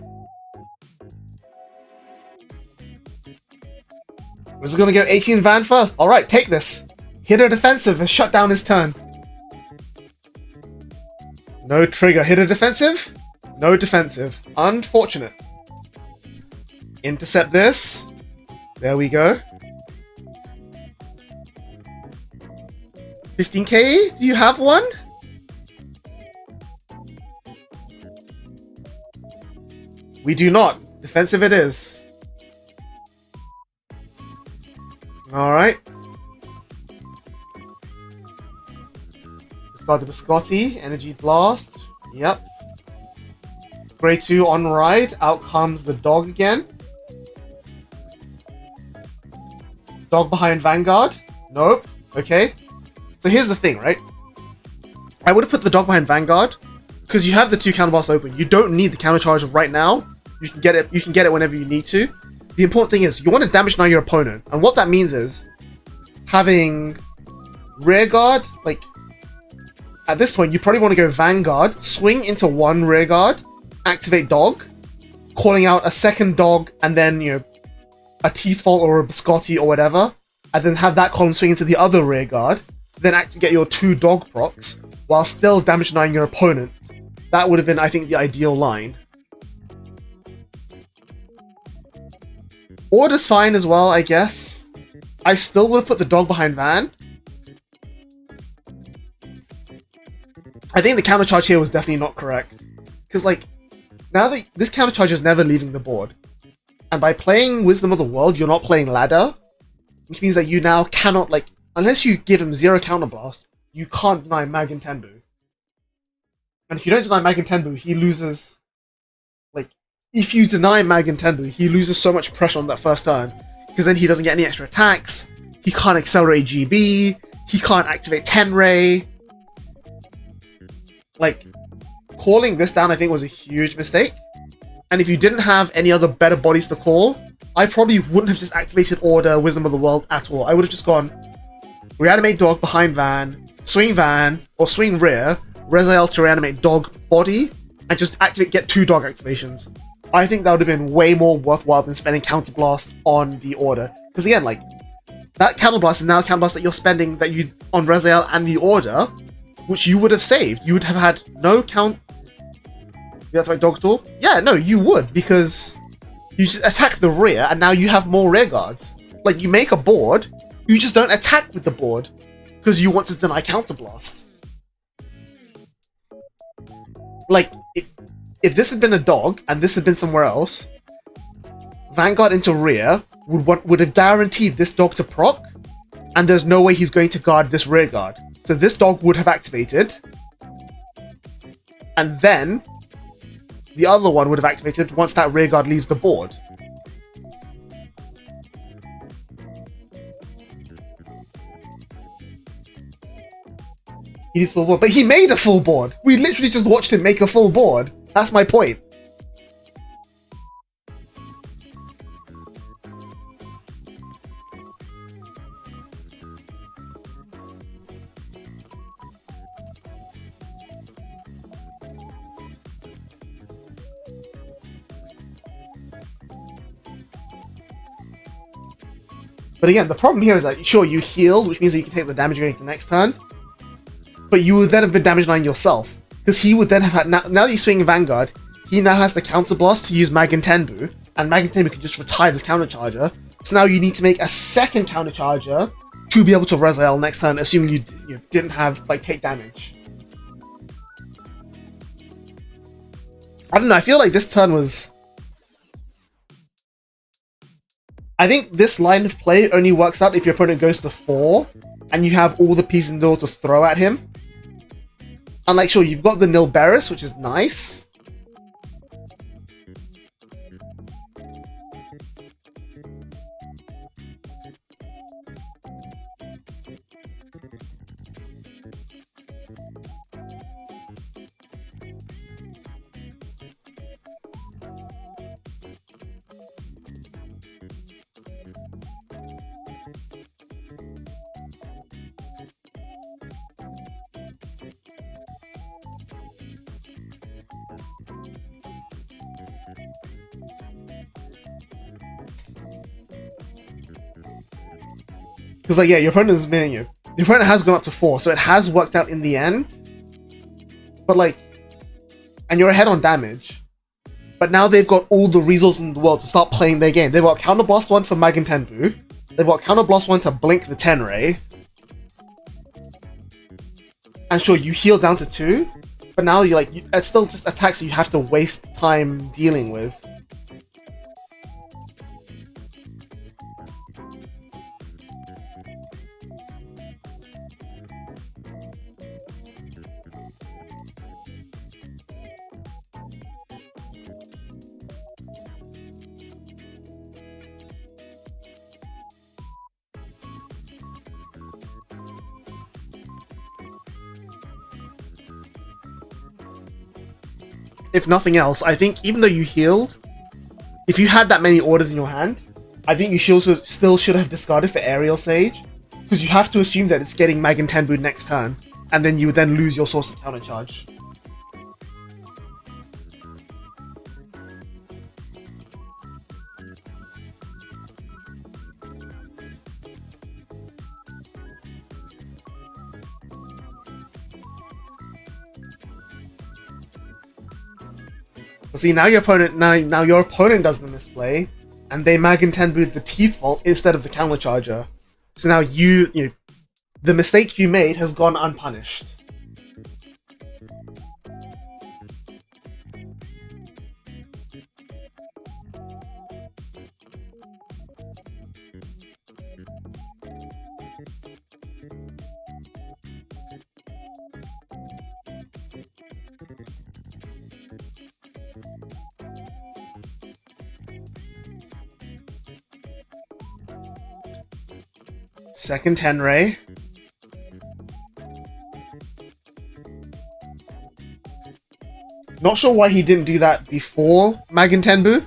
S1: We're just gonna go 18 Van first. Alright, take this. Hit a defensive and shut down his turn. No trigger. Hit a defensive? No defensive. Unfortunate. Intercept this. There we go. 15k? Do you have one? We do not. Defensive it is. Alright. Discard the Biscotti. Energy Blast. Yep. Grey 2 on ride. Out comes the dog again. Dog behind Vanguard. Nope. Okay. So here's the thing, right? I would have put the dog behind Vanguard because you have the 2 counterblasts open. You don't need the countercharge right now. You can get it. You can get it whenever you need to. The important thing is you want to damage deny your opponent, and what that means is having rear guard. Like at this point, you probably want to go Vanguard, swing into 1 rear guard, activate dog, calling out a second dog, and then a Teethfall or a Biscotti or whatever, and then have that column swing into the other rear guard. Then get your 2 dog procs while still damage denying your opponent. That would have been, I think, the ideal line. Order's fine as well, I guess. I still would have put the dog behind Van. I think the countercharge here was definitely not correct. Because, now that this countercharge is never leaving the board. And by playing Wisdom of the World, you're not playing Ladder. Which means that you now cannot, unless you give him 0 counterblast, you can't deny Magen Tenbu. And if you don't deny Magen Tenbu, he loses... if you deny Magen Tenbu, he loses so much pressure on that first turn. Because then he doesn't get any extra attacks, he can't accelerate GB, he can't activate Tenrei. Calling this down I think was a huge mistake. And if you didn't have any other better bodies to call, I probably wouldn't have just activated Order, Wisdom of the World at all. I would have just gone reanimate dog behind Van, or swing rear, Rezael to reanimate dog body, and just get 2 dog activations. I think that would have been way more worthwhile than spending Counterblast on the Order. Because again, that Counterblast is now a Counterblast that you're spending on Rezael and the Order, which you would have saved. You would have had no count... That's my dog tool? Yeah, no, you would, because you just attack the rear, and now you have more rear guards. You make a board, you just don't attack with the board, because you want to deny Counterblast. If this had been a dog, and this had been somewhere else, Vanguard into rear would have guaranteed this dog to proc, and there's no way he's going to guard this rear guard. So this dog would have activated, and then the other one would have activated once that rear guard leaves the board. He needs full board, but he made a full board! We literally just watched him make a full board! That's my point. But again, the problem here is that, sure, you healed, which means that you can take the damage going into the next turn, but you would then have been damage denying yourself. Because he would then have had... Now that you swing Vanguard, he now has the Counterblast to use Magen Tenbu, and Magen Tenbu can just retire this Countercharger. So now you need to make a second Countercharger to be able to Rezael next turn, assuming you didn't have, take damage. I don't know, I feel like this turn was... I think this line of play only works out if your opponent goes to 4, and you have all the pieces in the order to throw at him. And like, sure, you've got the Nilberis, which is nice. Because like, yeah, your opponent is mailing you. Your opponent has gone up to 4, so it has worked out in the end. But like, and you're ahead on damage. But now they've got all the resources in the world to start playing their game. They've got Counter Blast 1 for Magen Tenbu. They've got Counter Blast 1 to blink the Tenrei. And sure, you heal down to 2. But now you're like, it's still just attacks you have to waste time dealing with. If nothing else, I think even though you healed, if you had that many orders in your hand, I think you still should have discarded for Aerial Sage, because you have to assume that it's getting Magen Tenbu next turn, and then you would then lose your source of countercharge. See, now your opponent does the misplay, and they Magen Tenbu the Teeth Vault instead of the Countercharger. So now the mistake you made has gone unpunished. Second Tenrei. Not sure why he didn't do that before Magen Tenbu.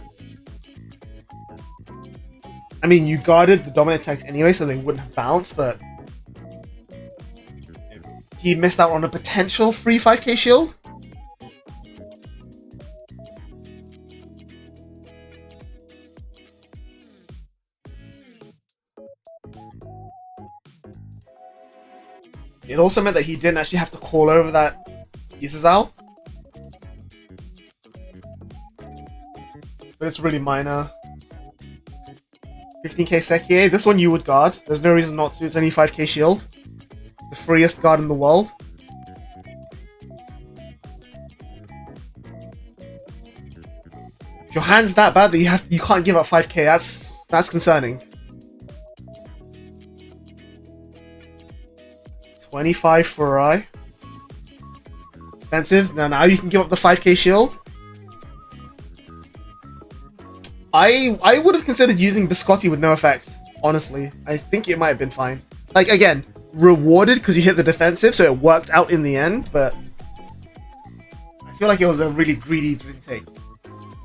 S1: I mean, you guarded the dominant attacks anyway, so they wouldn't have bounced, but he missed out on a potential free 5k shield. It also meant that he didn't actually have to call over that Isazao. But it's really minor. 15k Sekie. This one you would guard. There's no reason not to. It's only 5k shield. It's the freest guard in the world. If your hand's that bad that you can't give up 5k, that's concerning. 25 for Rai. Defensive. Now you can give up the 5k shield. I would have considered using Biscotti with no effect, honestly. I think it might have been fine. Like, again, rewarded because you hit the defensive, so it worked out in the end, but I feel like it was a really greedy take.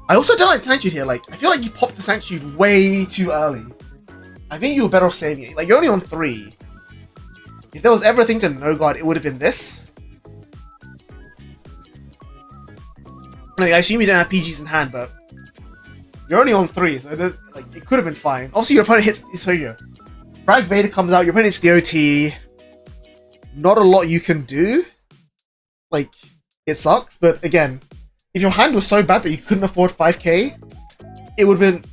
S1: I also don't like Sanctude here. Like, I feel like you popped the Sanctude way too early. I think you were better off saving it. Like, you're only on 3. If there was ever a thing to no guard, it would have been this. Like, I assume you don't have PGs in hand, but you're only on 3, so it could have been fine. Obviously, your opponent hits. So here, Frag Vader comes out. Your opponent hits the OT. Not a lot you can do. Like, it sucks. But again, if your hand was so bad that you couldn't afford 5k, it would have been.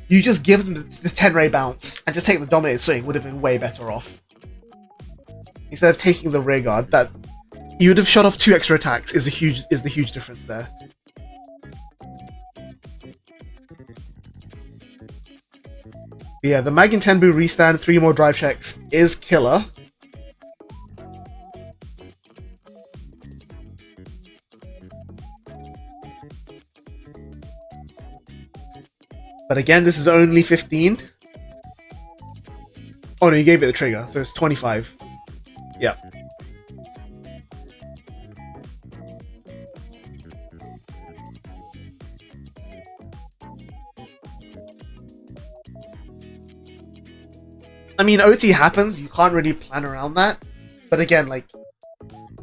S1: You just give them the Tenrei bounce and just take the Dominated Swing. Would have been way better off. Instead of taking the rear guard, that you would have shot off 2 extra attacks is the huge difference there. But yeah, the Magen Tenbu restand, 3 more drive checks is killer. But again, this is only 15. Oh no, you gave it the trigger, so it's 25. Yeah. I mean, OT happens, you can't really plan around that. But again, like,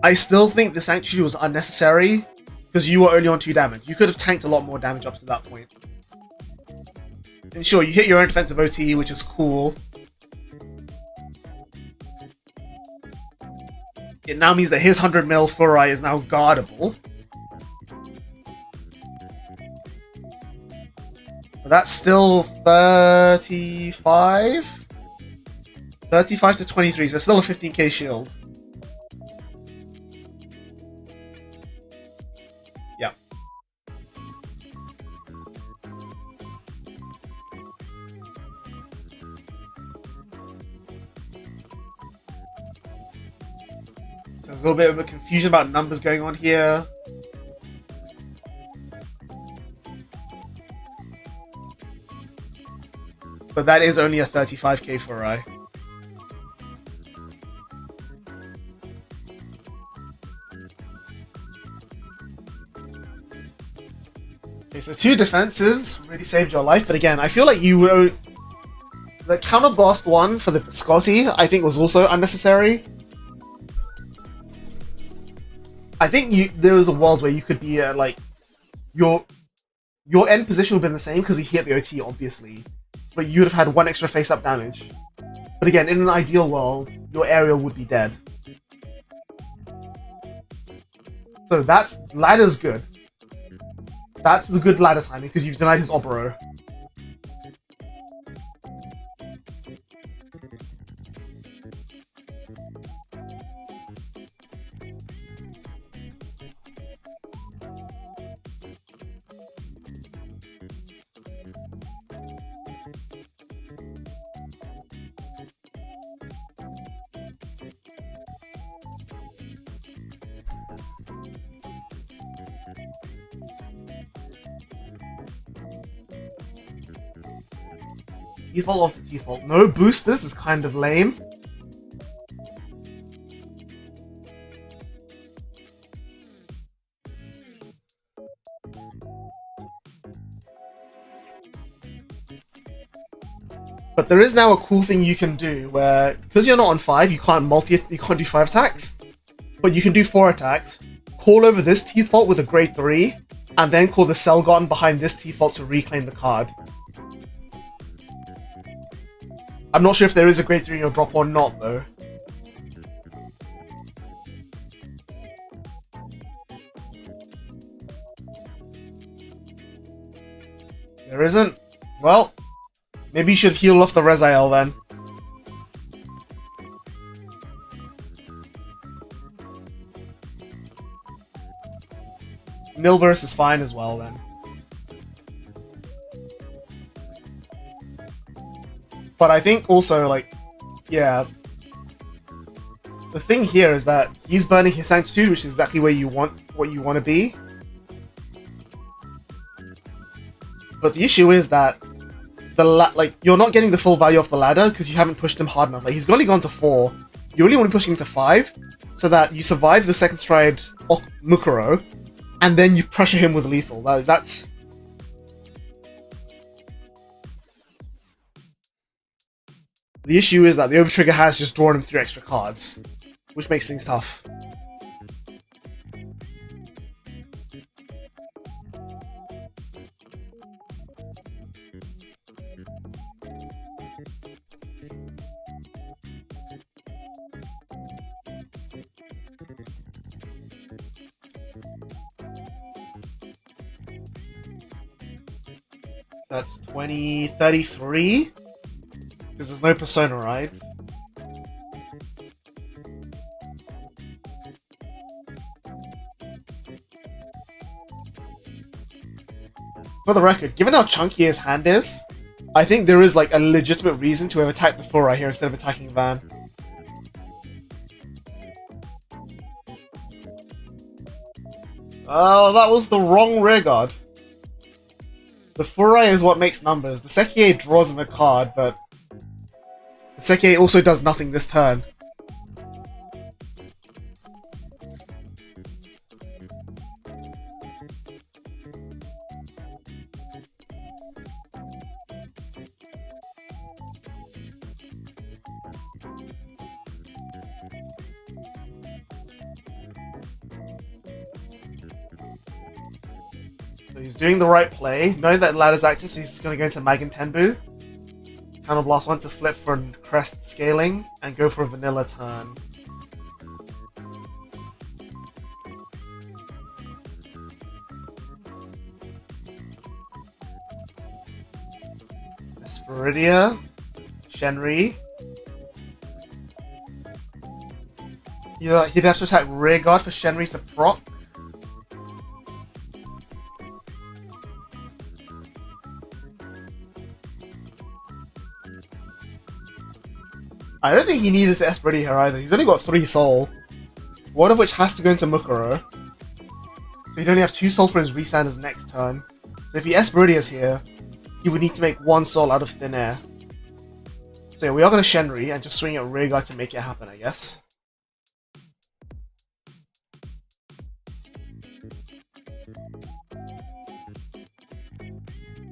S1: I still think the Sanctuary was unnecessary because you were only on 2 damage. You could have tanked a lot more damage up to that point. And sure, you hit your own defensive OT, which is cool. It now means that his 100 mil Furai is now guardable. But that's still 35? 35 to 23, so still a 15k shield. Yeah. So there's a little bit of a confusion about numbers going on here. But that is only a 35k Furai. Okay, so 2 defensives really saved your life, but again, I feel like you would... The counter-blast one for the Scotty, I think, was also unnecessary. I think there was a world where you could be, like... Your end position would have been the same, because he hit the OT, obviously. But you would have had 1 extra face-up damage. But again, in an ideal world, your aerial would be dead. So that's... Ladder's good. That's the good ladder timing, because you've denied his Oboro. Default off the default. No boosters is kind of lame. But there is now a cool thing you can do where, because you're not on 5, you can't do 5 attacks. But you can do 4 attacks, call over this Teeth-Fault with a grade 3, and then call the Selgon behind this Teeth-Fault to reclaim the card. I'm not sure if there is a grade 3 in your drop or not, though. There isn't? Well, maybe you should heal off the Rezael then. Milburst is fine as well then. But I think also, like, yeah, the thing here is that he's burning his Sanctitude, which is exactly where you want what you want to be. But the issue is that you're not getting the full value of the ladder because you haven't pushed him hard enough. Like, he's only gone to 4. You only want to push him to 5, so that you survive the second stride Mukuro, and then you pressure him with lethal. That's... The issue is that the Overtrigger has just drawn him 3 extra cards, which makes things tough. That's 2033? Because there's no Persona, right? For the record, given how chunky his hand is, I think there is like a legitimate reason to have attacked the 4 right here instead of attacking Van. Oh, that was the wrong rearguard. The Furai is what makes numbers. The Sekiei draws him a card, but the Sekiei also does nothing this turn. So he's doing the right play. Knowing that ladder's active, so he's going to go into Magen Tenbu. Counterblast 1 to flip for crest scaling, and go for a vanilla turn. Esperidia. Shenri. He'd have to attack Rearguard for Shenri to proc. I don't think he needed to Esperidia here either. He's only got 3 soul. One of which has to go into Mukuro. So he'd only have 2 soul for his Resanders next turn. So if he Esperidia's here, he would need to make 1 soul out of thin air. So yeah, we are going to Shenri and just swing at Rearguard to make it happen, I guess.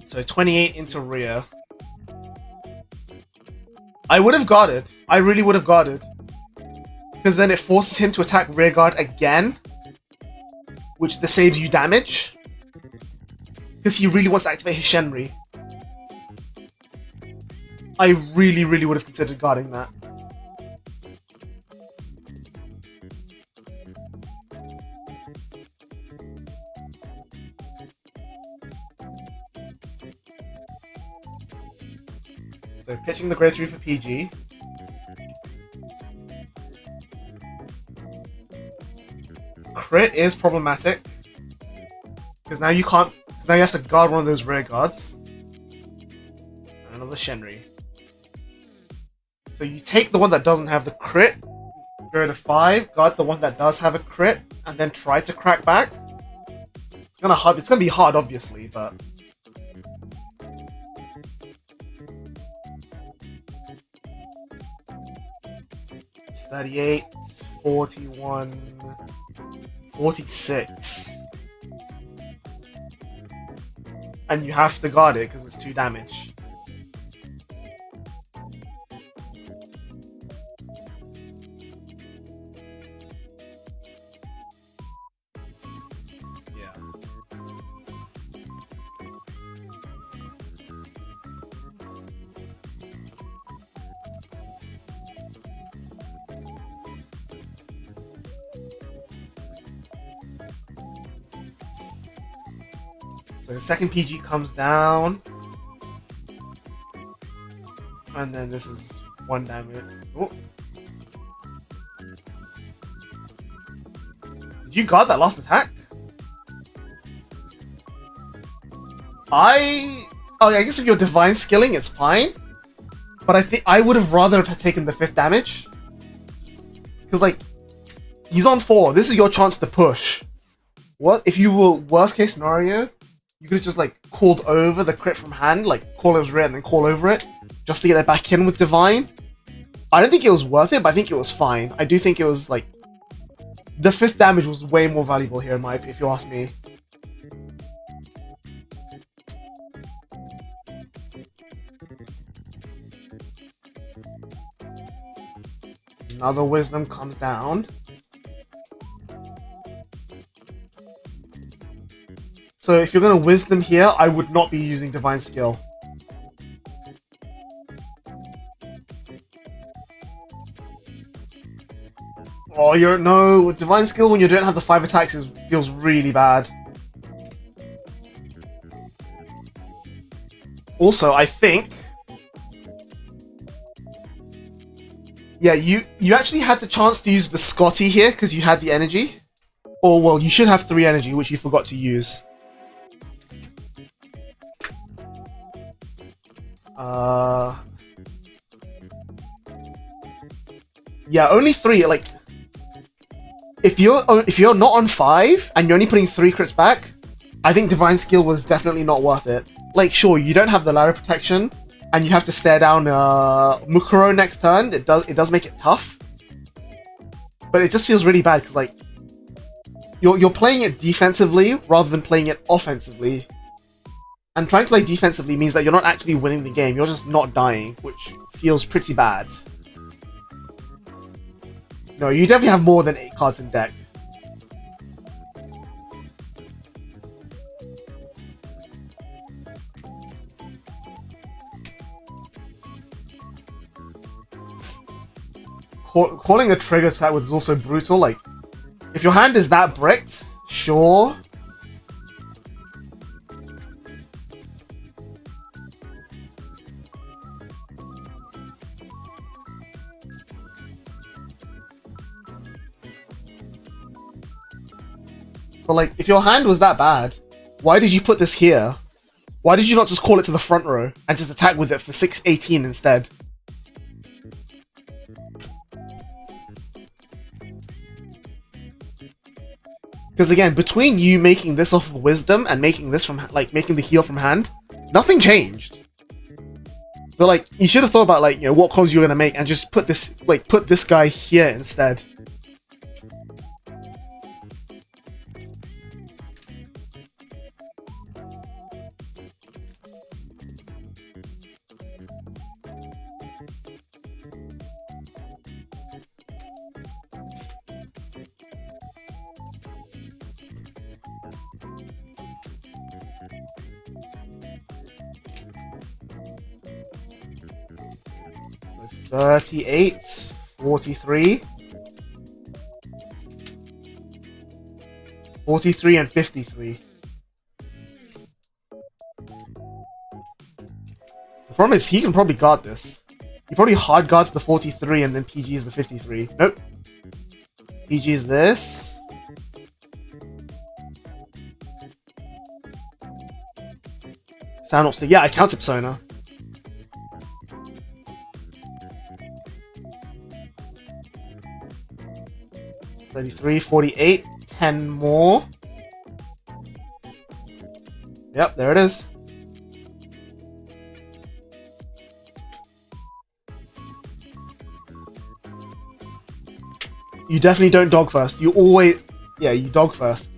S1: So 28 into rear. I would have guarded. I really would have guarded. Because then it forces him to attack Rearguard again. Which saves you damage. Because he really wants to activate his Shenri. I really, really would have considered guarding that. So pitching the grade 3 for PG. Crit is problematic. Because now you can't... Because now you have to guard one of those rear guards. And another Shenri. So you take the one that doesn't have the crit, go to 5, guard the one that does have a crit, and then try to crack back. It's gonna be hard, obviously, but... It's 38, 41, 46. And you have to guard it because it's 2 damage. Yeah. So the second PG comes down. And then this is 1 damage. Oh. Did you guard that last attack? I guess if you're divine skilling, it's fine. But I think I would have rather have taken the 5th damage. Because, like, he's on 4. This is your chance to push. What if you were worst case scenario? You could have just, like, called over the crit from hand, like, call it was red and then call over it, just to get it back in with Divine. I don't think it was worth it, but I think it was fine. I do think it was, like... The 5th damage was way more valuable here, if you ask me. Another Wisdom comes down. So if you're going to Wisdom here, I would not be using Divine Skill. Oh, no, Divine Skill when you don't have the 5 attacks feels really bad. Also, I think... Yeah, you actually had the chance to use Biscotti here because you had the energy. Or, well, you should have 3 energy, which you forgot to use. Yeah, only 3, like... If you're not on 5, and you're only putting 3 crits back, I think Divine Skill was definitely not worth it. like, sure, you don't have the ladder protection, and you have to stare down Mukuro next turn. It does make it tough, but it just feels really bad because like you're playing it defensively rather than playing it offensively, and trying to play defensively means that you're not actually winning the game. You're just not dying, which feels pretty bad. No, you definitely have more than 8 cards in deck. Calling a trigger set was also brutal. Like, if your hand is that bricked, sure. But like, if your hand was that bad, why did you put this here? Why did you not just call it to the front row and just attack with it for 618 instead? Because again, between you making this off of wisdom and making this from making the heal from hand, nothing changed. So like, you should have thought about like, you know, what combos you were gonna make and just put this guy here instead. So 38, 43, 43 and 53. The problem is he can probably guard this. He probably hard guards the 43 and then PG is the 53. Nope. PG is this. Sound Opster. Yeah, I counter Persona. $33, $48, 10 more. Yep, there it is. You definitely don't dog first. You always... Yeah, you dog first.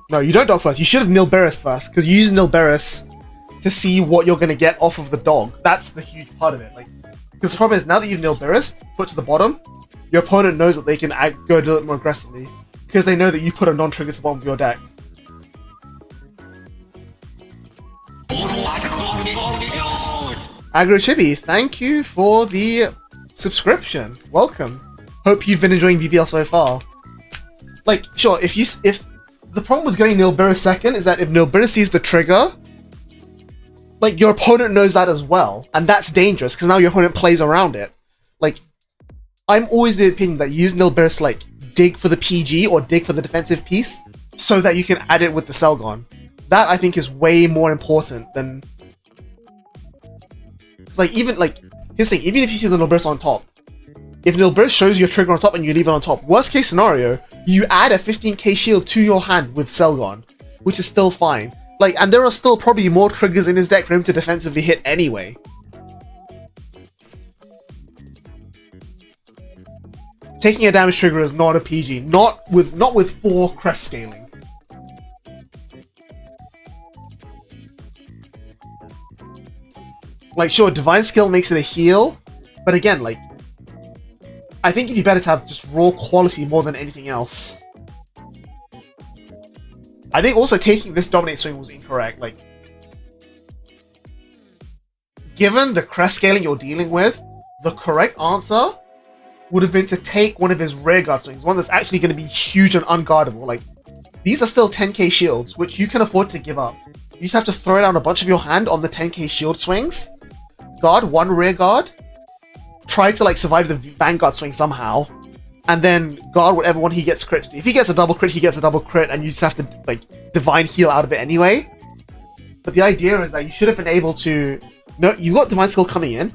S1: No, you don't dog first. You should have Nilberis first, because you use Nilberis to see what you're going to get off of the dog. That's the huge part of it. Like, because the problem is, now that you've Nilberis put to the bottom, your opponent knows that they can go a little more aggressively, because they know that you put a non-trigger to the bottom of your deck. Agro Chibi, thank you for the subscription. Welcome. Hope you've been enjoying VBL so far. Like, sure, if the problem with going Nilberis second is that if Nilberis sees the trigger, like, your opponent knows that as well, and that's dangerous, because now your opponent plays around it. Like, I'm always the opinion that you use Nilberis to, like, dig for the PG or dig for the defensive piece, so that you can add it with the Selgon. That, I think, is way more important than... It's like, even, like, here's the thing, even if you see the Nilberis on top, if Nilberis shows your trigger on top and you leave it on top, worst case scenario, you add a 15k shield to your hand with Selgon, which is still fine. Like, and there are still probably more triggers in his deck for him to defensively hit anyway. Taking a damage trigger is not a PG, not with 4 crest scaling. Like, sure, Divine Skill makes it a heal, but again, like, I think it'd be better to have just raw quality more than anything else. I think also taking this Dominate swing was incorrect. Like, given the crest scaling you're dealing with, the correct answer would have been to take one of his rear guard swings, one that's actually going to be huge and unguardable. Like, these are still 10k shields, which you can afford to give up. You just have to throw down a bunch of your hand on the 10k shield swings, guard one rear guard, try to, like, survive the Vanguard swing somehow, and then guard whatever one he gets crit to. If he gets a double crit, he gets a double crit, and you just have to, like, Divine Heal out of it anyway. But the idea is that you should have been able to... No, you've got Divine Skill coming in,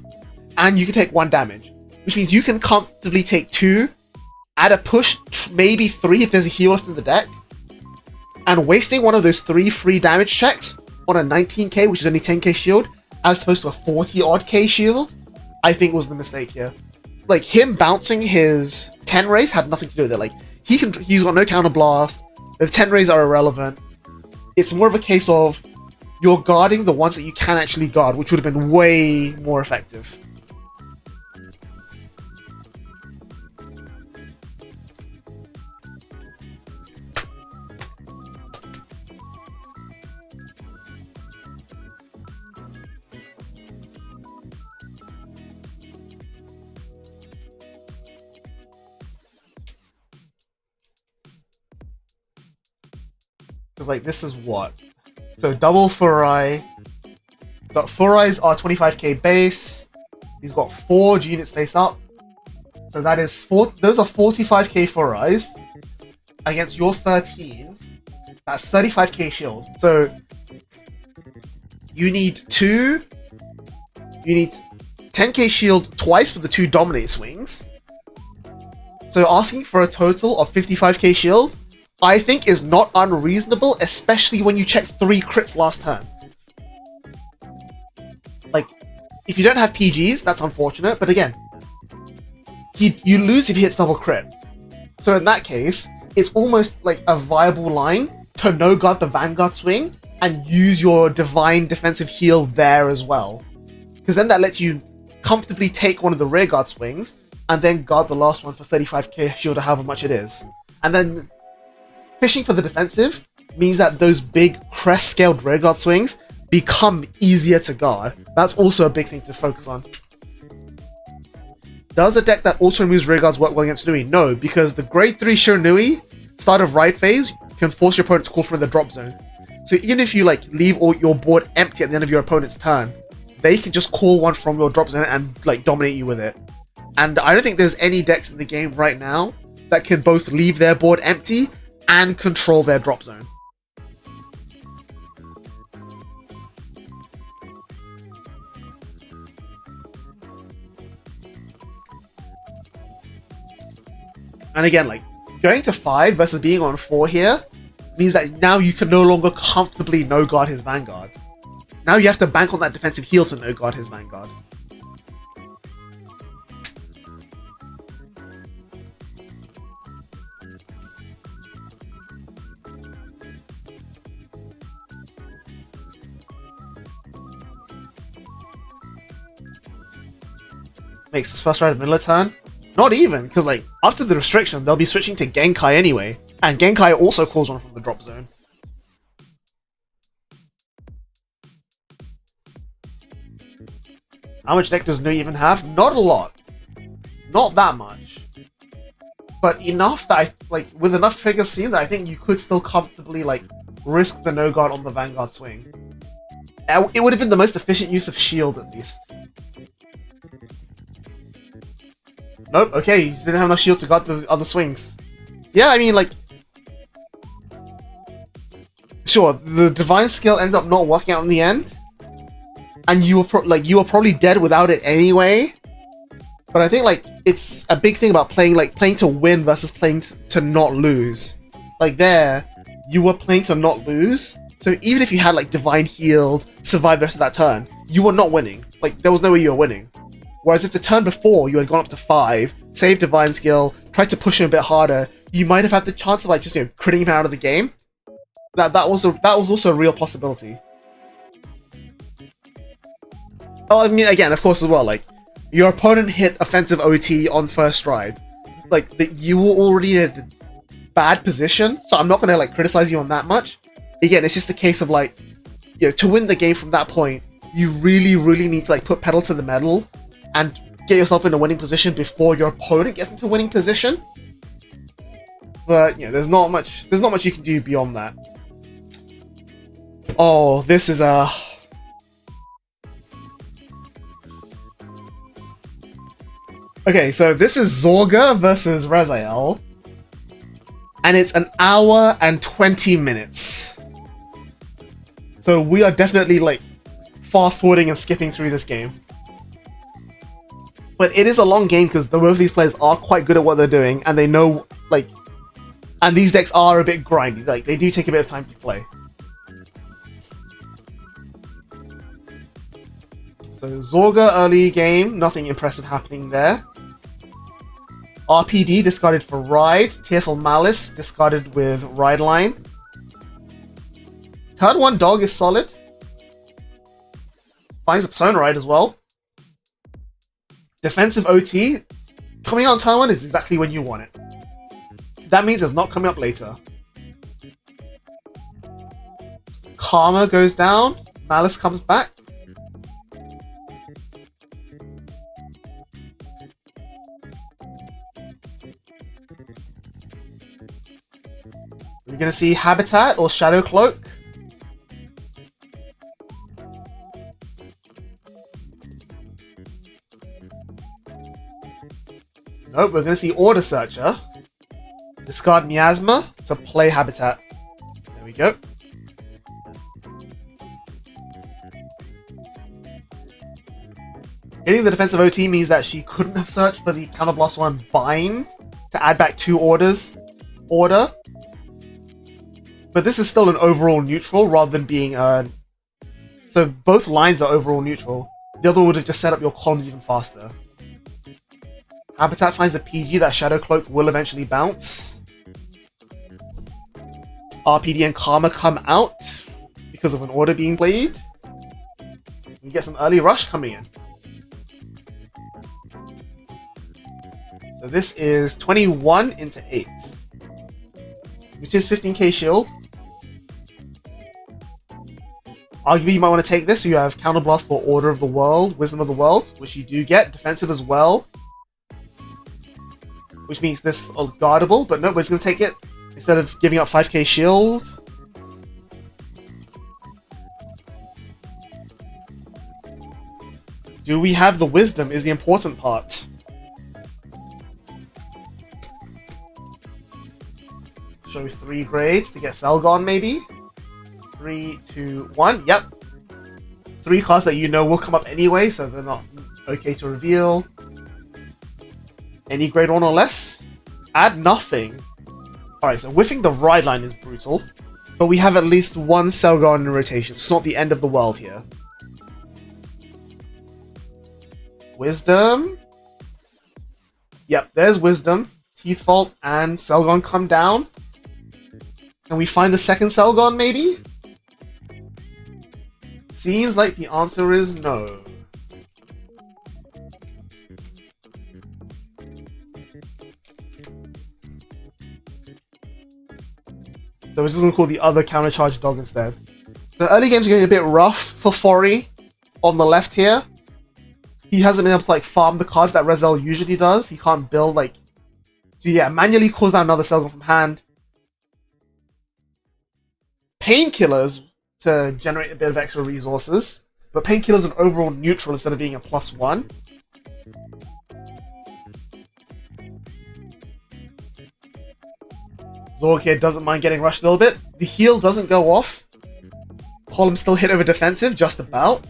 S1: and you can take 1 damage. Which means you can comfortably take 2, add a push, maybe 3 if there's a heal left in the deck, and wasting one of those 3 free damage checks on a 19k, which is only 10k shield, as opposed to a 40 odd k shield, I think was the mistake here. Like, him bouncing his 10 rays had nothing to do with it. Like, he's got no counter blast. The 10 rays are irrelevant. It's more of a case of you're guarding the ones that you can actually guard, which would have been way more effective. Because, like, this is what? So, double Furai. The Furai's are 25k base. He's got 4 units face up. So, that is 4. Those are 45k Furai's against your 13. That's 35k shield. So, you need 10k shield twice for the 2 dominate swings. So, asking for a total of 55k shield, I think, is not unreasonable, especially when you check 3 crits last turn. Like, if you don't have PGs, that's unfortunate, but again, you lose if he hits double crit. So in that case, it's almost like a viable line to no-guard the Vanguard swing and use your Divine Defensive Heal there as well. Because then that lets you comfortably take one of the rear guard swings and then guard the last one for 35k shield or however much it is. And then fishing for the defensive means that those big crest-scaled rearguard swings become easier to guard. That's also a big thing to focus on. Does a deck that also removes rearguards work well against Nui? No, because the grade 3 Shiranui, start of ride phase, can force your opponent to call from the drop zone. So even if you like leave all your board empty at the end of your opponent's turn, they can just call one from your drop zone and like dominate you with it. And I don't think there's any decks in the game right now that can both leave their board empty and control their drop zone. And again, like, going to 5 versus being on 4 here means that now you can no longer comfortably no-guard his Vanguard. Now you have to bank on that defensive heal to no-guard his Vanguard. Makes his first ride of middle of turn? Not even, because like after the restriction, they'll be switching to Genkai anyway, and Genkai also calls one from the drop zone. How much deck does Nui even have? Not a lot. Not that much. But enough that with enough triggers seen that I think you could still comfortably like risk the no guard on the Vanguard swing. It would have been the most efficient use of shield at least. Nope, okay, you didn't have enough shield to guard the other swings. Yeah, I mean, like... Sure, the Divine Skill ends up not working out in the end. And you were probably dead without it anyway. But I think, like, it's a big thing about playing to win versus playing to not lose. Like, there, you were playing to not lose. So even if you had, like, Divine Healed, survived the rest of that turn, you were not winning. Like, there was no way you were winning. Whereas if the turn before you had gone up to 5, saved Divine Skill, tried to push him a bit harder, you might have had the chance of like just critting him out of the game. That was also a real possibility. Oh, I mean, again, of course as well, like your opponent hit offensive OT on first ride, like you were already in a bad position, so I'm not gonna like criticize you on that much. Again, it's just a case of like, to win the game from that point, you really need to like put pedal to the metal and get yourself in a winning position before your opponent gets into a winning position. But there's not much you can do beyond that. Oh, this is a... Okay, so this is Zorga versus Raziel. And it's an hour and 20 minutes. So we are definitely like fast forwarding and skipping through this game. But it is a long game because both of these players are quite good at what they're doing, and they know, like, and these decks are a bit grindy. Like, they do take a bit of time to play. So Zorga early game, nothing impressive happening there. RPD discarded for Ride. Tearful Malice discarded with Ride Line. Turn 1 Dog is solid. Finds a Persona Ride as well. Defensive OT. Coming out on turn 1 is exactly when you want it. That means it's not coming up later. Karma goes down. Malice comes back. We're going to see Habitat or Shadow Cloak. Nope, we're going to see Order Searcher. Discard Miasma to play Habitat. There we go. Getting the defensive OT means that she couldn't have searched for the Counterblast 1 Bind to add back 2 order. But this is still an overall neutral rather than being a... So both lines are overall neutral. The other would have just set up your columns even faster. Habitat finds a PG that Shadow Cloak will eventually bounce. RPD and Karma come out because of an order being played. You get some early rush coming in. So this is 21 into 8, which is 15k shield. Arguably, you might want to take this so you have Counterblast for Order of the World, Wisdom of the World, which you do get. Defensive as well. Which means this is guardable, but no, we're just going to take it instead of giving up 5k shield. Do we have the Wisdom is the important part. Show 3 grades to get Selgon maybe. 3, 2, 1. Yep. 3 cards that you know will come up anyway, so they're not okay to reveal. Any grade 1 or less. Add nothing. Alright, so whiffing the Ride Line is brutal. But we have at least 1 Selgon in rotation. It's not the end of the world here. Wisdom. Yep, there's Wisdom. Teeth Fault and Selgon come down. Can we find the second Selgon, maybe? Seems like the answer is no. So we're just going to call the other countercharge dog instead. So early games are getting a bit rough for Fori on the left here. He hasn't been able to farm the cards that Rezel usually does. He can't build So yeah, manually calls down another Selgon from hand. Painkillers to generate a bit of extra resources. But Painkiller's an overall neutral instead of being a +1. Zorg here doesn't mind getting rushed a little bit. The heal doesn't go off. Column still hit over defensive, just about.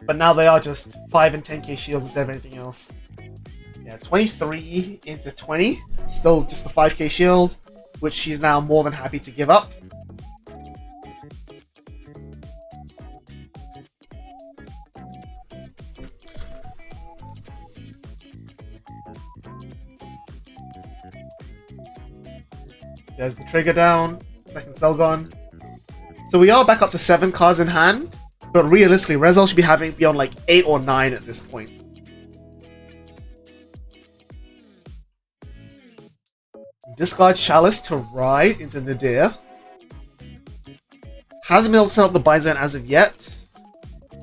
S1: But now they are just 5 and 10k shields instead of anything else. Yeah, 23 into 20. Still just a 5k shield, which she's now more than happy to give up. There's the trigger down, second Selgon. So we are back up to 7 cards in hand, but realistically, Rezel should be on 8 or 9 at this point. Discard Chalice to Ride into Nadir. Hasn't been able to set up the bind zone as of yet.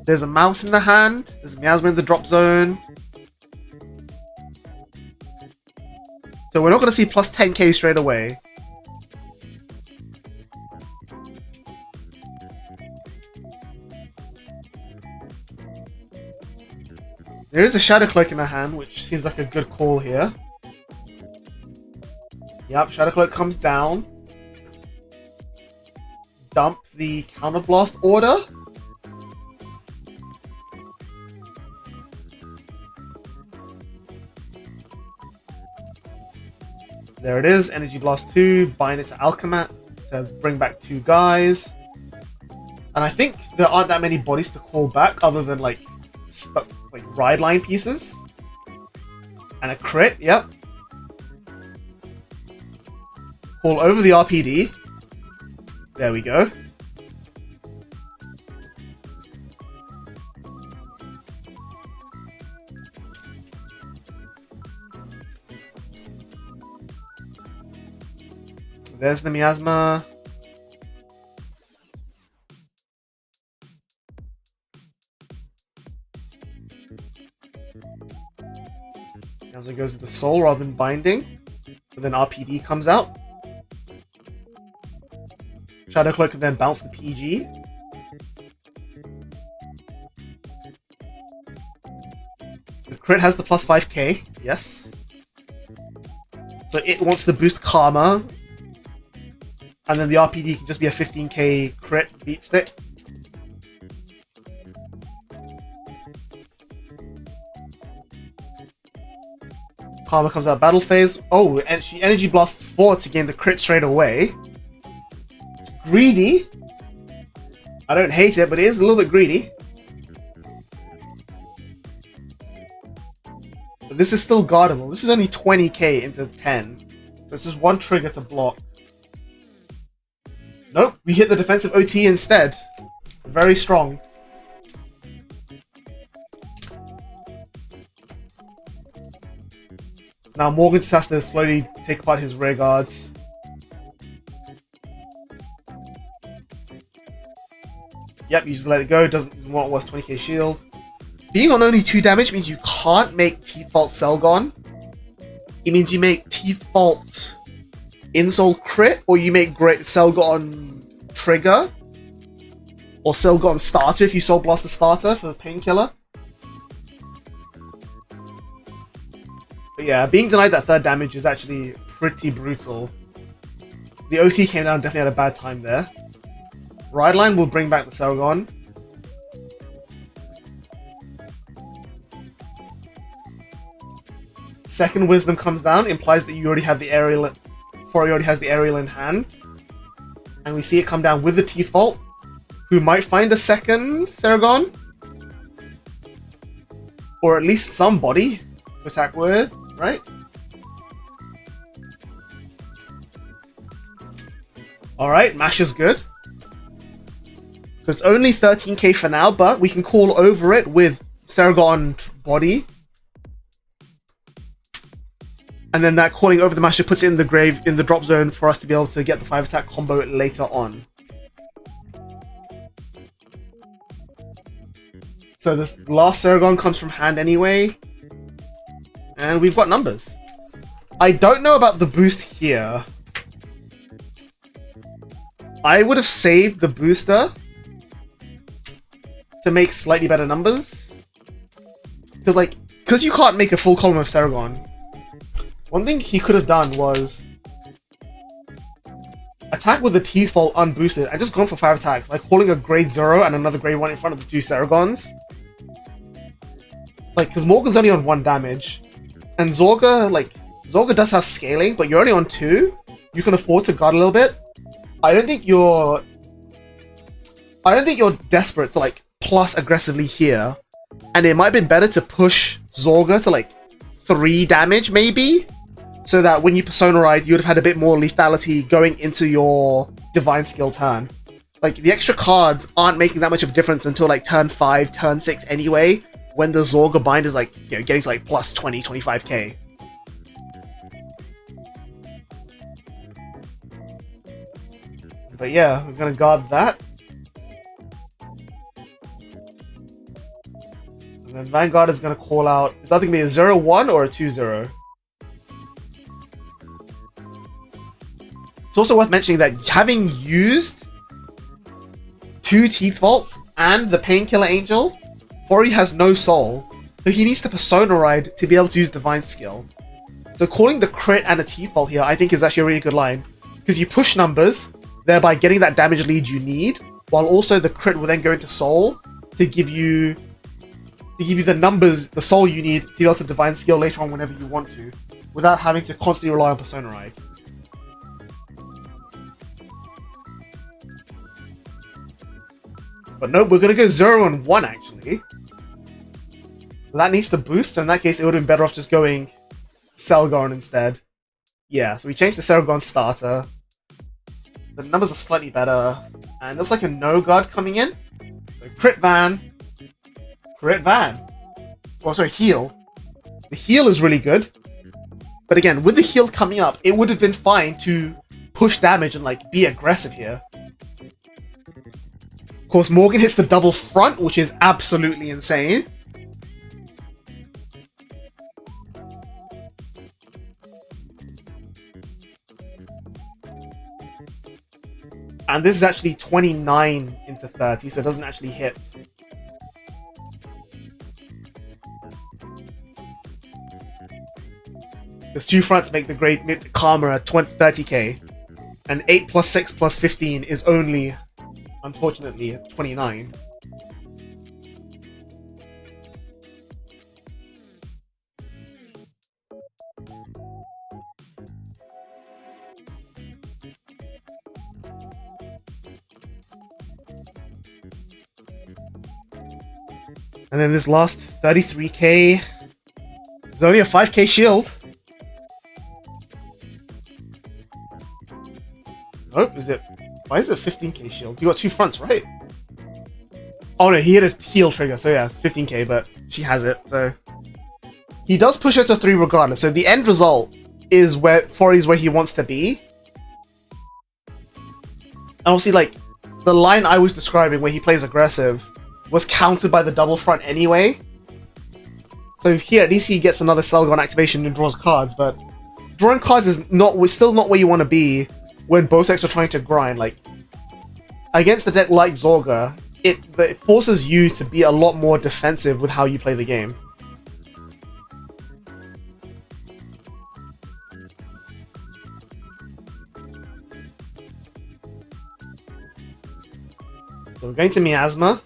S1: There's a Mouse in the hand, there's a Miasma in the drop zone. So we're not going to see plus 10k straight away. There is a Shadow Cloak in her hand, which seems like a good call here. Yep, Shadow Cloak comes down. Dump the Counterblast order. There it is, Energy Blast 2, bind it to Alchemat to bring back 2 guys. And I think there aren't that many bodies to call back other than like ride line pieces. And a crit, yep. Call over the RPD. There we go. There's the miasma. Miasma goes into soul rather than binding. But then RPD comes out. Shadow Cloak can then bounce the PG. The crit has the plus 5k, yes. So it wants to boost Karma. And then the RPD can just be a 15k crit beat stick. Karma comes out battle phase. Oh, and she energy blasts 4 to gain the crit straight away. It's greedy. I don't hate it, but it is a little bit greedy. But this is still guardable. This is only 20k into 10. So it's just one trigger to block. Nope, we hit the defensive OT instead. Very strong. Now Morgan just has to slowly take apart his rear guards. Yep, you just let it go, doesn't want what's 20k shield. Being on only 2 damage means you can't make T-Fault Selgon. It means you make T-Fault Insole crit, or you make Great Selgon trigger, or Selgon starter if you Soul Blast the starter for the painkiller. But yeah, being denied that 3rd damage is actually pretty brutal. The OT came down, definitely had a bad time there. Ride line will bring back the Selgon. Second Wisdom comes down, implies that you already have the aerial. Fori already has the aerial in hand. And we see it come down with the T-Fault, who might find a second Saragon. Or at least somebody to attack with, right? Alright, Mash is good. So it's only 13k for now, but we can call over it with Saragon body. And then that calling over the Masher puts it in the grave, in the drop zone for us to be able to get the 5 attack combo later on. So this last Saragon comes from hand anyway. And we've got numbers. I don't know about the boost here. I would have saved the booster to make slightly better numbers. Because you can't make a full column of Saragon. One thing he could have done was attack with the T-Fault unboosted and just gone for 5 attacks, like calling a grade 0 and another grade 1 in front of the 2 Saragons. Because Morgan's only on 1 damage, and Zorga does have scaling, but you're only on 2. You can afford to guard a little bit. I don't think you're desperate to plus aggressively here, and it might have been better to push Zorga to 3 damage maybe, so that when you Persona Ride, you would have had a bit more lethality going into your Divine Skill turn. The extra cards aren't making that much of a difference until turn 5, turn 6 anyway, when the Zorga bind is getting to plus 20, 25k. But yeah, we're gonna guard that. And then Vanguard is gonna call out, is that going to be a 0-1 or a 2-0? It's also worth mentioning that having used 2 T-Faults and the Painkiller Angel, Fori has no soul, so he needs to Persona Ride to be able to use Divine Skill. So calling the crit and a T-Fault here I think is actually a really good line, because you push numbers, thereby getting that damage lead you need, while also the crit will then go into soul to give you the numbers, the soul you need to be able to Divine Skill later on whenever you want to, without having to constantly rely on Persona Ride. But no, we're gonna go 0 and 1 actually. That needs to boost, so in that case it would have been better off just going Selgon instead. Yeah, so we changed the Selgon starter. The numbers are slightly better. And there's like a no guard coming in. So crit Van. Crit Van. Oh, sorry, heal. The heal is really good. But again, with the heal coming up, it would have been fine to push damage and like be aggressive here. Of course, Morgan hits the double front, which is absolutely insane. And this is actually 29 into 30, so it doesn't actually hit. Because 2 fronts make the great karma at 30k. And 8 plus 6 plus 15 is only, unfortunately, 29. And then this last 33k is only a 5k shield. Oh, is it? Why is it 15k shield? You got 2 fronts, right? Oh no, he hit a heal trigger, so yeah, it's 15k, but she has it, so... He does push her to 3 regardless, so the end result is where Fori's where he wants to be. And obviously, like, the line I was describing where he plays aggressive was countered by the double front anyway. So here, at least he gets another Selgon activation and draws cards, but drawing cards is still not where you want to be when both decks are trying to grind. Like, against a deck like Zorga, it forces you to be a lot more defensive with how you play the game. So we're going to Miasma.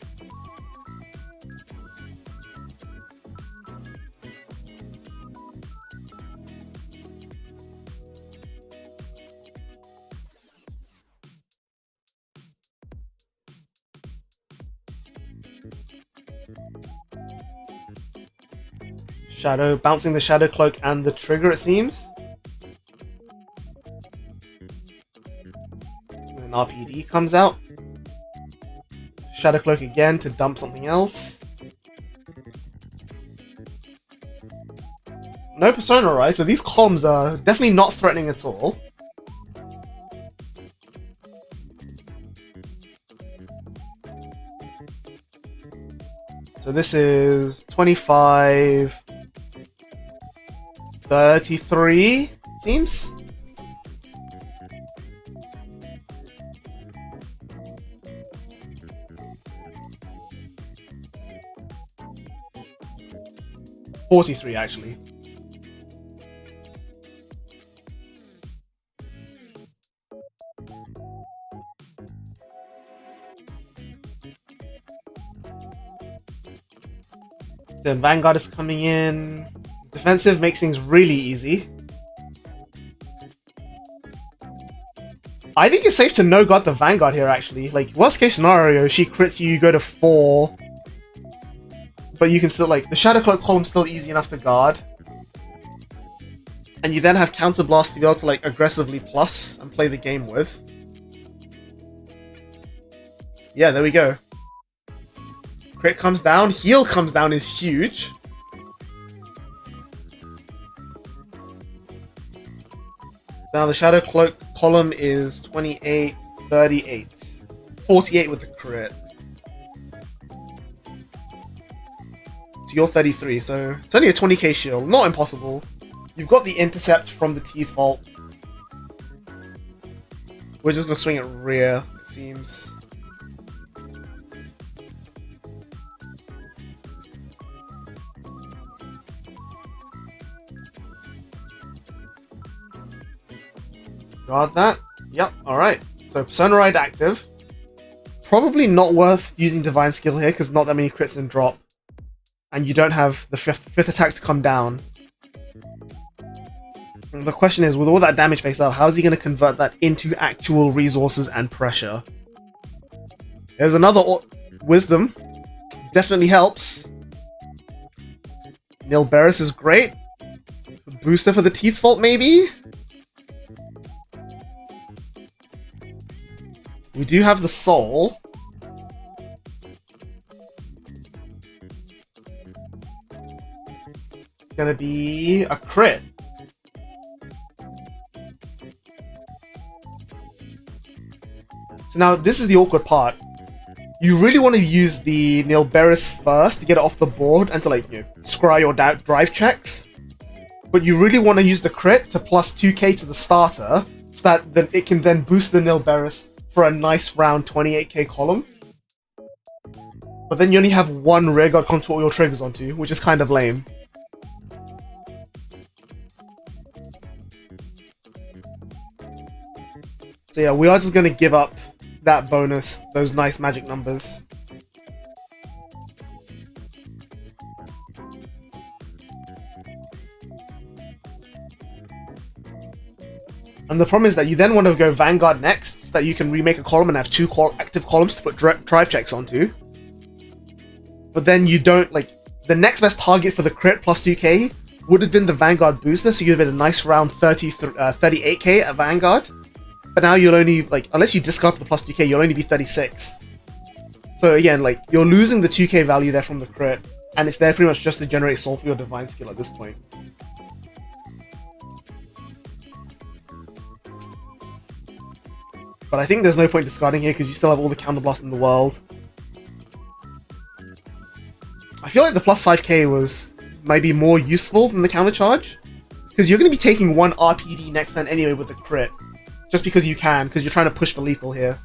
S1: Shadow, bouncing the Shadow Cloak and the trigger, it seems. And then RPD comes out. Shadow Cloak again to dump something else. No Persona, right? So these comms are definitely not threatening at all. So this is 25... 33, seems? $43, actually. Then Vanguard is coming in. Defensive makes things really easy. I think it's safe to no-guard the Vanguard here, actually. Like, worst case scenario, she crits you, you go to 4. But you can still, like, the Shadow Cloak column's still easy enough to guard. And you then have Counter Blast to be able to, like, aggressively plus and play the game with. Yeah, there we go. Crit comes down, heal comes down is huge. Now the Shadow Cloak column is 28, 38. 48 with the crit. So you're 33, so it's only a 20k shield. Not impossible. You've got the intercept from the Teeth Vault. We're just going to swing it rear, it seems. Guard that. Yep, alright. So Persona Ride active. Probably not worth using Divine Skill here, because not that many crits in drop. And you don't have the fifth attack to come down. And the question is, with all that damage face out, how is he going to convert that into actual resources and pressure? There's another Wisdom definitely helps. Nilberis is great. Booster for the Teeth Vault, maybe? We do have the Soul. Gonna be a crit. So now, this is the awkward part. You really want to use the Nilberis first to get it off the board and to, like, you know, scry your drive checks. But you really want to use the crit to plus 2k to the starter, so that then it can then boost the Nilberis for a nice round 28k column. But then you only have one rearguard column to put all your triggers onto, which is kind of lame. So yeah, we are just going to give up that bonus, those nice magic numbers. And the problem is that you then want to go Vanguard next, so that you can remake a column and have two active columns to put drive checks onto. But then you don't, like, the next best target for the crit plus 2k would have been the Vanguard booster, so you'd have been a nice round 38k at Vanguard. But now you'll only, like, unless you discard for the plus 2k, you'll only be 36. So again, like, you're losing the 2k value there from the crit, and it's there pretty much just to generate soul for your divine skill at this point. But I think there's no point discarding here because you still have all the counterblast in the world. I feel like the plus 5k was maybe more useful than the countercharge, because you're going to be taking one RPD next turn anyway with the crit. Just because you can, because you're trying to push for lethal here.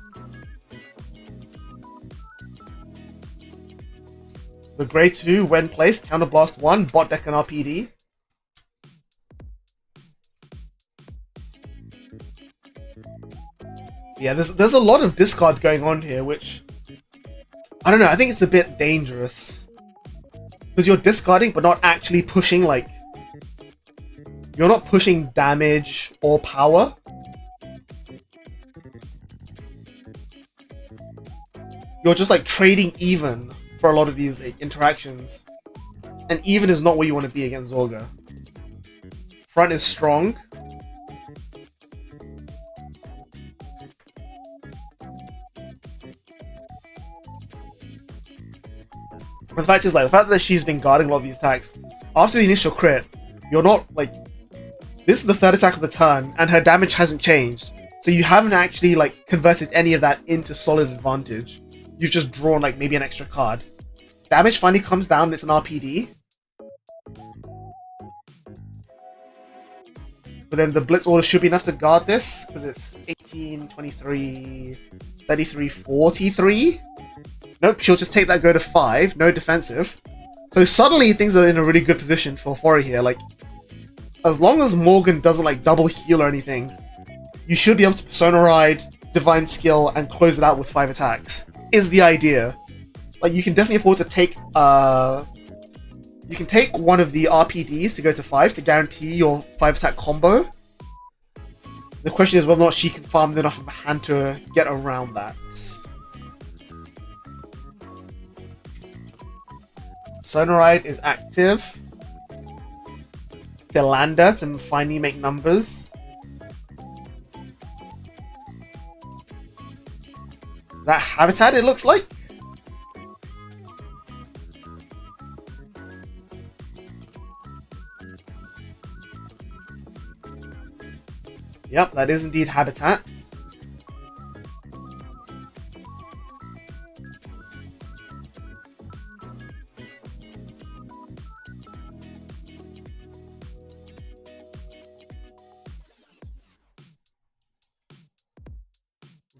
S1: The Grey 2, when placed, Counterblast 1, bot deck and RPD. Yeah, there's a lot of discard going on here, which... I don't know, I think it's a bit dangerous. Because you're discarding, but not actually pushing, like... You're not pushing damage or power. You're just like trading even for a lot of these like, interactions. And even is not where you want to be against Zorga. Front is strong. But the fact is, like, the fact that she's been guarding a lot of these attacks, after the initial crit, you're not like... This is the third attack of the turn, and her damage hasn't changed. So you haven't actually like converted any of that into solid advantage. You've just drawn like maybe an extra card. Damage finally comes down, it's an RPD. But then the Blitz order should be enough to guard this, because it's 18, 23, 33, 43. Nope, she'll just take that, go to 5, no defensive. So suddenly things are in a really good position for Fori here. Like, as long as Morgan doesn't like double heal or anything, you should be able to Persona Ride, Divine Skill, and close it out with 5 attacks. Is the idea. Like, you can definitely afford to take you can take one of the RPDs to go to 5 to guarantee your 5 attack combo. The question is whether or not she can farm enough of a hand to get around that. Sonoride is active. Philander to finally make numbers. Is that Habitat, it looks like? Yep, that is indeed Habitat.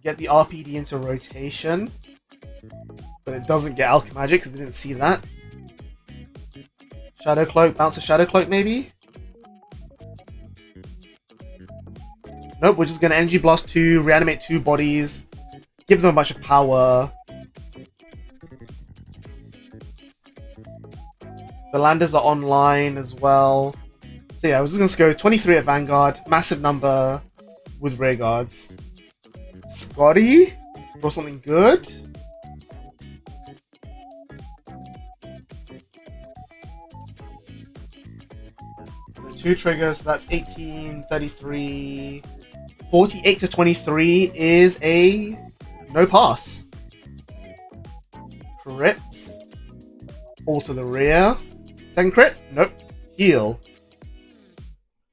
S1: Get the RPD into rotation, but it doesn't get Alchemagic because I didn't see that. Shadow Cloak, bounce a Shadow Cloak maybe? Nope, we're just going to Energy Blast 2, reanimate 2 bodies, give them a bunch of power. The landers are online as well. So yeah, I was just going to go 23 at Vanguard, massive number with rear guards. Scotty? Draw something good? So 2 triggers, so that's 18, 33, 48 to 23 is a no pass. Crit. All to the rear. Second crit? Nope. Heal.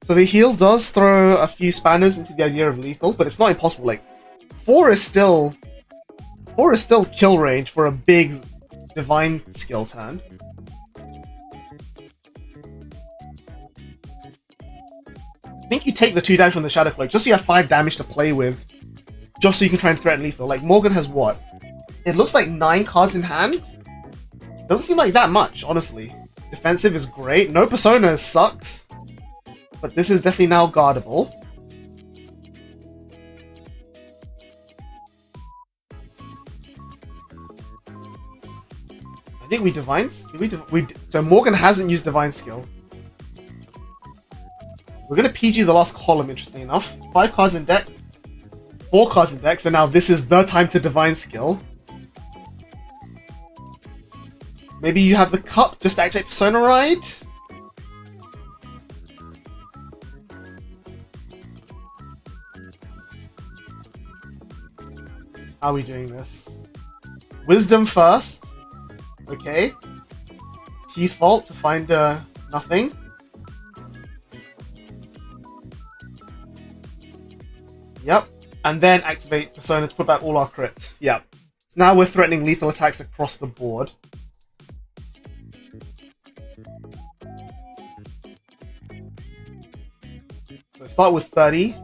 S1: So the heal does throw a few spanners into the idea of lethal, but it's not impossible. Like, 4 is still kill range for a big divine skill turn. I think you take the 2 damage from the Shadow Cloak just so you have 5 damage to play with, just so you can try and threaten lethal. Like, Morgan has what? It looks like 9 cards in hand? Doesn't seem like that much, honestly. Defensive is great. No Persona sucks. But this is definitely now guardable. I think we divines. So Morgan hasn't used divine skill. We're gonna PG the last column, interesting enough. 5 cards in deck, 4 cards in deck, so now this is the time to divine skill. Maybe you have the cup just to activate Persona Ride? How are we doing this? Wisdom first. Okay. Teeth Vault to find nothing. Yep. And then activate Persona to put back all our crits. Yep. So now we're threatening lethal attacks across the board. So start with 30.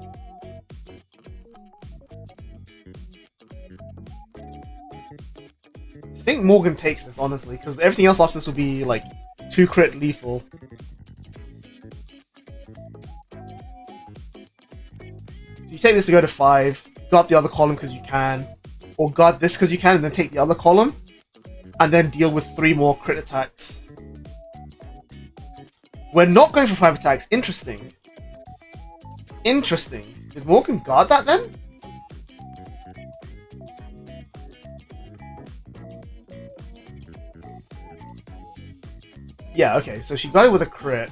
S1: I think Morgan takes this, honestly, because everything else after this will be, like, 2 crit lethal. So you take this to go to 5, guard the other column because you can, or guard this because you can, and then take the other column, and then deal with 3 more crit attacks. We're not going for 5 attacks. Interesting. Interesting. Did Morgan guard that then? Yeah, okay, so she got it with a crit.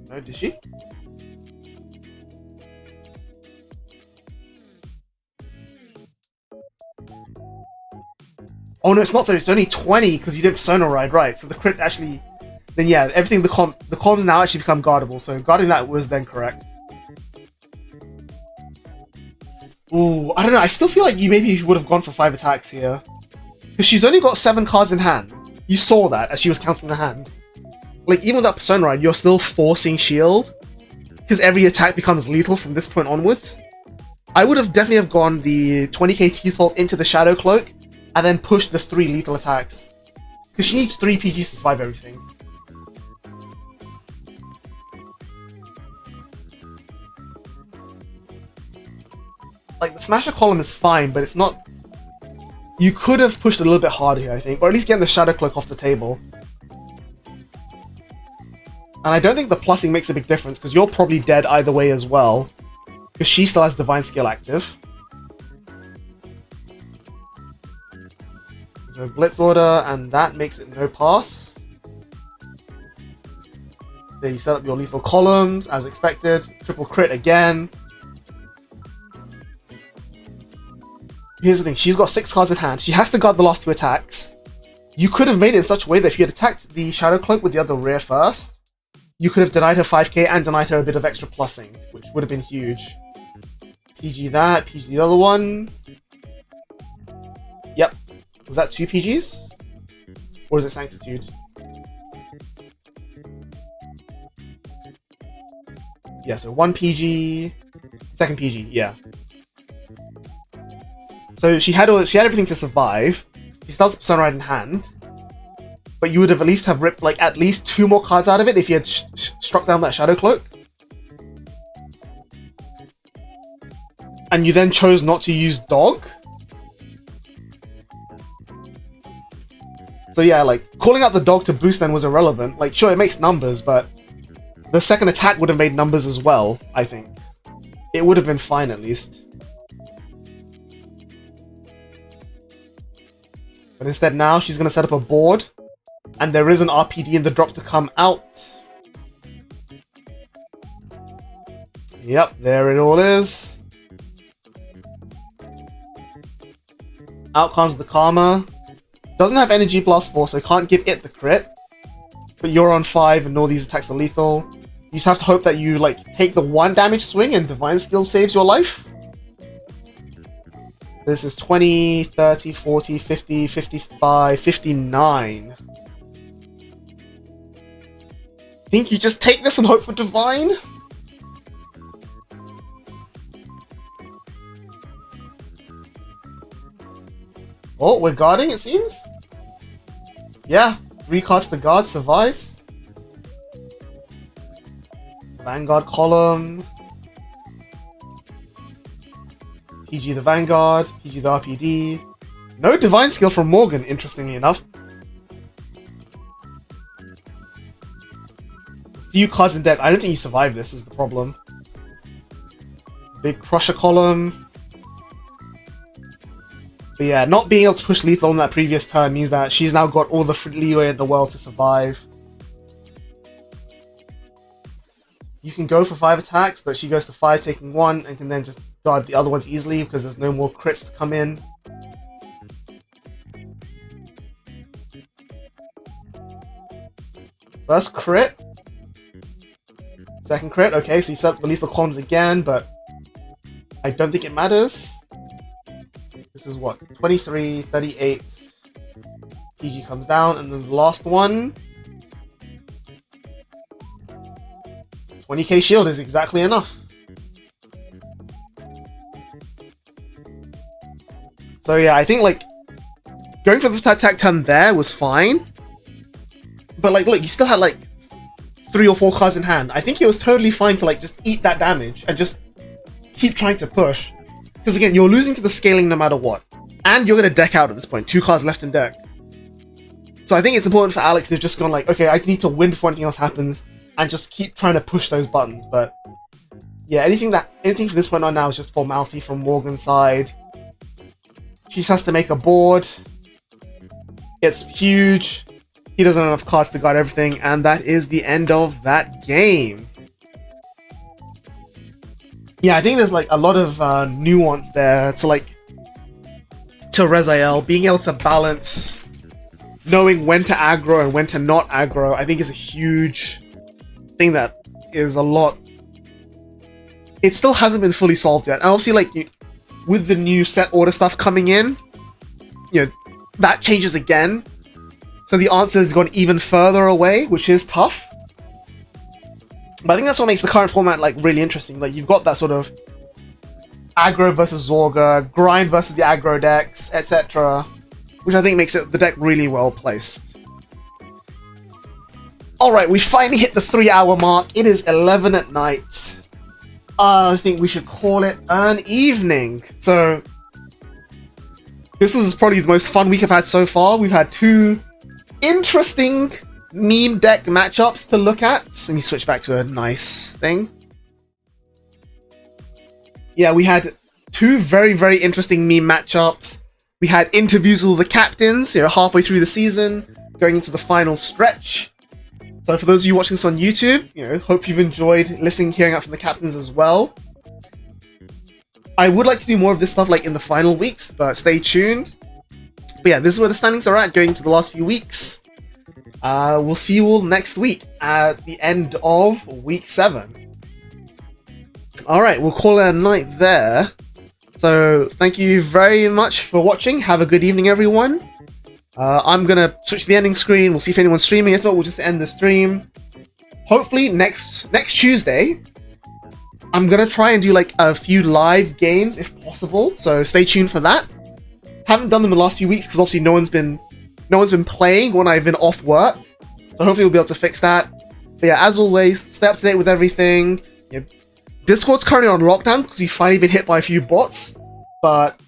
S1: No, did she? Oh no, it's not 30, it's only 20 because you did Persona Ride, right? So the crit actually... Then yeah, everything, the columns now actually become guardable, so guarding that was then correct. Ooh, I don't know, I still feel like you maybe would have gone for 5 attacks here. Because she's only got 7 cards in hand. You saw that as she was counting the hand. Like, even with that Persona Ride, you're still forcing shield. Because every attack becomes lethal from this point onwards. I would have definitely have gone the 20k Teeth Vault into the Shadow Cloak, and then pushed the 3 lethal attacks. Because she needs 3 PGs to survive everything. Like, the Smasher column is fine, but it's not... You could have pushed a little bit harder here, I think. Or at least getting the Shadow Cloak off the table. And I don't think the plussing makes a big difference, because you're probably dead either way as well. Because she still has Divine Skill active. So Blitz Order, and that makes it no pass. There you set up your lethal columns, as expected. Triple crit again. Here's the thing, she's got 6 cards in hand. She has to guard the last 2 attacks. You could have made it in such a way that if you had attacked the Shadow Cloak with the other rear first, you could have denied her 5k and denied her a bit of extra plussing, which would have been huge. PG that, PG the other one. Yep. Was that 2 PGs? Or is it Sanctitude? Yeah, so 1 PG, second PG, yeah. So she had everything to survive. She still has Persona Ride in hand. But you would have at least have ripped like at least 2 more cards out of it if you had struck down that Shadow Cloak. And you then chose not to use Dog. So yeah, like, calling out the Dog to boost then was irrelevant. Like, sure, it makes numbers, but the second attack would have made numbers as well, I think. It would have been fine at least. But instead now she's going to set up a board. And there is an RPD in the drop to come out. Yep, there it all is. Out comes the Karma. Doesn't have energy plus 4, so can't give it the crit. But you're on 5 and all these attacks are lethal. You just have to hope that you like take the 1 damage swing and Divine Skill saves your life. This is 20, 30, 40, 50, 55, 59. Think you just take this and hope for Divine? Oh, we're guarding, it seems? Yeah, 3 cards to guard, survives. Vanguard column. PG the Vanguard, PG the RPD. No Divine Skill from Morgan, interestingly enough. Few cards in deck, I don't think you survive this, is the problem. Big Crusher column. But yeah, not being able to push lethal on that previous turn means that she's now got all the leeway in the world to survive. You can go for 5 attacks, but she goes to 5 taking 1 and can then just guard the other ones easily because there's no more crits to come in. First crit. Second crit, okay, so you've set up the lethal columns again, but I don't think it matters. This is what? 23, 38. PG comes down, and then the last one. 20k shield is exactly enough. So yeah, I think like going for the attack turn there was fine. But like look, you still had like 3 or 4 cards in hand. I think it was totally fine to like just eat that damage and just keep trying to push. Because again, you're losing to the scaling no matter what. And you're going to deck out at this point. 2 cards left in deck. So I think it's important for Alex to have just gone like, okay, I need to win before anything else happens. And just keep trying to push those buttons. But yeah, anything from this point on now is just formality from Morgan's side. She just has to make a board. It's huge. He doesn't have enough cards to guard everything. And that is the end of that game. Yeah, I think there's like a lot of nuance there to like to Rezael being able to balance knowing when to aggro and when to not aggro. I think is a huge thing that is a lot. It still hasn't been fully solved yet, and obviously like with the new set order stuff coming in, you know, that changes again. So the answer has gone even further away, which is tough. But I think that's what makes the current format like really interesting. Like you've got that sort of aggro versus Zorga, grind versus the aggro decks, etc. Which I think makes the deck really well placed. Alright, we finally hit the 3-hour mark. It is 11 at night. I think we should call it an evening. So this was probably the most fun week I've had so far. We've had 2 interesting meme deck matchups to look at. Let me switch back to a nice thing. Yeah, we had 2 very, very interesting meme matchups. We had interviews with all the captains, you know, halfway through the season, going into the final stretch. So for those of you watching this on YouTube, you know, hope you've enjoyed listening, hearing out from the captains as well. I would like to do more of this stuff like in the final weeks, but stay tuned. But yeah, this is where the standings are at going into the last few weeks. We'll see you all next week at the end of week 7. Alright, we'll call it a night there. So thank you very much for watching. Have a good evening, everyone. I'm gonna switch to the ending screen. We'll see if anyone's streaming. If not, we'll just end the stream. Hopefully next Tuesday, I'm gonna try and do like a few live games if possible. So stay tuned for that. Haven't done them in the last few weeks because obviously no one's been playing when I've been off work. So hopefully we'll be able to fix that. But yeah, as always, stay up to date with everything. You know, Discord's currently on lockdown because we've finally been hit by a few bots. But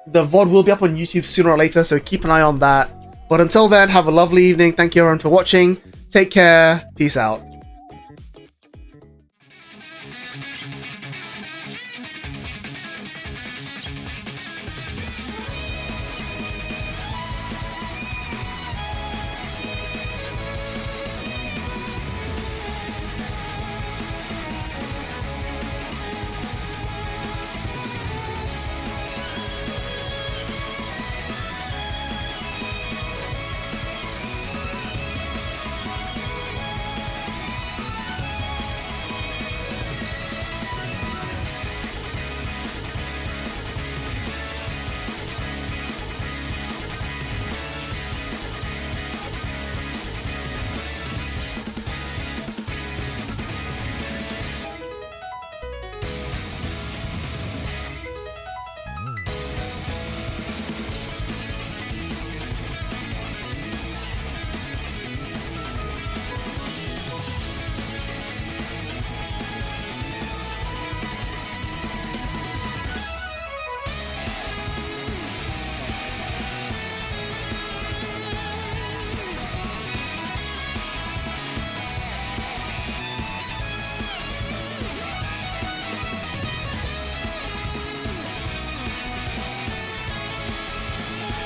S1: the VOD will be up on YouTube sooner or later, so keep an eye on that. But until then, have a lovely evening. Thank you everyone for watching. Take care. Peace out.